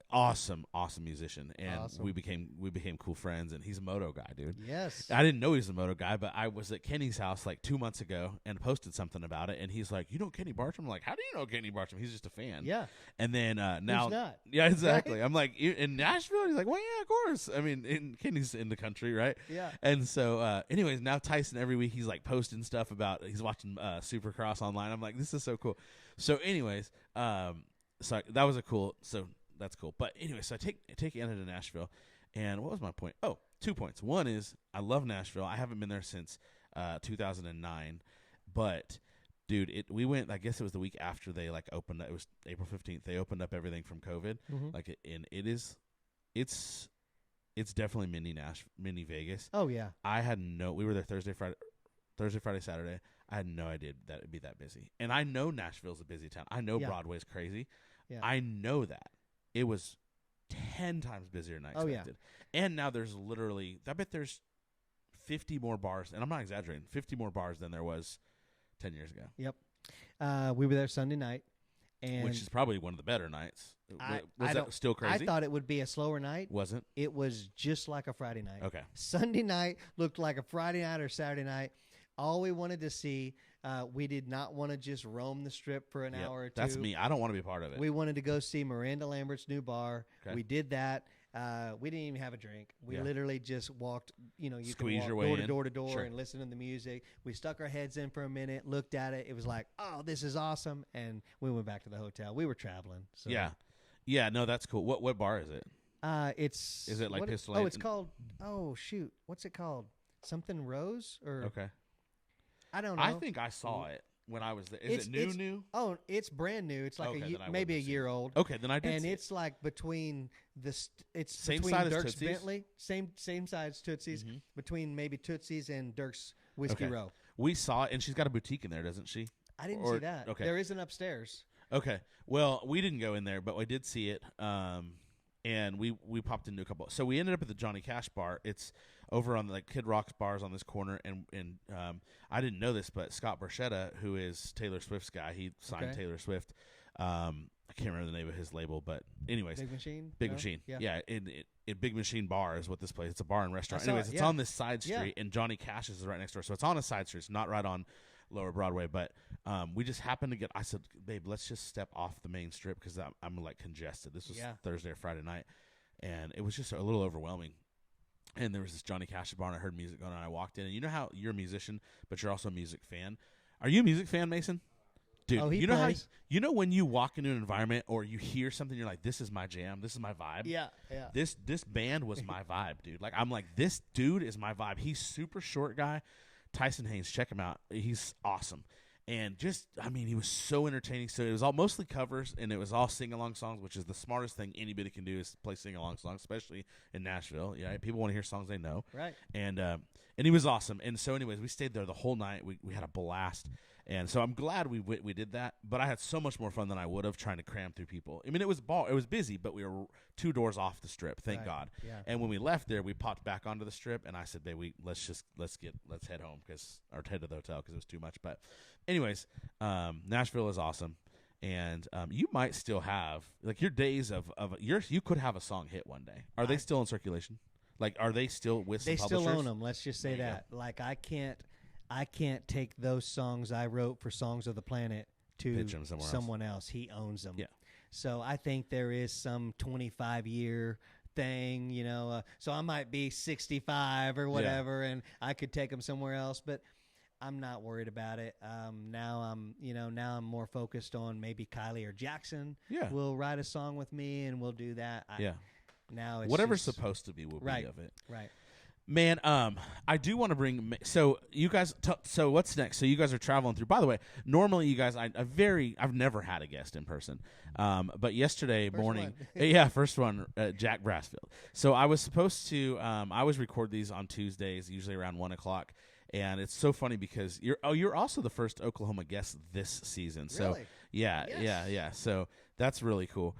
Awesome musician, and we became cool friends. And he's a moto guy, dude. Yes, I didn't know he was a moto guy, but I was at Kenny's house like 2 months ago and posted something about it. And he's like, "You know Kenny Bartram?" I'm like, "How do you know Kenny Bartram?" He's just a fan. Yeah. And then now, who's not? Yeah, exactly. Right? I'm like, in Nashville. He's like, "Well, yeah, of course." I mean, Kenny's in the country, right? Yeah. And so, anyways, now Tyson every week he's like posting stuff about he's watching Supercross online. I'm like, this is so cool. So, anyways, so that was that's cool. But anyway, so I take Anna to Nashville, and what was my point? Oh, 2 points. One is I love Nashville. I haven't been there since 2009, but dude, we went. I guess it was the week after they like opened. It was April 15th. They opened up everything from COVID. Mm-hmm. It's definitely mini Vegas. Oh yeah. We were there Thursday, Friday, Saturday. I had no idea that it'd be that busy. And I know Nashville's a busy town. I know Broadway's crazy. Yeah. I know that. It was 10 times busier than I expected. Yeah. And now there's literally, I bet there's 50 more bars, and I'm not exaggerating, 50 more bars than there was 10 years ago. Yep. We were there Sunday night. And which is probably one of the better nights. Was that still crazy? I thought it would be a slower night. Wasn't? It was just like a Friday night. Okay. Sunday night looked like a Friday night or Saturday night. All we wanted to see, we did not want to just roam the strip for an hour or two. That's me. I don't want to be part of it. We wanted to go see Miranda Lambert's new bar. Okay. We did that. We didn't even have a drink. We literally just walked, you Squeeze can your walk way door to in. door Sure. and listen to the music. We stuck our heads in for a minute, looked at it. It was like, oh, this is awesome. And we went back to the hotel. We were traveling. So. Yeah. Yeah, no, that's cool. What bar is it? Is it like Pistol Oh, Ant- it's called, shoot. What's it called? Something Rose? Or Okay. I don't know. I think I saw it when I was there. Is it new? Oh, it's brand new. It's like maybe a year old. Okay, then I did. And see it's like between it's same between side as Dirk's Tootsie's? Bentley, same size Tootsie's, Mhm. between maybe Tootsie's and Dirk's Whiskey Okay. Row. We saw it, and she's got a boutique in there, doesn't she? I didn't Or- see that. okay. There is an upstairs. Okay. Well, we didn't go in there, but we did see it. And we popped into a couple. So we ended up at the Johnny Cash bar. It's over on Kid Rock's bars on this corner, and I didn't know this, but Scott Borchetta, who is Taylor Swift's guy, he signed Taylor Swift. I can't remember the name of his label, but anyways, Big Machine. Big No? Machine. Yeah. In Big Machine Bar is what this place. It's a bar and restaurant. I saw Anyways, it, it's yeah. on this side street, and Johnny Cash's is right next door. So it's on a side street. It's not right on Lower Broadway, but we just happened to I said, babe, let's just step off the main strip because I'm like congested. This was Thursday or Friday night, and it was just a little overwhelming. And there was this Johnny Cash bar, and I heard music going on. I walked in, and you know how you're a musician, but you're also a music fan. Are you a music fan, Mason? dude, Oh, he you know plays. you know when you walk into an environment or you hear something, you're like, this is my jam, this is my vibe. Yeah. This band was my vibe, dude. Like I'm like, this dude is my vibe. He's super short guy, Tyson Haynes. Check him out. He's awesome. And just, I mean, he was so entertaining. So it was all mostly covers, and it was all sing-along songs, which is the smartest thing anybody can do is play sing-along songs, especially in Nashville. Yeah, people want to hear songs they know. Right. And he was awesome. And so, anyways, we stayed there the whole night. We had a blast. And so I'm glad we did that. But I had so much more fun than I would have trying to cram through people. I mean, it was busy, but we were 2 doors off the strip. Thank God. Yeah. And when we left there, we popped back onto the strip, and I said, "Babe, let's head home or head to the hotel because it was too much." But, anyways, Nashville is awesome, and you might still have like your days of you could have a song hit one day. Are they still in circulation? Like, are they still with some They publishers? still own them. Let's just say that. Like, I can't take those songs I wrote for Songs of the Planet to Pitch 'em somewhere someone else. He owns them. Yeah. So I think there is some 25-year thing, so I might be 65 or whatever, and I could take them somewhere else, but I'm not worried about it. Now I'm more focused on maybe Kylie or Jackson will write a song with me, and we'll do that. Now it's whatever's supposed to be will be of it. Right. Man, I do want to bring. So you guys. So what's next? So you guys are traveling through. By the way, normally you guys, I've never had a guest in person. But yesterday morning, first one, Jack Brassfield. So I was supposed to. I always record these on Tuesdays, usually around 1:00. And it's so funny because you're also the first Oklahoma guest this season. So really? Yeah. So that's really cool.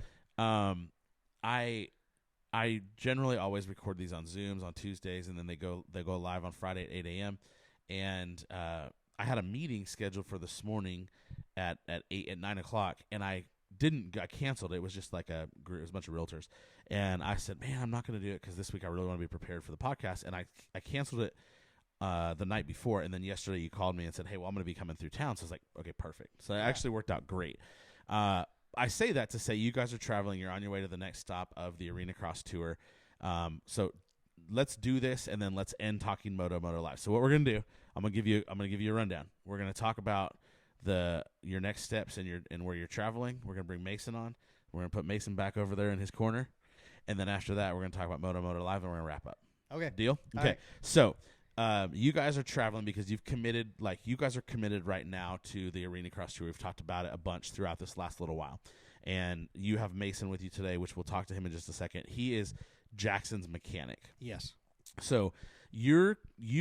I generally always record these on Zooms on Tuesdays, and then they go live on Friday at 8 a.m. And I had a meeting scheduled for this morning at 9 o'clock, and I canceled it. It was just like it was a bunch of realtors, and I said, man, I'm not going to do it because this week I really want to be prepared for the podcast, and I canceled it the night before, and then yesterday you called me and said, hey, well, I'm going to be coming through town. So I was like, okay, perfect. So it actually worked out great. I say that to say you guys are traveling. You're on your way to the next stop of the Arenacross tour. So let's do this, and then let's end talking Moto-Moto Live. So what we're gonna do, I'm gonna give you a rundown. We're gonna talk about your next steps and where you're traveling. We're gonna bring Mason on. We're gonna put Mason back over there in his corner, and then after that, we're gonna talk about Moto-Moto Live, and we're gonna wrap up. Okay. Deal? All okay. right. So. You guys are traveling because you've committed. Like you guys are committed right now to the Arenacross tour. We've talked about it a bunch throughout this last little while, and you have Mason with you today, which we'll talk to him in just a second. He is Jackson's mechanic. Yes. So you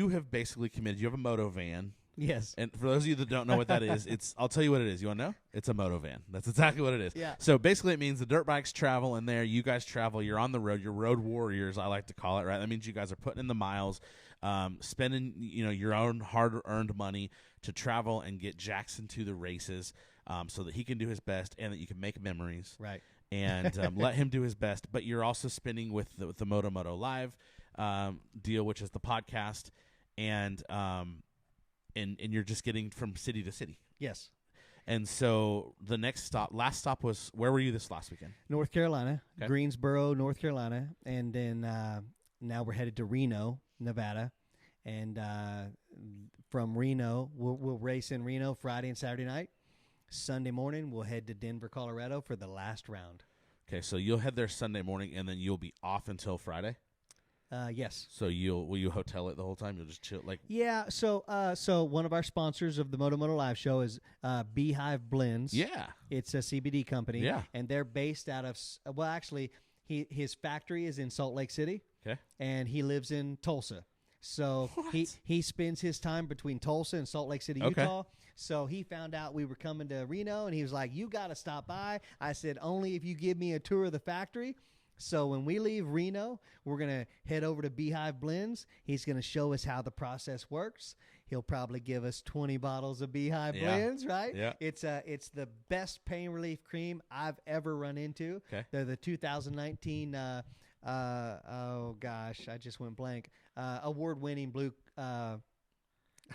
have basically committed. You have a moto van. Yes. And for those of you that don't know what that is, I'll tell you what it is. You want to know? It's a moto van. That's exactly what it is. Yeah. So basically it means the dirt bikes travel in there. You guys travel. You're on the road. You're road warriors, I like to call it, right? That means you guys are putting in the miles, spending your own hard-earned money to travel and get Jackson to the races so that he can do his best and that you can make memories. Right. And let him do his best. But you're also spinning with the Moto-Moto Live deal, which is the podcast. And you're just getting from city to city. Yes. And so the last stop was, where were you this last weekend? North Carolina, Okay. Greensboro, North Carolina. And then now we're headed to Reno, Nevada. And from Reno, we'll race in Reno Friday and Saturday night. Sunday morning, we'll head to Denver, Colorado for the last round. Okay, so you'll head there Sunday morning, and then you'll be off until Friday? Yes. So will you hotel it the whole time? You'll just chill? Yeah, so one of our sponsors of the Moto-Moto Live show is Beehive Blends. Yeah. It's a CBD company. Yeah. And they're based out of, actually, his factory is in Salt Lake City. Okay. And he lives in Tulsa. So he spends his time between Tulsa and Salt Lake City, Utah. So he found out we were coming to Reno, and he was like, you got to stop by. I said, only if you give me a tour of the factory. So when we leave Reno, we're going to head over to Beehive Blends. He's going to show us how the process works. He'll probably give us 20 bottles of Beehive Blends, right? Yeah. It's the best pain relief cream I've ever run into. Okay. They're the 2019, oh gosh, I just went blank. Award-winning blue,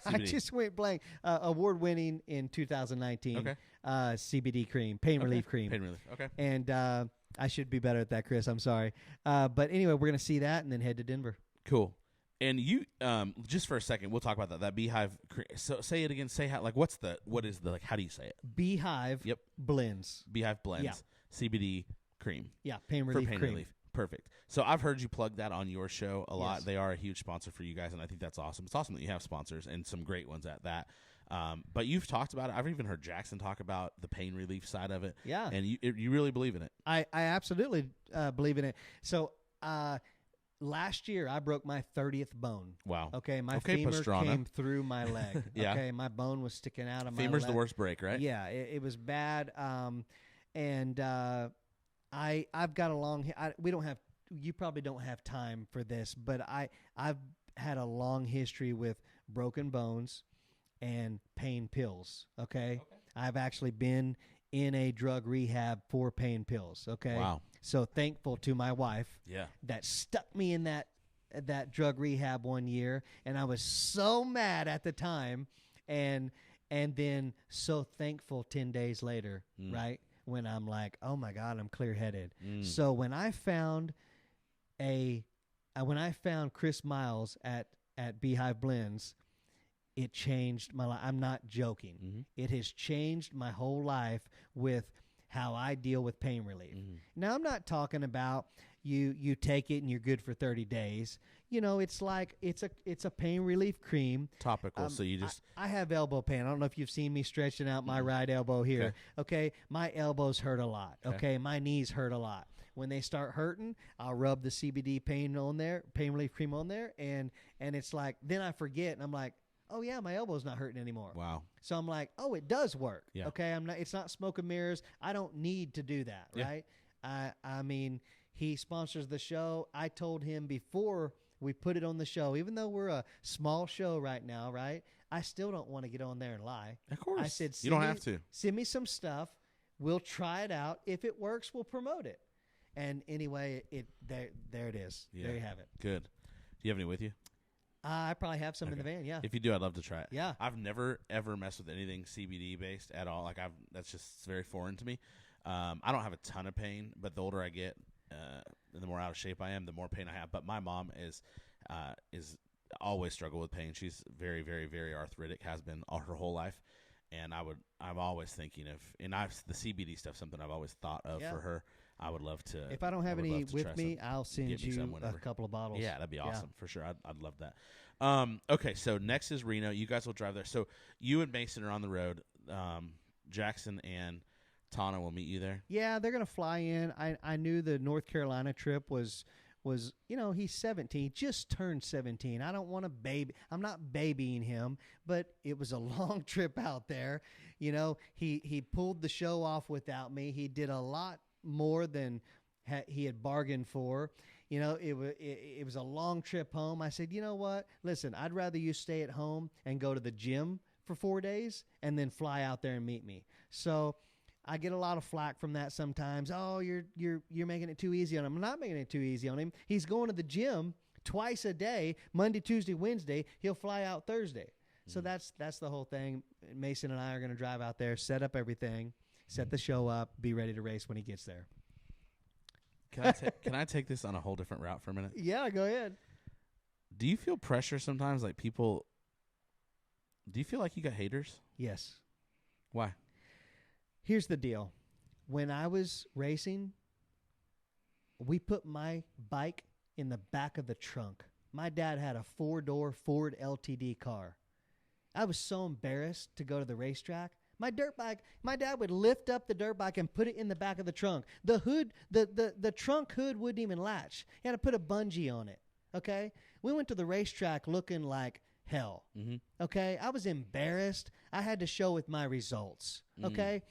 I just went blank. Award-winning in 2019 CBD cream, pain relief cream. Pain relief, okay. And I should be better at that, Chris. I'm sorry. But anyway, we're going to see that and then head to Denver. Cool. And you, just for a second, we'll talk about that. That Beehive. So say it again. Say how. Like, what is the like? How do you say it? Beehive. Yep. Blends. Beehive blends. Yeah. CBD cream. Yeah. Pain relief. For pain cream. relief. Perfect. So I've heard you plug that on your show a lot. Yes. They are a huge sponsor for you guys, and I think that's awesome. It's awesome that you have sponsors and some great ones at that. But you've talked about it. I've even heard Jackson talk about the pain relief side of it. Yeah. And you really believe in it. I absolutely believe in it. So last year I broke my 30th bone. Wow. Okay, my femur Pastrana. came through my leg. Yeah. Okay, my bone was sticking out of my Femur's leg. the worst break, right? Yeah, it was bad. And I've got a long. We don't have. You probably don't have time for this, but I've had a long history with broken bones and pain pills. Okay? I've actually been in a drug rehab for pain pills. Okay. Wow. So thankful to my wife. Yeah. That stuck me in that drug rehab one year, and I was so mad at the time, and then so thankful 10 days later, right? When I'm like, oh my God, I'm clear-headed. So when I found Chris Miles at Beehive Blends, it changed my life. I'm not joking. Mm-hmm. It has changed my whole life with how I deal with pain relief. Mm-hmm. Now, I'm not talking about you take it and you're good for 30 days. You know, it's like it's a pain relief cream. Topical, so you just... I have elbow pain. I don't know if you've seen me stretching out my right elbow here. Okay? My elbows hurt a lot. Okay? My knees hurt a lot. When they start hurting, I'll rub the CBD pain relief cream on there, and it's like, then I forget, and I'm like, oh yeah, my elbow's not hurting anymore. Wow. So I'm like, oh, it does work. Yeah. Okay, it's not smoke and mirrors. I don't need to do that, right? I mean, he sponsors the show. I told him before we put it on the show, even though we're a small show right now, right? I still don't want to get on there and lie. Of course. I said, you don't have to. Send me some stuff. We'll try it out. If it works, we'll promote it. And anyway, there it is. Yeah. There you have it. Good. Do you have any with you? I probably have some in the van. Yeah. If you do, I'd love to try it. Yeah. I've never ever messed with anything CBD based at all. Like that's just very foreign to me. I don't have a ton of pain, but the older I get, and the more out of shape I am, the more pain I have. But my mom is always struggled with pain. She's very, very, very arthritic, has been all her whole life. And I'm always thinking of, the CBD stuff, something I've always thought of for her. I would love to. If I don't have any with me, I'll send you a couple of bottles. Yeah, that'd be awesome for sure. I'd love that. Okay, so next is Reno. You guys will drive there. So you and Mason are on the road. Jackson and Tana will meet you there. Yeah, they're gonna fly in. I knew the North Carolina trip was he's 17, just turned 17. I don't want to baby. I'm not babying him, but it was a long trip out there. You know, he pulled the show off without me. He did a lot more than he had bargained for. You know, it was a long trip home. I said, you know what? Listen, I'd rather you stay at home and go to the gym for 4 days and then fly out there and meet me. So I get a lot of flack from that sometimes. Oh, you're making it too easy on him. I'm not making it too easy on him. He's going to the gym twice a day, Monday, Tuesday, Wednesday. He'll fly out Thursday. So that's the whole thing. Mason and I are going to drive out there, set up everything, set the show up, be ready to race when he gets there. Can I take this on a whole different route for a minute? Yeah, go ahead. Do you feel pressure sometimes, like people? Do you feel like you got haters? Yes. Why? Here's the deal. When I was racing, we put my bike in the back of the trunk. My dad had a 4-door Ford LTD car. I was so embarrassed to go to the racetrack. My dirt bike, my dad would lift up the dirt bike and put it in the back of the trunk. The hood, the trunk hood wouldn't even latch. He had to put a bungee on it, okay? We went to the racetrack looking like hell, okay? I was embarrassed. I had to show with my results, okay?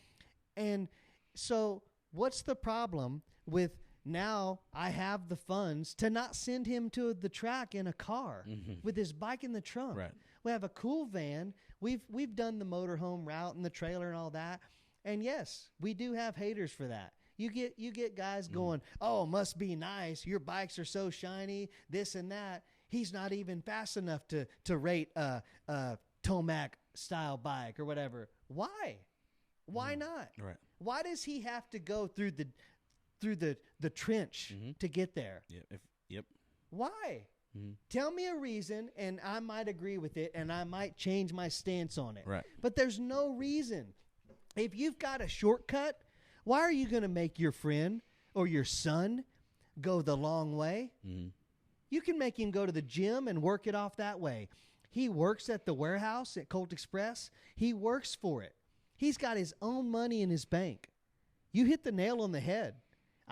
And so what's the problem with now I have the funds to not send him to the track in a car with his bike in the trunk? Right. We have a cool van. We've done the motorhome route and the trailer and all that. And yes, we do have haters for that. You get guys going, oh, must be nice. Your bikes are so shiny, this and that. He's not even fast enough to rate a Tomac style bike or whatever. Why? Why not? Right. Why does he have to go through the trench to get there? Yep. Why? Tell me a reason, and I might agree with it, and I might change my stance on it. Right. But there's no reason. If you've got a shortcut, why are you going to make your friend or your son go the long way? You can make him go to the gym and work it off that way. He works at the warehouse at Colt Express. He works for it. He's got his own money in his bank. You hit the nail on the head.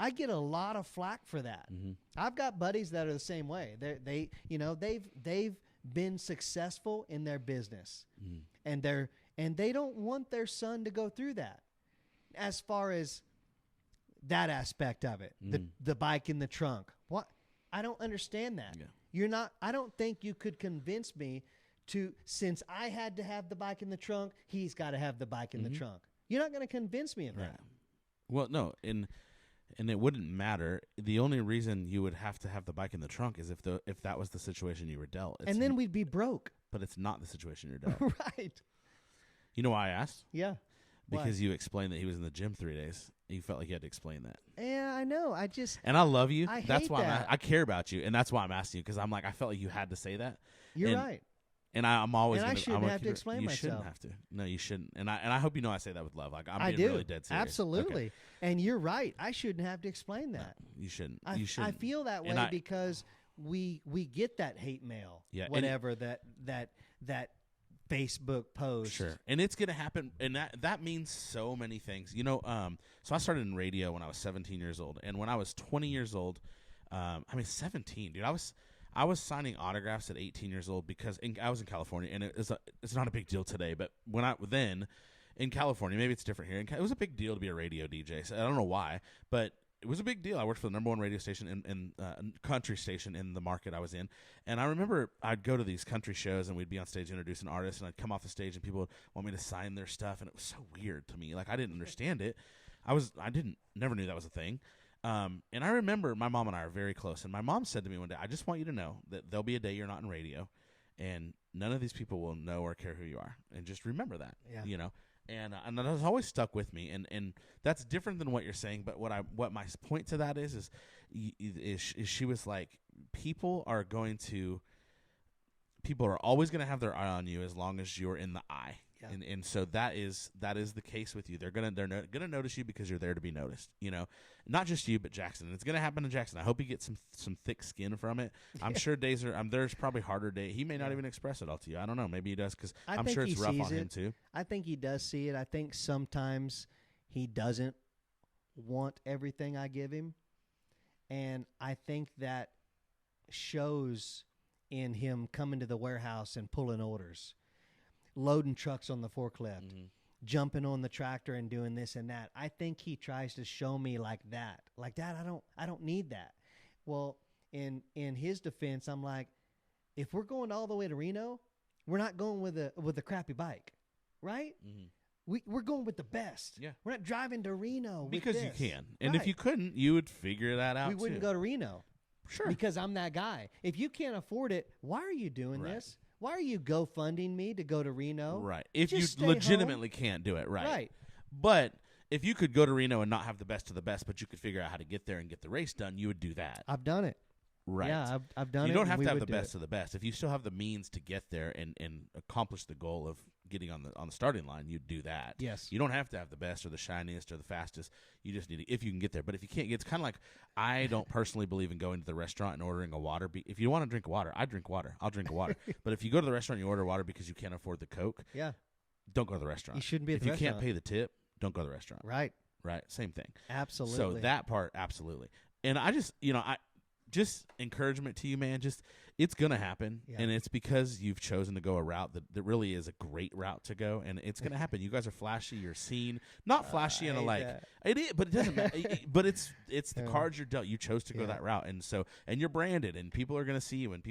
I get a lot of flack for that. I've got buddies that are the same way. They've been successful in their business, and they don't want their son to go through that. As far as that aspect of it, the bike in the trunk. What? I don't understand that. Yeah. I don't think you could convince me to, since I had to have the bike in the trunk, he's got to have the bike in the trunk. You're not going to convince me of that. Well, no, and it wouldn't matter. The only reason you would have to have the bike in the trunk is if that was the situation you were dealt. And then we'd be broke. But it's not the situation you're dealt. Right. You know why I asked? Yeah. Because you explained that he was in the gym 3 days. You felt like you had to explain that. Yeah, I know. And I love you. That's hate why that. I care about you, and that's why I'm asking you, because I'm like, I felt like you had to say that. You're right. And I'm always. And I shouldn't have to explain myself. You shouldn't have to. No, you shouldn't. And I hope you know I say that with love. Like I being do. really dead serious. Absolutely. Okay. And you're right. I shouldn't have to explain that. No, you shouldn't. I feel that way because we get that hate mail. Yeah. Whatever that Facebook post. Sure. And it's gonna happen, and that means so many things. So I started in radio when I was 17 years old, and when I was 20 years old, 17, dude, I was signing autographs at 18 years old because I was in California, and it's not a big deal today, but then in California, maybe it's different here. It was a big deal to be a radio DJ. So I don't know why, but it was a big deal. I worked for the #1 radio station and country station in the market I was in. And I remember I'd go to these country shows, and we'd be on stage introducing artists, and I'd come off the stage, and people would want me to sign their stuff, and it was so weird to me. Like, I didn't understand it. Never knew that was a thing. And I remember my mom and I are very close, and my mom said to me one day, I just want you to know that there'll be a day you're not in radio, and none of these people will know or care who you are. And just remember that, And that has always stuck with me, and that's different than what you're saying. But what my point to that is she was like, people are always going to have their eye on you as long as you're in the eye, and so that is the case with you. They're gonna notice you because you're there to be noticed. Not just you, but Jackson. And it's gonna happen to Jackson. I hope he gets some thick skin from it. I'm sure days are. There's probably harder days. He may not even express it all to you. I don't know. Maybe he does, because I'm sure it's rough on him too. I think he does see it. I think sometimes he doesn't want everything I give him, and I think that shows in him coming to the warehouse and pulling orders, loading trucks on the forklift, jumping on the tractor and doing this and that. I think he tries to show me like that. I don't need that. Well, in his defense, I'm like, if we're going all the way to Reno, we're not going with a crappy bike, right? We're going with the best. Yeah. We're not driving to Reno because with you this. can. And if you couldn't, you would figure that out. We wouldn't go to Reno. Sure. Because I'm that guy. If you can't afford it, why are you doing this? Why are you GoFunding me to go to Reno? Right. If Just you legitimately can't do it, right. Right. But if you could go to Reno and not have the best of the best, but you could figure out how to get there and get the race done, you would do that. I've done it. Right. Yeah, I've done it. You don't have to have the best of the best. If you still have the means to get there and accomplish the goal of getting on the starting line, you'd do that. Yes. You don't have to have the best or the shiniest or the fastest. You just need to, if you can get there. But if you can't, it's kind of like, I don't personally believe in going to the restaurant and ordering a water. If you want to drink water, I drink water. I'll drink water. But if you go to the restaurant and you order water because you can't afford the Coke, don't go to the restaurant. You shouldn't be at the restaurant. If you can't pay the tip, don't go to the restaurant. Right. Right. Same thing. Absolutely. So that part, absolutely. And I just, just encouragement to you, man. Just, it's going to happen. Yeah. And it's because you've chosen to go a route that really is a great route to go. And it's going to happen. You guys are flashy. You're seen. Not flashy in a like. It is, but it doesn't matter. But it's the cards you're dealt. You chose to go that route. And so, and you're branded, and people are going to see you. And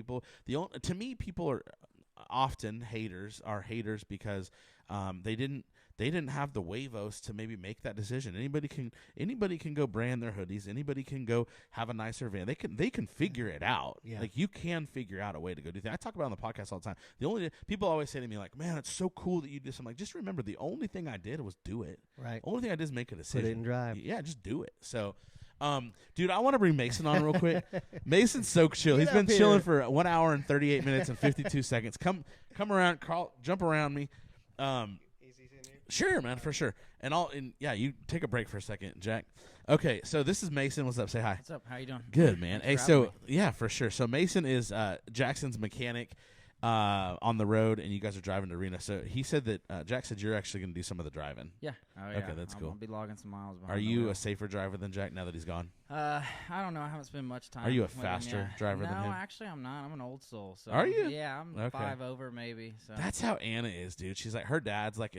to me, people are often haters because they didn't have the huevos to maybe make that decision. Anybody can go brand their hoodies. Anybody can go have a nicer van. They can figure it out. Yeah. Like, you can figure out a way to go do that. I talk about it on the podcast all the time. People always say to me, like, man, it's so cool that you do this. I'm like, just remember, the only thing I did was do it. Right. Only thing I did is make a decision. Put it in drive. Yeah, just do it. So Dude, I want to bring Mason on real quick. Mason's so chill. He's been chilling for 1 hour and 38 minutes and 52 seconds. Come around, Carl, jump around me. Sure, man, for sure. And you take a break for a second, Jack. Okay, so this is Mason. What's up? Say hi. What's up? How you doing? Good, man. Thanks Hey, for having so yeah, for sure. So Mason is Jackson's mechanic on the road, and you guys are driving to Arena. So he said that Jack said you're actually going to do some of the driving. Yeah. Oh, yeah. Okay, that's cool. I'll be logging some miles behind Are the you wheel. a safer driver than Jack now that he's gone? I don't know. I haven't spent much time. Are you a with him faster yet. driver than him? No, actually, I'm not. I'm an old soul. So Are you? Yeah, I'm Okay. 5 over maybe. So That's how Anna is, dude. She's like, her dad's like,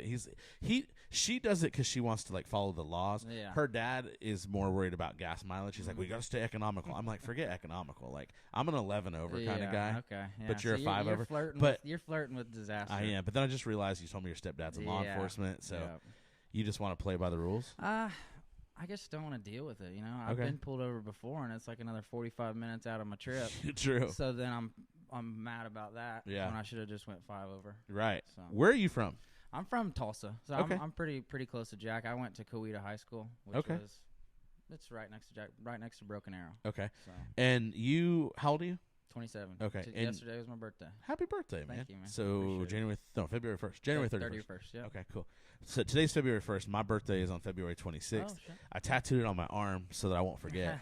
she does it because she wants to like follow the laws. Yeah. Her dad is more worried about gas mileage. He's like, we got to stay economical. I'm like, forget economical. Like, I'm an 11 over kind of guy. Okay. Yeah. But you're a 5 you're over. Flirting But you're flirting with disaster. I am. But then I just realized you told me your stepdad's in law Yeah. enforcement, so Yeah. you just want to play by the rules. I just don't want to deal with it. You know, I've Okay. been pulled over before, and it's like another 45 minutes out of my trip. True. So then I'm mad about that. Yeah. When I should have just went 5 over. Right. So. Where are you from? I'm from Tulsa, so Okay. I'm pretty close to Jack. I went to Coweta High School, which Okay. it's right next to Jack, right next to Broken Arrow. Okay. So And how old are you? 27. Okay, and- Yesterday was my birthday. Happy birthday, man. Thank you, man. So Appreciate February 1st. January 31st. 31st, yeah. Okay, cool. So today's February 1st. My birthday is on February 26th. Oh, shit. I tattooed it on my arm so that I won't forget.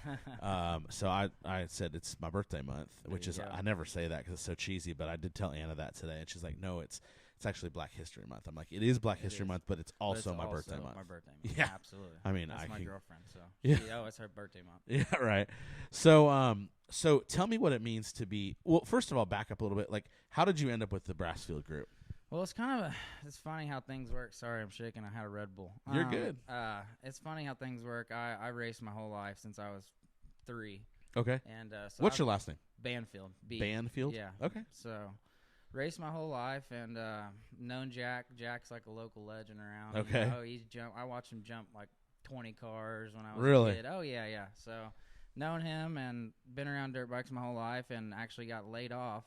So I said it's my birthday month, which you is go. I never say that because it's so cheesy, but I did tell Anna that today, and she's like, no, it's actually Black History Month. I'm like, it is Black History is. Month, but it's But also it's my birthday month. My birthday month. Yeah. Absolutely. I mean, That's I my can- girlfriend, so. Yeah. It's her birthday month. Yeah, right. So tell me what it means to be. Well, first of all, back up a little bit. Like, how did you end up with the Brassfield group? Well, it's funny how things work. Sorry, I'm shaking. I had a Red Bull. You're good. It's funny how things work. I raced my whole life since I was 3. Okay. And so What's your last name? Banfield. B. Banfield? Yeah. Okay. So, raced my whole life and known Jack. Jack's like a local legend around. Okay. You know, he's I watched him jump like 20 cars when I was Really? a kid. Oh yeah, yeah. So, known him and been around dirt bikes my whole life and actually got laid off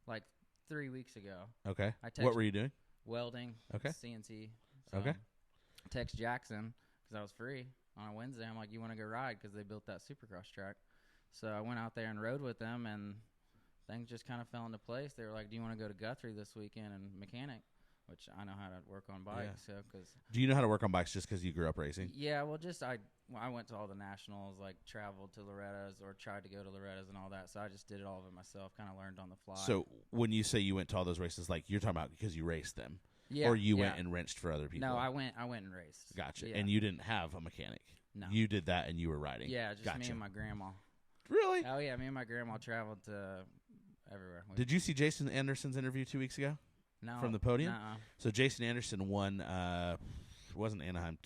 like 3 weeks ago. Okay. I What were you doing? Welding. Okay. CNC. So Okay. Text Jackson because I was free on a Wednesday. I'm like, you want to go ride because they built that Supercross track. So I went out there and rode with them, and things just kind of fell into place. They were like, do you want to go to Guthrie this weekend and mechanic, which I know how to work on bikes. So, cause, Do you know how to work on bikes just because you grew up racing? yeah, well, I went to all the nationals, like traveled to Loretta's or tried to go to Loretta's and all that. So I just did it all of it myself, kind of learned on the fly. So when you say you went to all those races, like you're talking about because you raced them, yeah, or you yeah. went and wrenched for other people? No, I went and raced. Gotcha. Yeah. And you didn't have a mechanic. No. You did that and you were riding. Yeah, just gotcha. me and my grandma. Really? Oh yeah, me and my grandma traveled to everywhere. Did you see Jason Anderson's interview 2 weeks ago No, from the podium? nuh-uh. So Jason Anderson won. Wasn't Anaheim,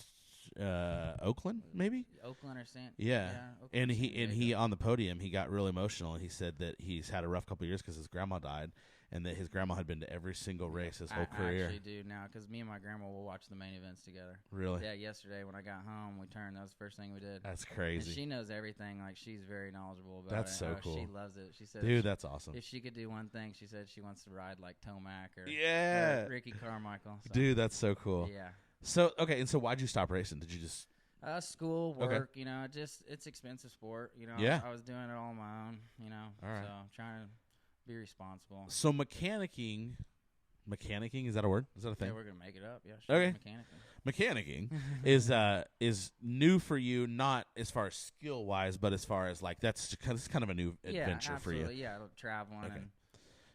Oakland maybe? Oakland or San. Yeah. Oakland, And San he Diego. on the podium he got really emotional and he said that he's had a rough couple of years because his grandma died and that his grandma had been to every single race his whole career. I actually do now because me and my grandma will watch the main events together. Really? Yeah, yesterday when I got home, we turned. That was the first thing we did. That's And crazy. she knows everything. Like she's very knowledgeable about That's it. so Oh, cool. She loves it. She said, Dude, that's awesome. if she could do one thing, she said she wants to ride like Tomac or Yeah. Ricky Carmichael. So, Dude, that's so cool. Yeah. So, okay, and so why'd you stop racing? Did you just School, Okay. work, you know, it's expensive sport. You know, Yeah. I was doing it all on my own. You know, All right. so trying to be responsible. So mechanicking, is that a word? Is that a thing? Yeah, we're gonna make it up. Yeah, sure. Okay. Mechanically. Mechanicking is new for you, not as far as skill wise, but as far as like that's kind of a new adventure for you. absolutely. Yeah, traveling Okay. and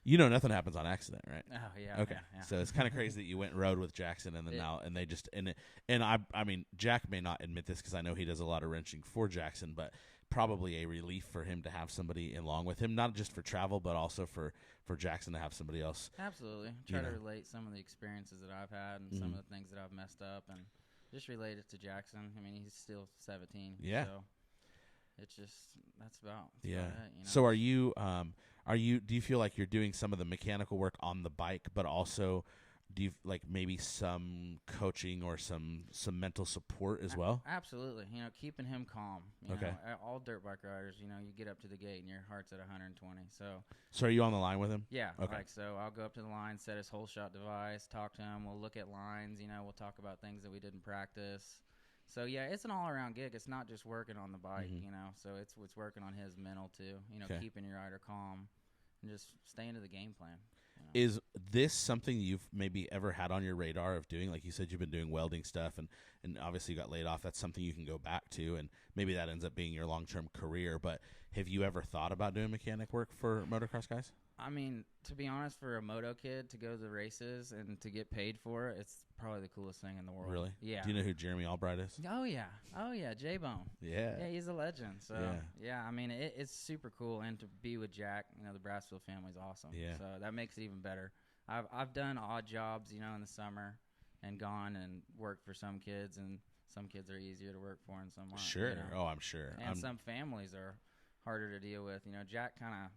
You know, nothing happens on accident, right? oh yeah. Okay, yeah. so it's kind of crazy that you went and rode with Jackson, and then Yeah. now, and they just and I mean, Jack may not admit this because I know he does a lot of wrenching for Jackson, but probably a relief for him to have somebody along with him, not just for travel, but also for Jackson to have somebody else. Absolutely. You Try to know. relate some of the experiences that I've had and Mhm. some of the things that I've messed up and just relate it to Jackson. I mean, he's still 17. Yeah. So it's just, that's about it, Yeah. you know? So are you? Do you feel like you're doing some of the mechanical work on the bike, but also do you like maybe some coaching or some mental support as well? Absolutely. You know, keeping him calm. You Okay. know, all dirt bike riders, you know, you get up to the gate and your heart's at 120. So Are you on the line with him? yeah, Okay. like so I'll go up to the line, set his whole shot device, talk to him. We'll look at lines. You know, we'll talk about things that we did in practice. So yeah, it's an all-around gig. It's not just working on the bike, you know. So it's working on his mental too. You know, keeping your rider calm and just staying to the game plan. You know? Is this something you've maybe ever had on your radar of doing? Like you said, you've been doing welding stuff, and obviously you got laid off. That's something you can go back to, and maybe that ends up being your long-term career. But have you ever thought about doing mechanic work for motocross guys? I mean, to be honest, for a moto kid to go to the races and to get paid for it, it's probably the coolest thing in the world. Really? Yeah. Do you know who Jeremy Albright is? Oh yeah, J-Bone. Yeah. Yeah, he's a legend. So yeah, I mean, it's super cool, and to be with Jack, you know, the Brassfield family's awesome. Yeah. So that makes it even better. I've done odd jobs, you know, in the summer, and gone and worked for some kids, and some kids are easier to work for, and some aren't. Sure. You know? Oh, I'm sure. And some families are harder to deal with. You know, Jack kind of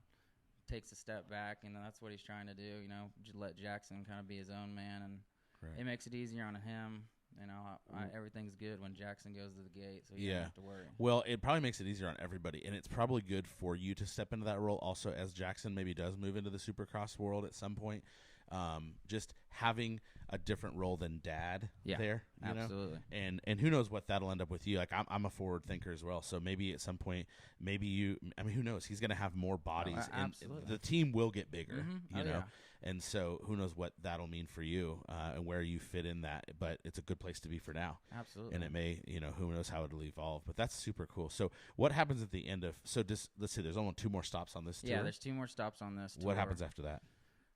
takes a step back, and that's what he's trying to do. You know, let Jackson kind of be his own man, and it makes it easier on him. You know, everything's good when Jackson goes to the gate, so you don't have to worry. Well, it probably makes it easier on everybody, and it's probably good for you to step into that role also, as Jackson maybe does move into the Supercross world at some point. Just having a different role than Dad there, you absolutely. know? And who knows what that'll end up with you. Like I'm a forward thinker as well, so maybe at some point, who knows? He's going to have more bodies, and the team will get bigger, you know? And so who knows what that'll mean for you and where you fit in that. But it's a good place to be for now. Absolutely. And it may, you know, who knows how it'll evolve. But that's super cool. So what happens at the end of – so just let's see, there's only 2 more stops on this tour. Yeah, there's 2 more stops on this tour. What happens after that?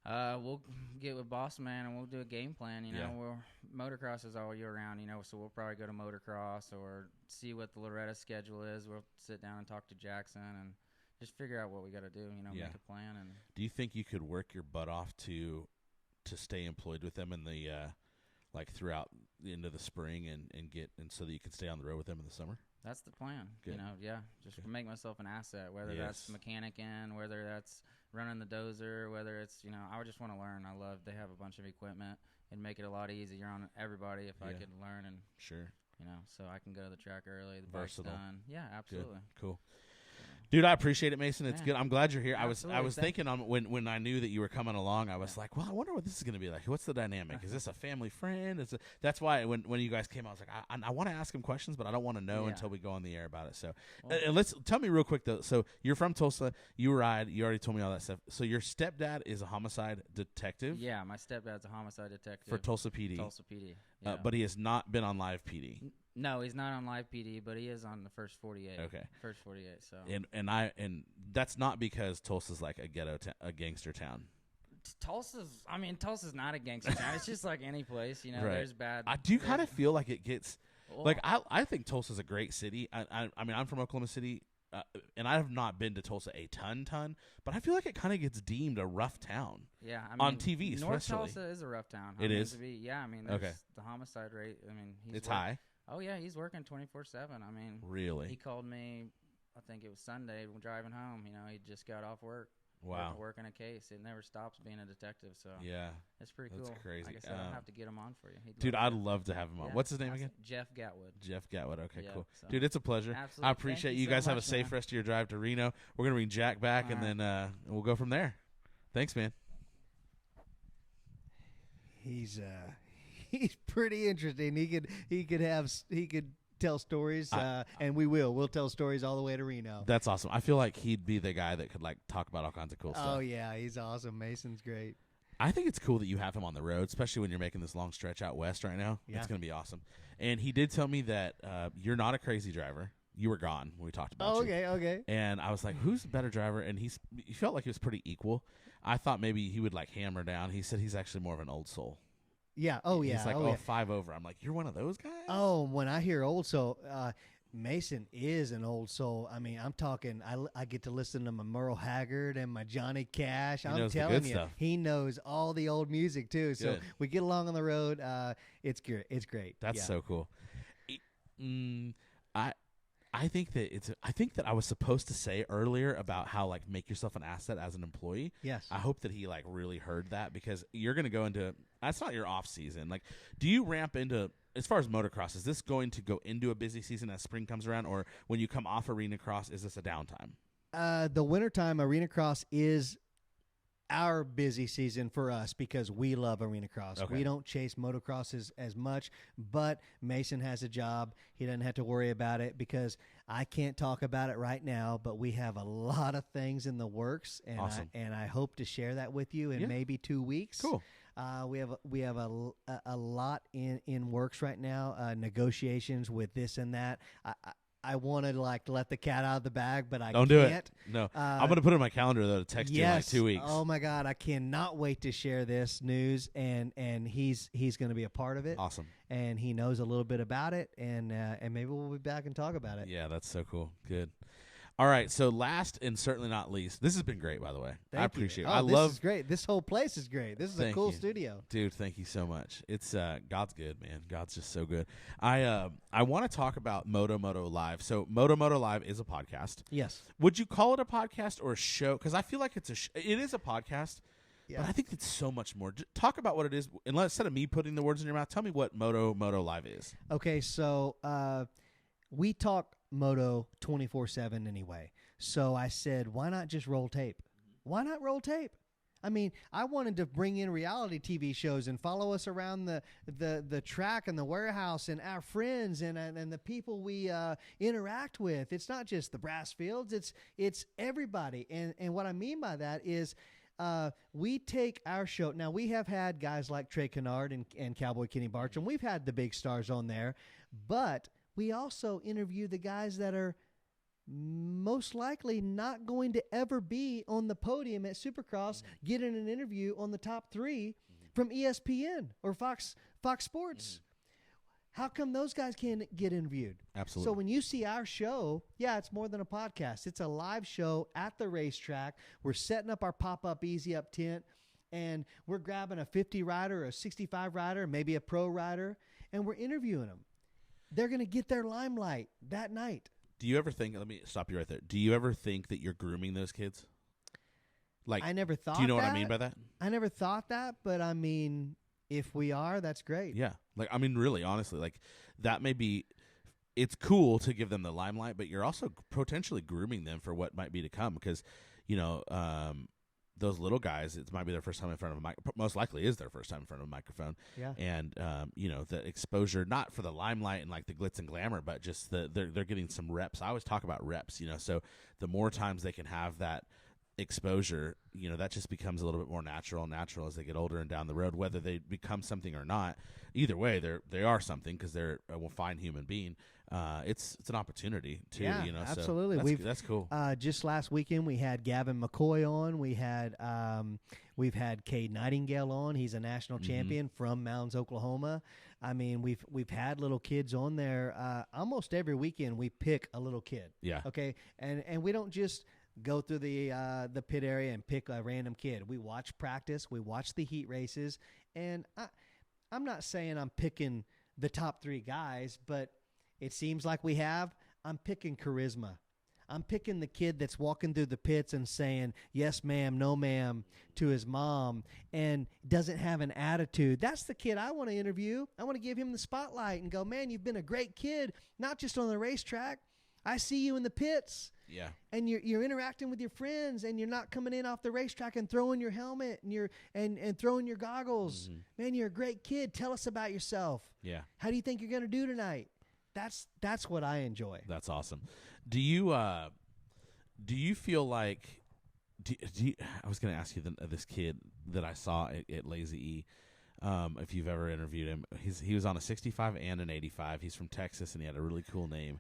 We'll get with Boss Man, and we'll do a game plan. You know, motocross is all year round, you know, so we'll probably go to motocross or see what the Loretta schedule is. We'll sit down and talk to Jackson and just figure out what we got to do, you know, make a plan. And do you think you could work your butt off to stay employed with them in the like throughout the end of the spring and so that you can stay on the road with them in the summer? That's the plan. Good. You know, just to make myself an asset, whether that's mechanicing, whether that's running the dozer, whether it's, you know, I just want to learn. I love they have a bunch of equipment and make it a lot easier on everybody if I could learn and you know, so I can go to the track early, the bike's done. Yeah, absolutely. Good. Cool. Dude, I appreciate it, Mason. It's good. I'm glad you're here. Absolutely. I was thinking when I knew that you were coming along, I was like, well, I wonder what this is going to be like. What's the dynamic? Is this a family friend? That's why when you guys came, I was like, I want to ask him questions, but I don't want to know until we go on the air about it. So let's tell me real quick though. So you're from Tulsa. You ride. You already told me all that stuff. So your stepdad is a homicide detective. Yeah, my stepdad's a homicide detective for Tulsa PD. Tulsa PD. Yeah. But he has not been on live PD. No, he's not on live PD, but he is on the first 48. Okay, first 48. So and that's not because Tulsa's like a gangster town. Tulsa's not a gangster town. It's just like any place, you know. There's bad. I do kind of feel like it gets like I think Tulsa's a great city. I mean I'm from Oklahoma City, and I have not been to Tulsa a ton, but I feel like it kind of gets deemed a rough town. Yeah, I mean, on TV, North especially. Tulsa is a rough town. It is. I mean, there's the homicide rate. I mean, it's high. Oh yeah, he's working 24/7. I mean, really? He called me. I think it was Sunday driving home. You know, he just got off work. Wow. Working a case. It never stops being a detective. So yeah, it's pretty cool. That's crazy. Like I said, I'll have to get him on for you. Dude, I'd love to have him on. What's his name again? Jeff Gatwood. Jeff Gatwood. Okay, cool. So. Dude, it's a pleasure. Absolutely. I appreciate you guys. Have a safe rest of your drive to Reno. We're gonna bring Jack back, and then we'll go from there. Thanks, man. He's pretty interesting. He could tell stories, and we'll tell stories all the way to Reno. That's awesome. I feel like he'd be the guy that could like talk about all kinds of cool stuff. Oh yeah, he's awesome. Mason's great. I think it's cool that you have him on the road, especially when you're making this long stretch out west right now. Yeah. It's going to be awesome. And he did tell me that you're not a crazy driver. You were gone when we talked about you. Okay. And I was like, who's a better driver? And he felt like he was pretty equal. I thought maybe he would like hammer down. He said he's actually more of an old soul. Yeah. Oh, yeah. He's like, 5 over. I'm like, you're one of those guys? Oh, when I hear old soul, Mason is an old soul. I mean, I'm talking, I get to listen to my Merle Haggard and my Johnny Cash. I'm telling you, he knows all the old music too. So Good. we get along on the road. It's great. It's great. That's so cool. I think that I was supposed to say earlier about how like make yourself an asset as an employee. Yes. I hope that he like really heard that, because you're going to go into, that's not your off season. Like, do you ramp into, as far as motocross, is this going to go into a busy season as spring comes around, or when you come off Arenacross, is this a downtime? The wintertime Arenacross is our busy season for us because we love Arenacross. Okay. We don't chase motocross as much, but Mason has a job. He doesn't have to worry about it because I can't talk about it right now, but we have a lot of things in the works, and Awesome. I hope to share that with you in maybe 2 weeks. Cool. We have a lot in works right now, negotiations with this and that. I want to let the cat out of the bag, but I Don't can't. do it. No, I'm gonna put it in my calendar though to text you in like 2 weeks. Oh my God, I cannot wait to share this news, and he's going to be a part of it. Awesome. And he knows a little bit about it, and maybe we'll be back and talk about it. Yeah, that's so cool. Good. All right, so last and certainly not least, this has been great, by the way. I appreciate it. This is great. This whole place is great. This is a cool you. studio. Dude, thank you so much. It's God's good, man. God's just so good. I want to talk about Moto-Moto Live. So Moto-Moto Live is a podcast. Yes. Would you call it a podcast or a show? Because I feel like it is a podcast, Yeah. but I think it's so much more. Talk about what it is. And instead of me putting the words in your mouth, tell me what Moto-Moto Live is. Okay, so we talk moto 24/7 anyway. So I said, why not just roll tape? Why not roll tape? I mean, I wanted to bring in reality TV shows and follow us around the track and the warehouse and our friends and the people we interact with. It's not just the Brassfields. It's everybody. And what I mean by that is we take our show. Now, we have had guys like Trey Kennard and Cowboy Kenny Bartram. We've had the big stars on there. But we also interview the guys that are most likely not going to ever be on the podium at Supercross, getting an interview on the top 3 from ESPN or Fox Sports. How come those guys can't get interviewed? Absolutely. So when you see our show, it's more than a podcast. It's a live show at the racetrack. We're setting up our pop-up Easy Up tent, and we're grabbing a 50 rider, a 65 rider, maybe a pro rider, and we're interviewing them. They're going to get their limelight that night. Do you ever think? Let me stop you right there. Do you ever think that you're grooming those kids? Like, I never thought. Do you know that. what I mean by that? I never thought that, but I mean, if we are, that's great. Yeah. Like, I mean, really, honestly, like that may be. It's cool to give them the limelight, but you're also potentially grooming them for what might be to come because, those little guys, it might be their first time in front of a microphone. Most likely is their first time in front of a microphone. Yeah. And, the exposure, not for the limelight and like the glitz and glamour, but just they're getting some reps. I always talk about reps, so the more times they can have that exposure, that just becomes a little bit more natural as they get older and down the road, whether they become something or not. Either way, they are something because they're a fine human being. It's an opportunity too. Yeah, So absolutely. that's cool. Just last weekend we had Gavin McCoy on. We've had Cade Nightingale on. He's a national champion from Mounds, Oklahoma. I mean, we've had little kids on there. Almost every weekend we pick a little kid. Yeah. Okay, and we don't just go through the pit area and pick a random kid. We watch practice. We watch the heat races, and I'm not saying I'm picking the top 3 guys, but it seems like I'm picking charisma. I'm picking the kid that's walking through the pits and saying, yes, ma'am, no, ma'am, to his mom and doesn't have an attitude. That's the kid I want to interview. I want to give him the spotlight and go, man, you've been a great kid, not just on the racetrack. I see you in the pits. Yeah. And you're interacting with your friends, and you're not coming in off the racetrack and throwing your helmet and throwing your goggles. Man, you're a great kid. Tell us about yourself. Yeah. How do you think you're going to do tonight? That's what I enjoy. That's awesome. Do you feel like I was going to ask you this kid that I saw at Lazy E, if you've ever interviewed him. He was on a 65 and an 85. He's from Texas, and he had a really cool name.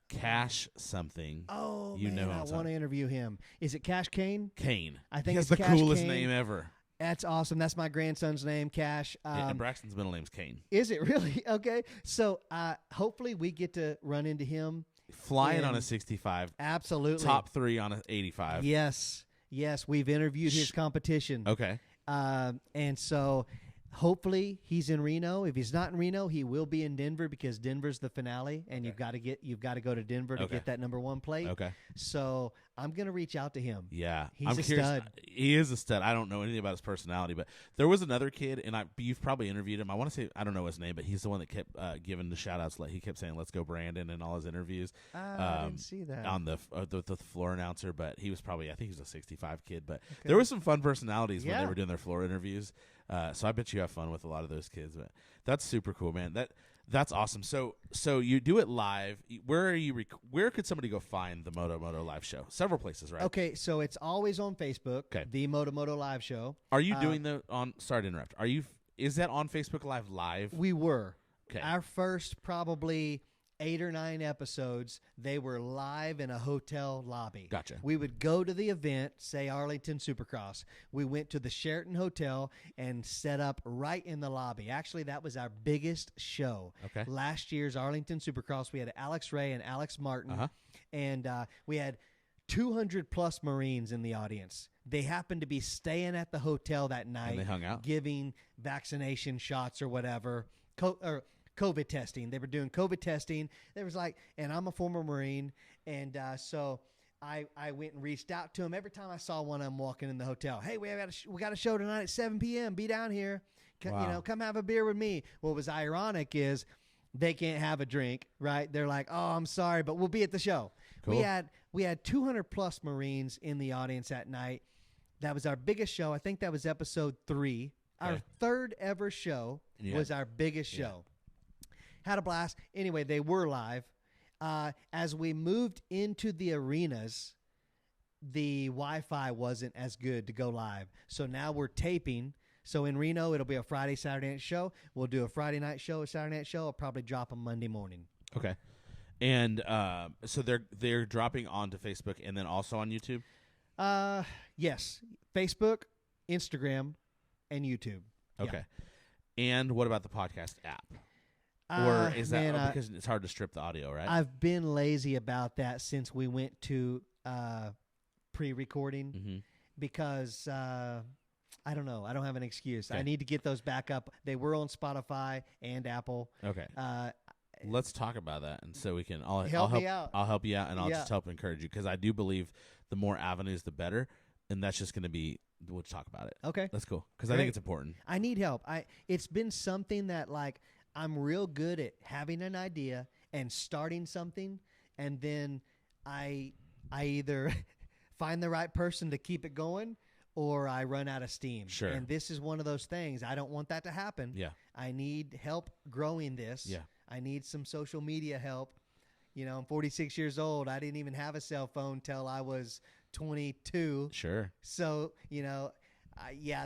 Cash something. Oh, you man, know I want to interview him. Is it Cash Kane? Kane. I think he has it's the Cash coolest Kane. name ever. That's awesome. That's my grandson's name, Cash. And Braxton's middle name's Kane. Is it really? Okay. So hopefully we get to run into him. Flying on a 65. Absolutely. Top 3 on an 85. Yes. We've interviewed his competition. Okay. And so Hopefully he's in Reno. If he's not in Reno, he will be in Denver because Denver's the finale, and you've got to go to Denver to get that number 1 plate. Okay. So I'm gonna reach out to him. Yeah, He's a stud. He is a stud. I don't know anything about his personality, but there was another kid, and you've probably interviewed him. I want to say I don't know his name, but he's the one that kept giving the shout outs. He kept saying "Let's go, Brandon" in all his interviews. I didn't see that on the floor announcer, but he was probably I think he was a 65 kid, but there was some fun personalities when they were doing their floor interviews. So I bet you have fun with a lot of those kids, but that's super cool, man. That's awesome. So you do it live. Where could somebody go find the Moto-Moto live show? Several places, right? Okay, so it's always on Facebook. Okay. The Moto-Moto live show. Are you doing sorry to interrupt. Is that on Facebook Live? We were. Okay. Our first probably 8 or 9 episodes, they were live in a hotel lobby. Gotcha. We would go to the event, say Arlington Supercross. We went to the Sheraton Hotel and set up right in the lobby. Actually, that was our biggest show. Okay. Last year's Arlington Supercross, we had Alex Ray and Alex Martin, and we had 200-plus Marines in the audience. They happened to be staying at the hotel that night. And they hung out? Giving vaccination shots or whatever. COVID testing. They were doing COVID testing. There was and I'm a former Marine, and so I went and reached out to them every time I saw one of them walking in the hotel. Hey, we got a show tonight at 7 p.m. Be down here. Come have a beer with me. What was ironic is they can't have a drink, right? They're like, oh, I'm sorry, but we'll be at the show. Cool. We had 200-plus Marines in the audience that night. That was our biggest show. I think that was episode 3. Okay. Our third ever show was our biggest show. Had a blast. Anyway, they were live. As we moved into the arenas, the Wi-Fi wasn't as good to go live. So now we're taping. So in Reno, it'll be a Friday, Saturday night show. We'll do a Friday night show, a Saturday night show. I'll probably drop a Monday morning. Okay. And so they're dropping onto Facebook and then also on YouTube? Yes. Facebook, Instagram, and YouTube. Okay. Yeah. And what about the podcast app? Or is that because it's hard to strip the audio, right? I've been lazy about that since we went to pre-recording because I don't know. I don't have an excuse. Okay. I need to get those back up. They were on Spotify and Apple. Okay. Let's talk about that, and so we can. I'll help me out. I'll help you out, and I'll just help encourage you because I do believe the more avenues, the better, and that's just going to be. We'll talk about it. Okay, that's cool because I think it's important. I need help. It's been something that I'm real good at having an idea and starting something, and then I either find the right person to keep it going, or I run out of steam. Sure. And this is one of those things. I don't want that to happen. Yeah. I need help growing this. Yeah. I need some social media help. I'm 46 years old. I didn't even have a cell phone till I was 22. Sure. So,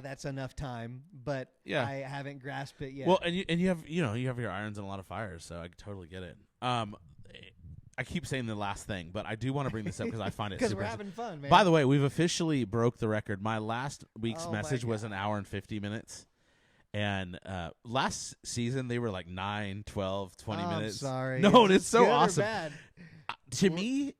that's enough time, but I haven't grasped it yet. Well, and you have your irons and a lot of fires, so I totally get it. I keep saying the last thing, but I do want to bring this up because I find it because we're having fun, man. By the way, we've officially broke the record. My last week's message was an hour and 50 minutes. And last season, they were like 9, 12, 20 minutes. I'm sorry. No, it's so good awesome. Or bad? To me,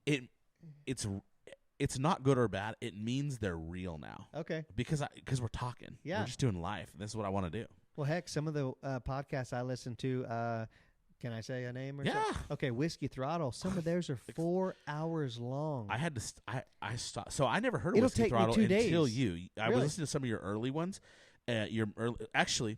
it's not good or bad. It means they're real now. Okay. Because we're talking. Yeah. We're just doing life. This is what I want to do. Well, heck, some of the podcasts I listen to, can I say a name or something? Yeah. Okay, Whiskey Throttle. Some of theirs are 4 hours long. I had to I stopped. So I never heard of It'll Whiskey take me Throttle 2 days. until you. I was Really? listening to some of your early ones. Actually,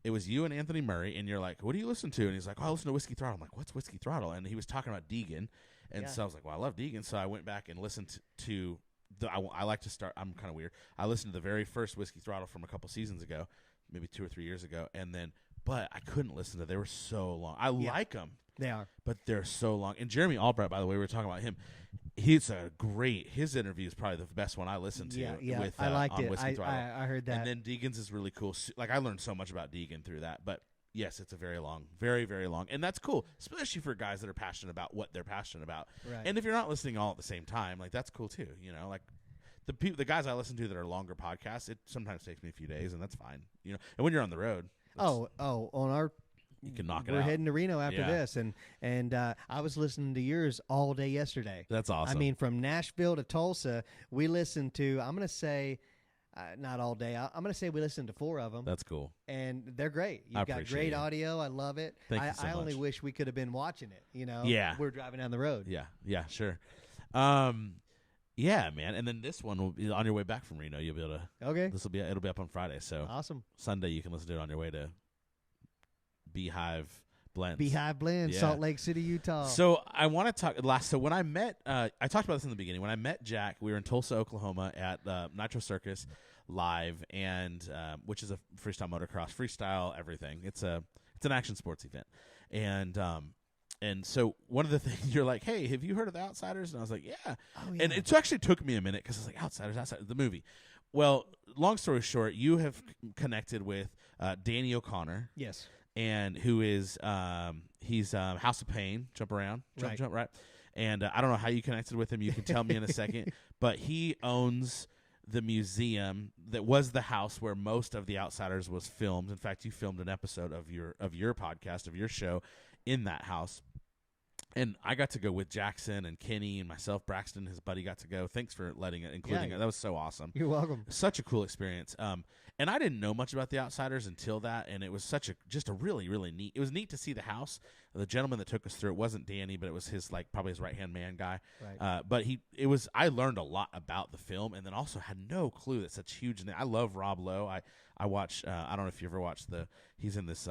it was you and Anthony Murray, and you're like, "What do you listen to?" And he's like, "Oh, I listen to Whiskey Throttle." I'm like, "What's Whiskey Throttle?" And he was talking about Deegan, and so I was like, "Well, I love Deegan." So I went back and listened to the. I like to start. I'm kind of weird. I listened to the very first Whiskey Throttle from a couple seasons ago, maybe 2 or 3 years ago, and then, but I couldn't listen to. They were so long. I like them. They are, but they're so long. And Jeremy Albright, by the way, we were talking about him. He's a great. His interview is probably the best one I listened to. Yeah, with, I liked it. Whiskey Throttle. I heard that. And then Deegan's is really cool. Like I learned so much about Deegan through that. But yes, it's a very long, very very long, and that's cool, especially for guys that are passionate about what they're passionate about. Right. And if you're not listening all at the same time, like that's cool too. Like the guys I listen to that are longer podcasts, it sometimes takes me a few days, and that's fine. And when you're on the road, on our. You can knock it out. We're heading to Reno after this, and I was listening to yours all day yesterday. That's awesome. I mean, from Nashville to Tulsa, we listened to, I'm going to say, not all day. I'm going to say we listened to 4 of them. That's cool. And they're great. I You've got appreciate great it. audio. I love it. Thank you so I only much. wish we could have been watching it, you know? Yeah. We're driving down the road. Yeah, sure. Yeah, man. And then this one will be on your way back from Reno. You'll be able to. Okay. It'll be up on Friday. So Awesome. Sunday you can listen to it on your way to Beehive Blends. Beehive Blend, Yeah. Salt Lake City, Utah. So I want to talk So when I met, I talked about this in the beginning. When I met Jack, we were in Tulsa, Oklahoma, at Nitro Circus Live, and which is a freestyle motocross, freestyle everything. It's an action sports event, and so one of the things you're like, hey, have you heard of the Outsiders? And I was like, yeah. Oh, And it actually took me a minute because I was like, Outsiders, the movie. Well, long story short, you have connected with Danny O'Connor. Yes. And who is he's House of Pain, jump around, jump right. And I don't know how you connected with him. You can tell me in a second. But he owns the museum that was the house where most of the Outsiders was filmed. In fact, you filmed an episode of your podcast, of your show, in that house. And I got to go with Jackson and Kenny and myself. Braxton, his buddy, got to go. Thanks for including it. That was so awesome. You're welcome. Such a cool experience. And I didn't know much about the Outsiders until that, and it was just a really, really neat. It was neat to see the house. The gentleman that took us through it wasn't Danny, but it was his probably his right-hand man guy. Right. But I learned a lot about the film, and then also had no clue that such huge. I love Rob Lowe. I watch. I don't know if you ever watched he's in this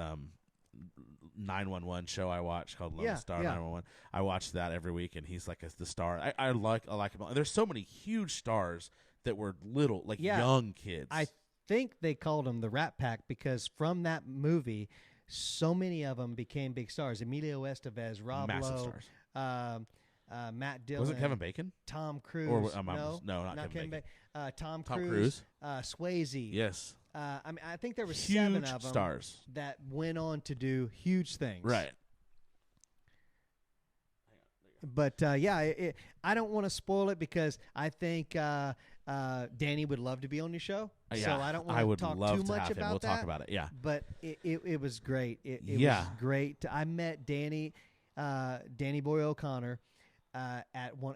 911 show I watch called Lone Star 911. I watch that every week, and he's like the star. I like him. There's so many huge stars that were little, young kids. I think they called them the Rat Pack because from that movie, so many of them became big stars. Emilio Estevez, Rob Massive Lowe, stars. Matt Dillon. Was it Kevin Bacon? Tom Cruise. Or no, not Kevin Bacon. Tom Cruise. Cruise. Swayze. Yes. I think there were Huge 7 of them stars that went on to do huge things. Right. But I don't want to spoil it because I think Danny would love to be on your show. So I don't want to talk too much about We'll that. talk about it. Yeah. But it was great. It was great. I met Danny Boy O'Connor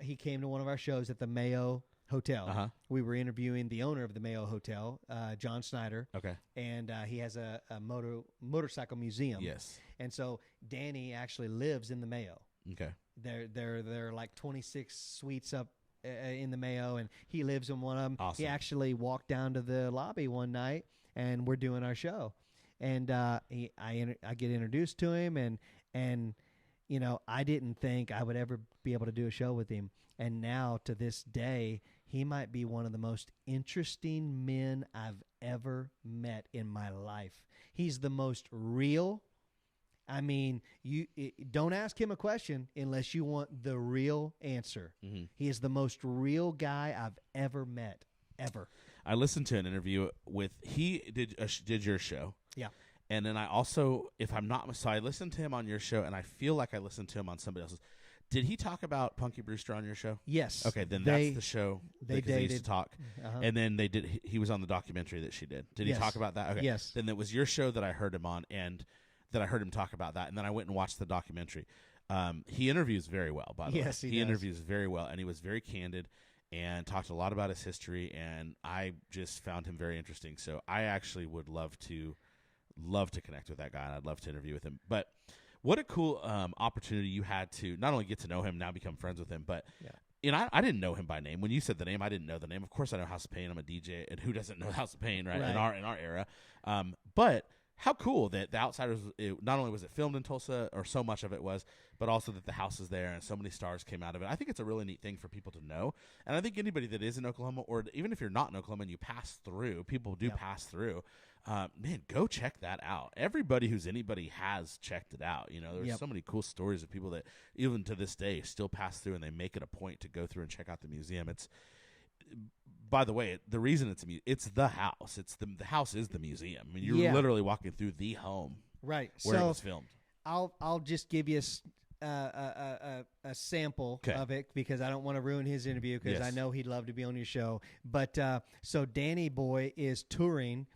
he came to one of our shows at the Mayo Hotel. Uh-huh. We were interviewing the owner of the Mayo Hotel, John Snyder. Okay. And he has a motorcycle museum. Yes. And so Danny actually lives in the Mayo. Okay. There are like 26 suites up in the Mayo, and he lives in one of them. Awesome. He actually walked down to the lobby one night, and we're doing our show, and I get introduced to him, and I didn't think I would ever be able to do a show with him, and now to this day, he might be one of the most interesting men I've ever met in my life. He's the most real. I mean, you don't ask him a question unless you want the real answer. Mm-hmm. He is the most real guy I've ever met, ever. I listened to an interview with he did your show. Yeah. And then I also, if I'm not, so I listened to him on your show, and I feel like I listened to him on somebody else's. Did he talk about Punky Brewster on your show? Yes. Okay, then that's the show. They because dated. They used to talk, and then they did. He was on the documentary that she did. Did he talk about that? Okay. Yes. Then it was your show that I heard him on, and that I heard him talk about that, and then I went and watched the documentary. He interviews very well, by the way. Yes, he does. Interviews very well, and he was very candid and talked a lot about his history, and I just found him very interesting. So I actually would love to connect with that guy, and I'd love to interview with him. But what a cool opportunity you had to not only get to know him, now become friends with him, but I didn't know him by name. When you said the name, I didn't know the name. Of course I know House of Pain. I'm a DJ, and who doesn't know House of Pain, right? In our era. But how cool that the Outsiders, not only was it filmed in Tulsa, or so much of it was, but also that the house is there and so many stars came out of it. I think it's a really neat thing for people to know. And I think anybody that is in Oklahoma, or even if you're not in Oklahoma and you pass through, people do pass through, man, go check that out. Everybody who's anybody has checked it out. There's so many cool stories of people that even to this day still pass through, and they make it a point to go through and check out the museum. By the way, the reason it's the house. It's the house is the museum. I mean, you're literally walking through the home, right? Where it was filmed. I'll just give you a sample of it because I don't want to ruin his interview because I know he'd love to be on your show. But so Danny Boy is touring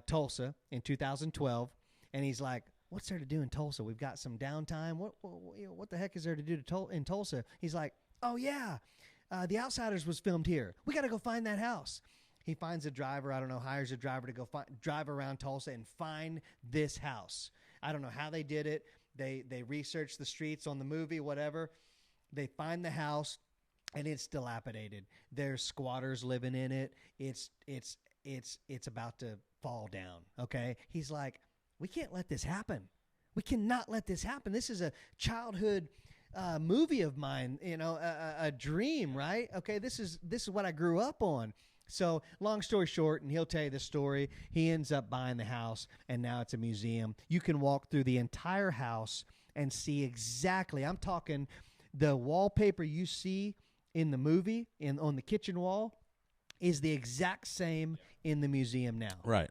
Tulsa in 2012, and he's like, "What's there to do in Tulsa? We've got some downtime. What the heck is there to do in Tulsa?" He's like, "Oh yeah." The Outsiders was filmed here. We got to go find that house. He finds a driver, I don't know, hires a driver to go drive around Tulsa and find this house. I don't know how they did it. They researched the streets on the movie, whatever. They find the house, and it's dilapidated. There's squatters living in it. It's about to fall down. Okay, he's like, we can't let this happen. We cannot let this happen. This is a childhood movie of mine, a dream, right? Okay, this is what I grew up on. So long story short, and he'll tell you the story, he ends up buying the house, and now it's a museum. You can walk through the entire house and see exactly, I'm talking the wallpaper you see in the movie on the kitchen wall is the exact same in the museum now. Right.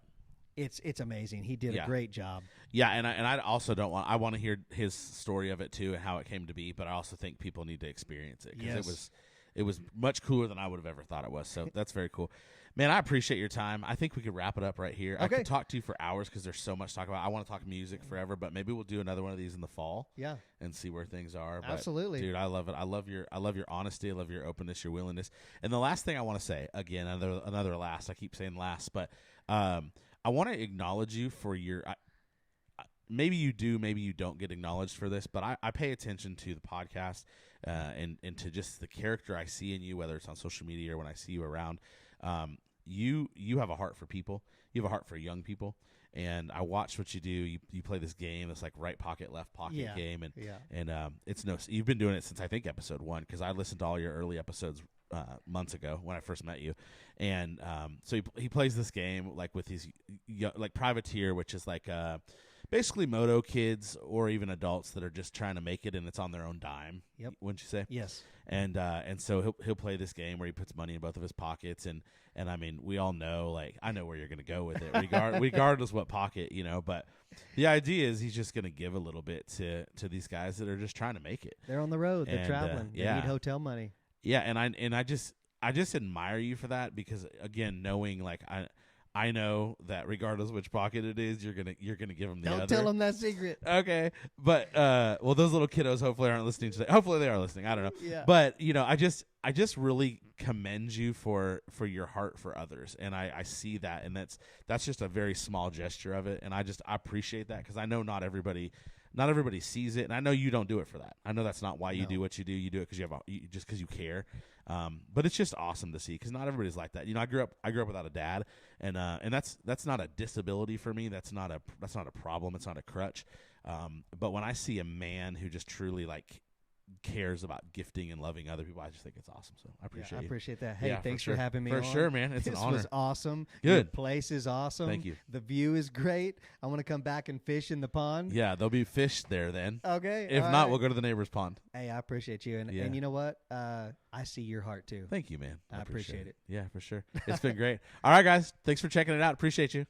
It's amazing. He did a great job. Yeah, and I also I want to hear his story of it too and how it came to be, but I also think people need to experience it because it was much cooler than I would have ever thought it was. So that's very cool. Man, I appreciate your time. I think we could wrap it up right here. Okay. I could talk to you for hours because there's so much to talk about. I want to talk music forever, but maybe we'll do another one of these in the fall. Yeah. And see where things are. But, absolutely. Dude, I love it. I love your honesty. I love your openness, your willingness. And the last thing I want to say, again, another last. I keep saying last, but I want to acknowledge you for your maybe you do, maybe you don't get acknowledged for this, but I pay attention to the podcast and to just the character I see in you, whether it's on social media or when I see you around. You have a heart for people. You have a heart for young people. And I watch what you do. You play this game, this like right pocket, left pocket game, and it's you've been doing it since I think episode 1 because I listened to all your early episodes months ago when I first met you, and so he plays this game like with his like privateer, which is like basically moto kids or even adults that are just trying to make it, and it's on their own dime. Yep. Wouldn't you say? Yes. And so he'll play this game where he puts money in both of his pockets, and I mean we all know, like I know where you're gonna go with it, regardless what pocket, but the idea is he's just gonna give a little bit to these guys that are just trying to make it. They're on the road, they're traveling, they need hotel money. Yeah, and I just admire you for that because again, knowing like I know that regardless of which pocket it is, you're gonna give them the other. Don't tell them that secret. Okay, but well, those little kiddos hopefully aren't listening today. Hopefully they are listening. I don't know. Yeah. But I just really commend you for your heart for others, and I see that, and that's just a very small gesture of it, and I appreciate that because I know not everybody sees it, and I know you don't do it for that. I know that's not why you do what you do. You do it because just because you care. But it's just awesome to see because not everybody's like that. I grew up without a dad, and that's not a disability for me. That's not a problem. It's not a crutch. But when I see a man who just truly like cares about gifting and loving other people, I just think it's awesome. So I appreciate I you. appreciate that. Hey, thanks for having me for on. sure, man. It's an honor. This was awesome. Good. Your place is awesome. Thank you. The view is great. I want to come back and fish in the pond. Yeah, there'll be fish there then. Okay. If not, we'll go to the neighbor's pond. Hey, I appreciate you. And you know what? I see your heart too. Thank you, man. I appreciate it. Yeah, for sure. It's been great. All right, guys. Thanks for checking it out. Appreciate you.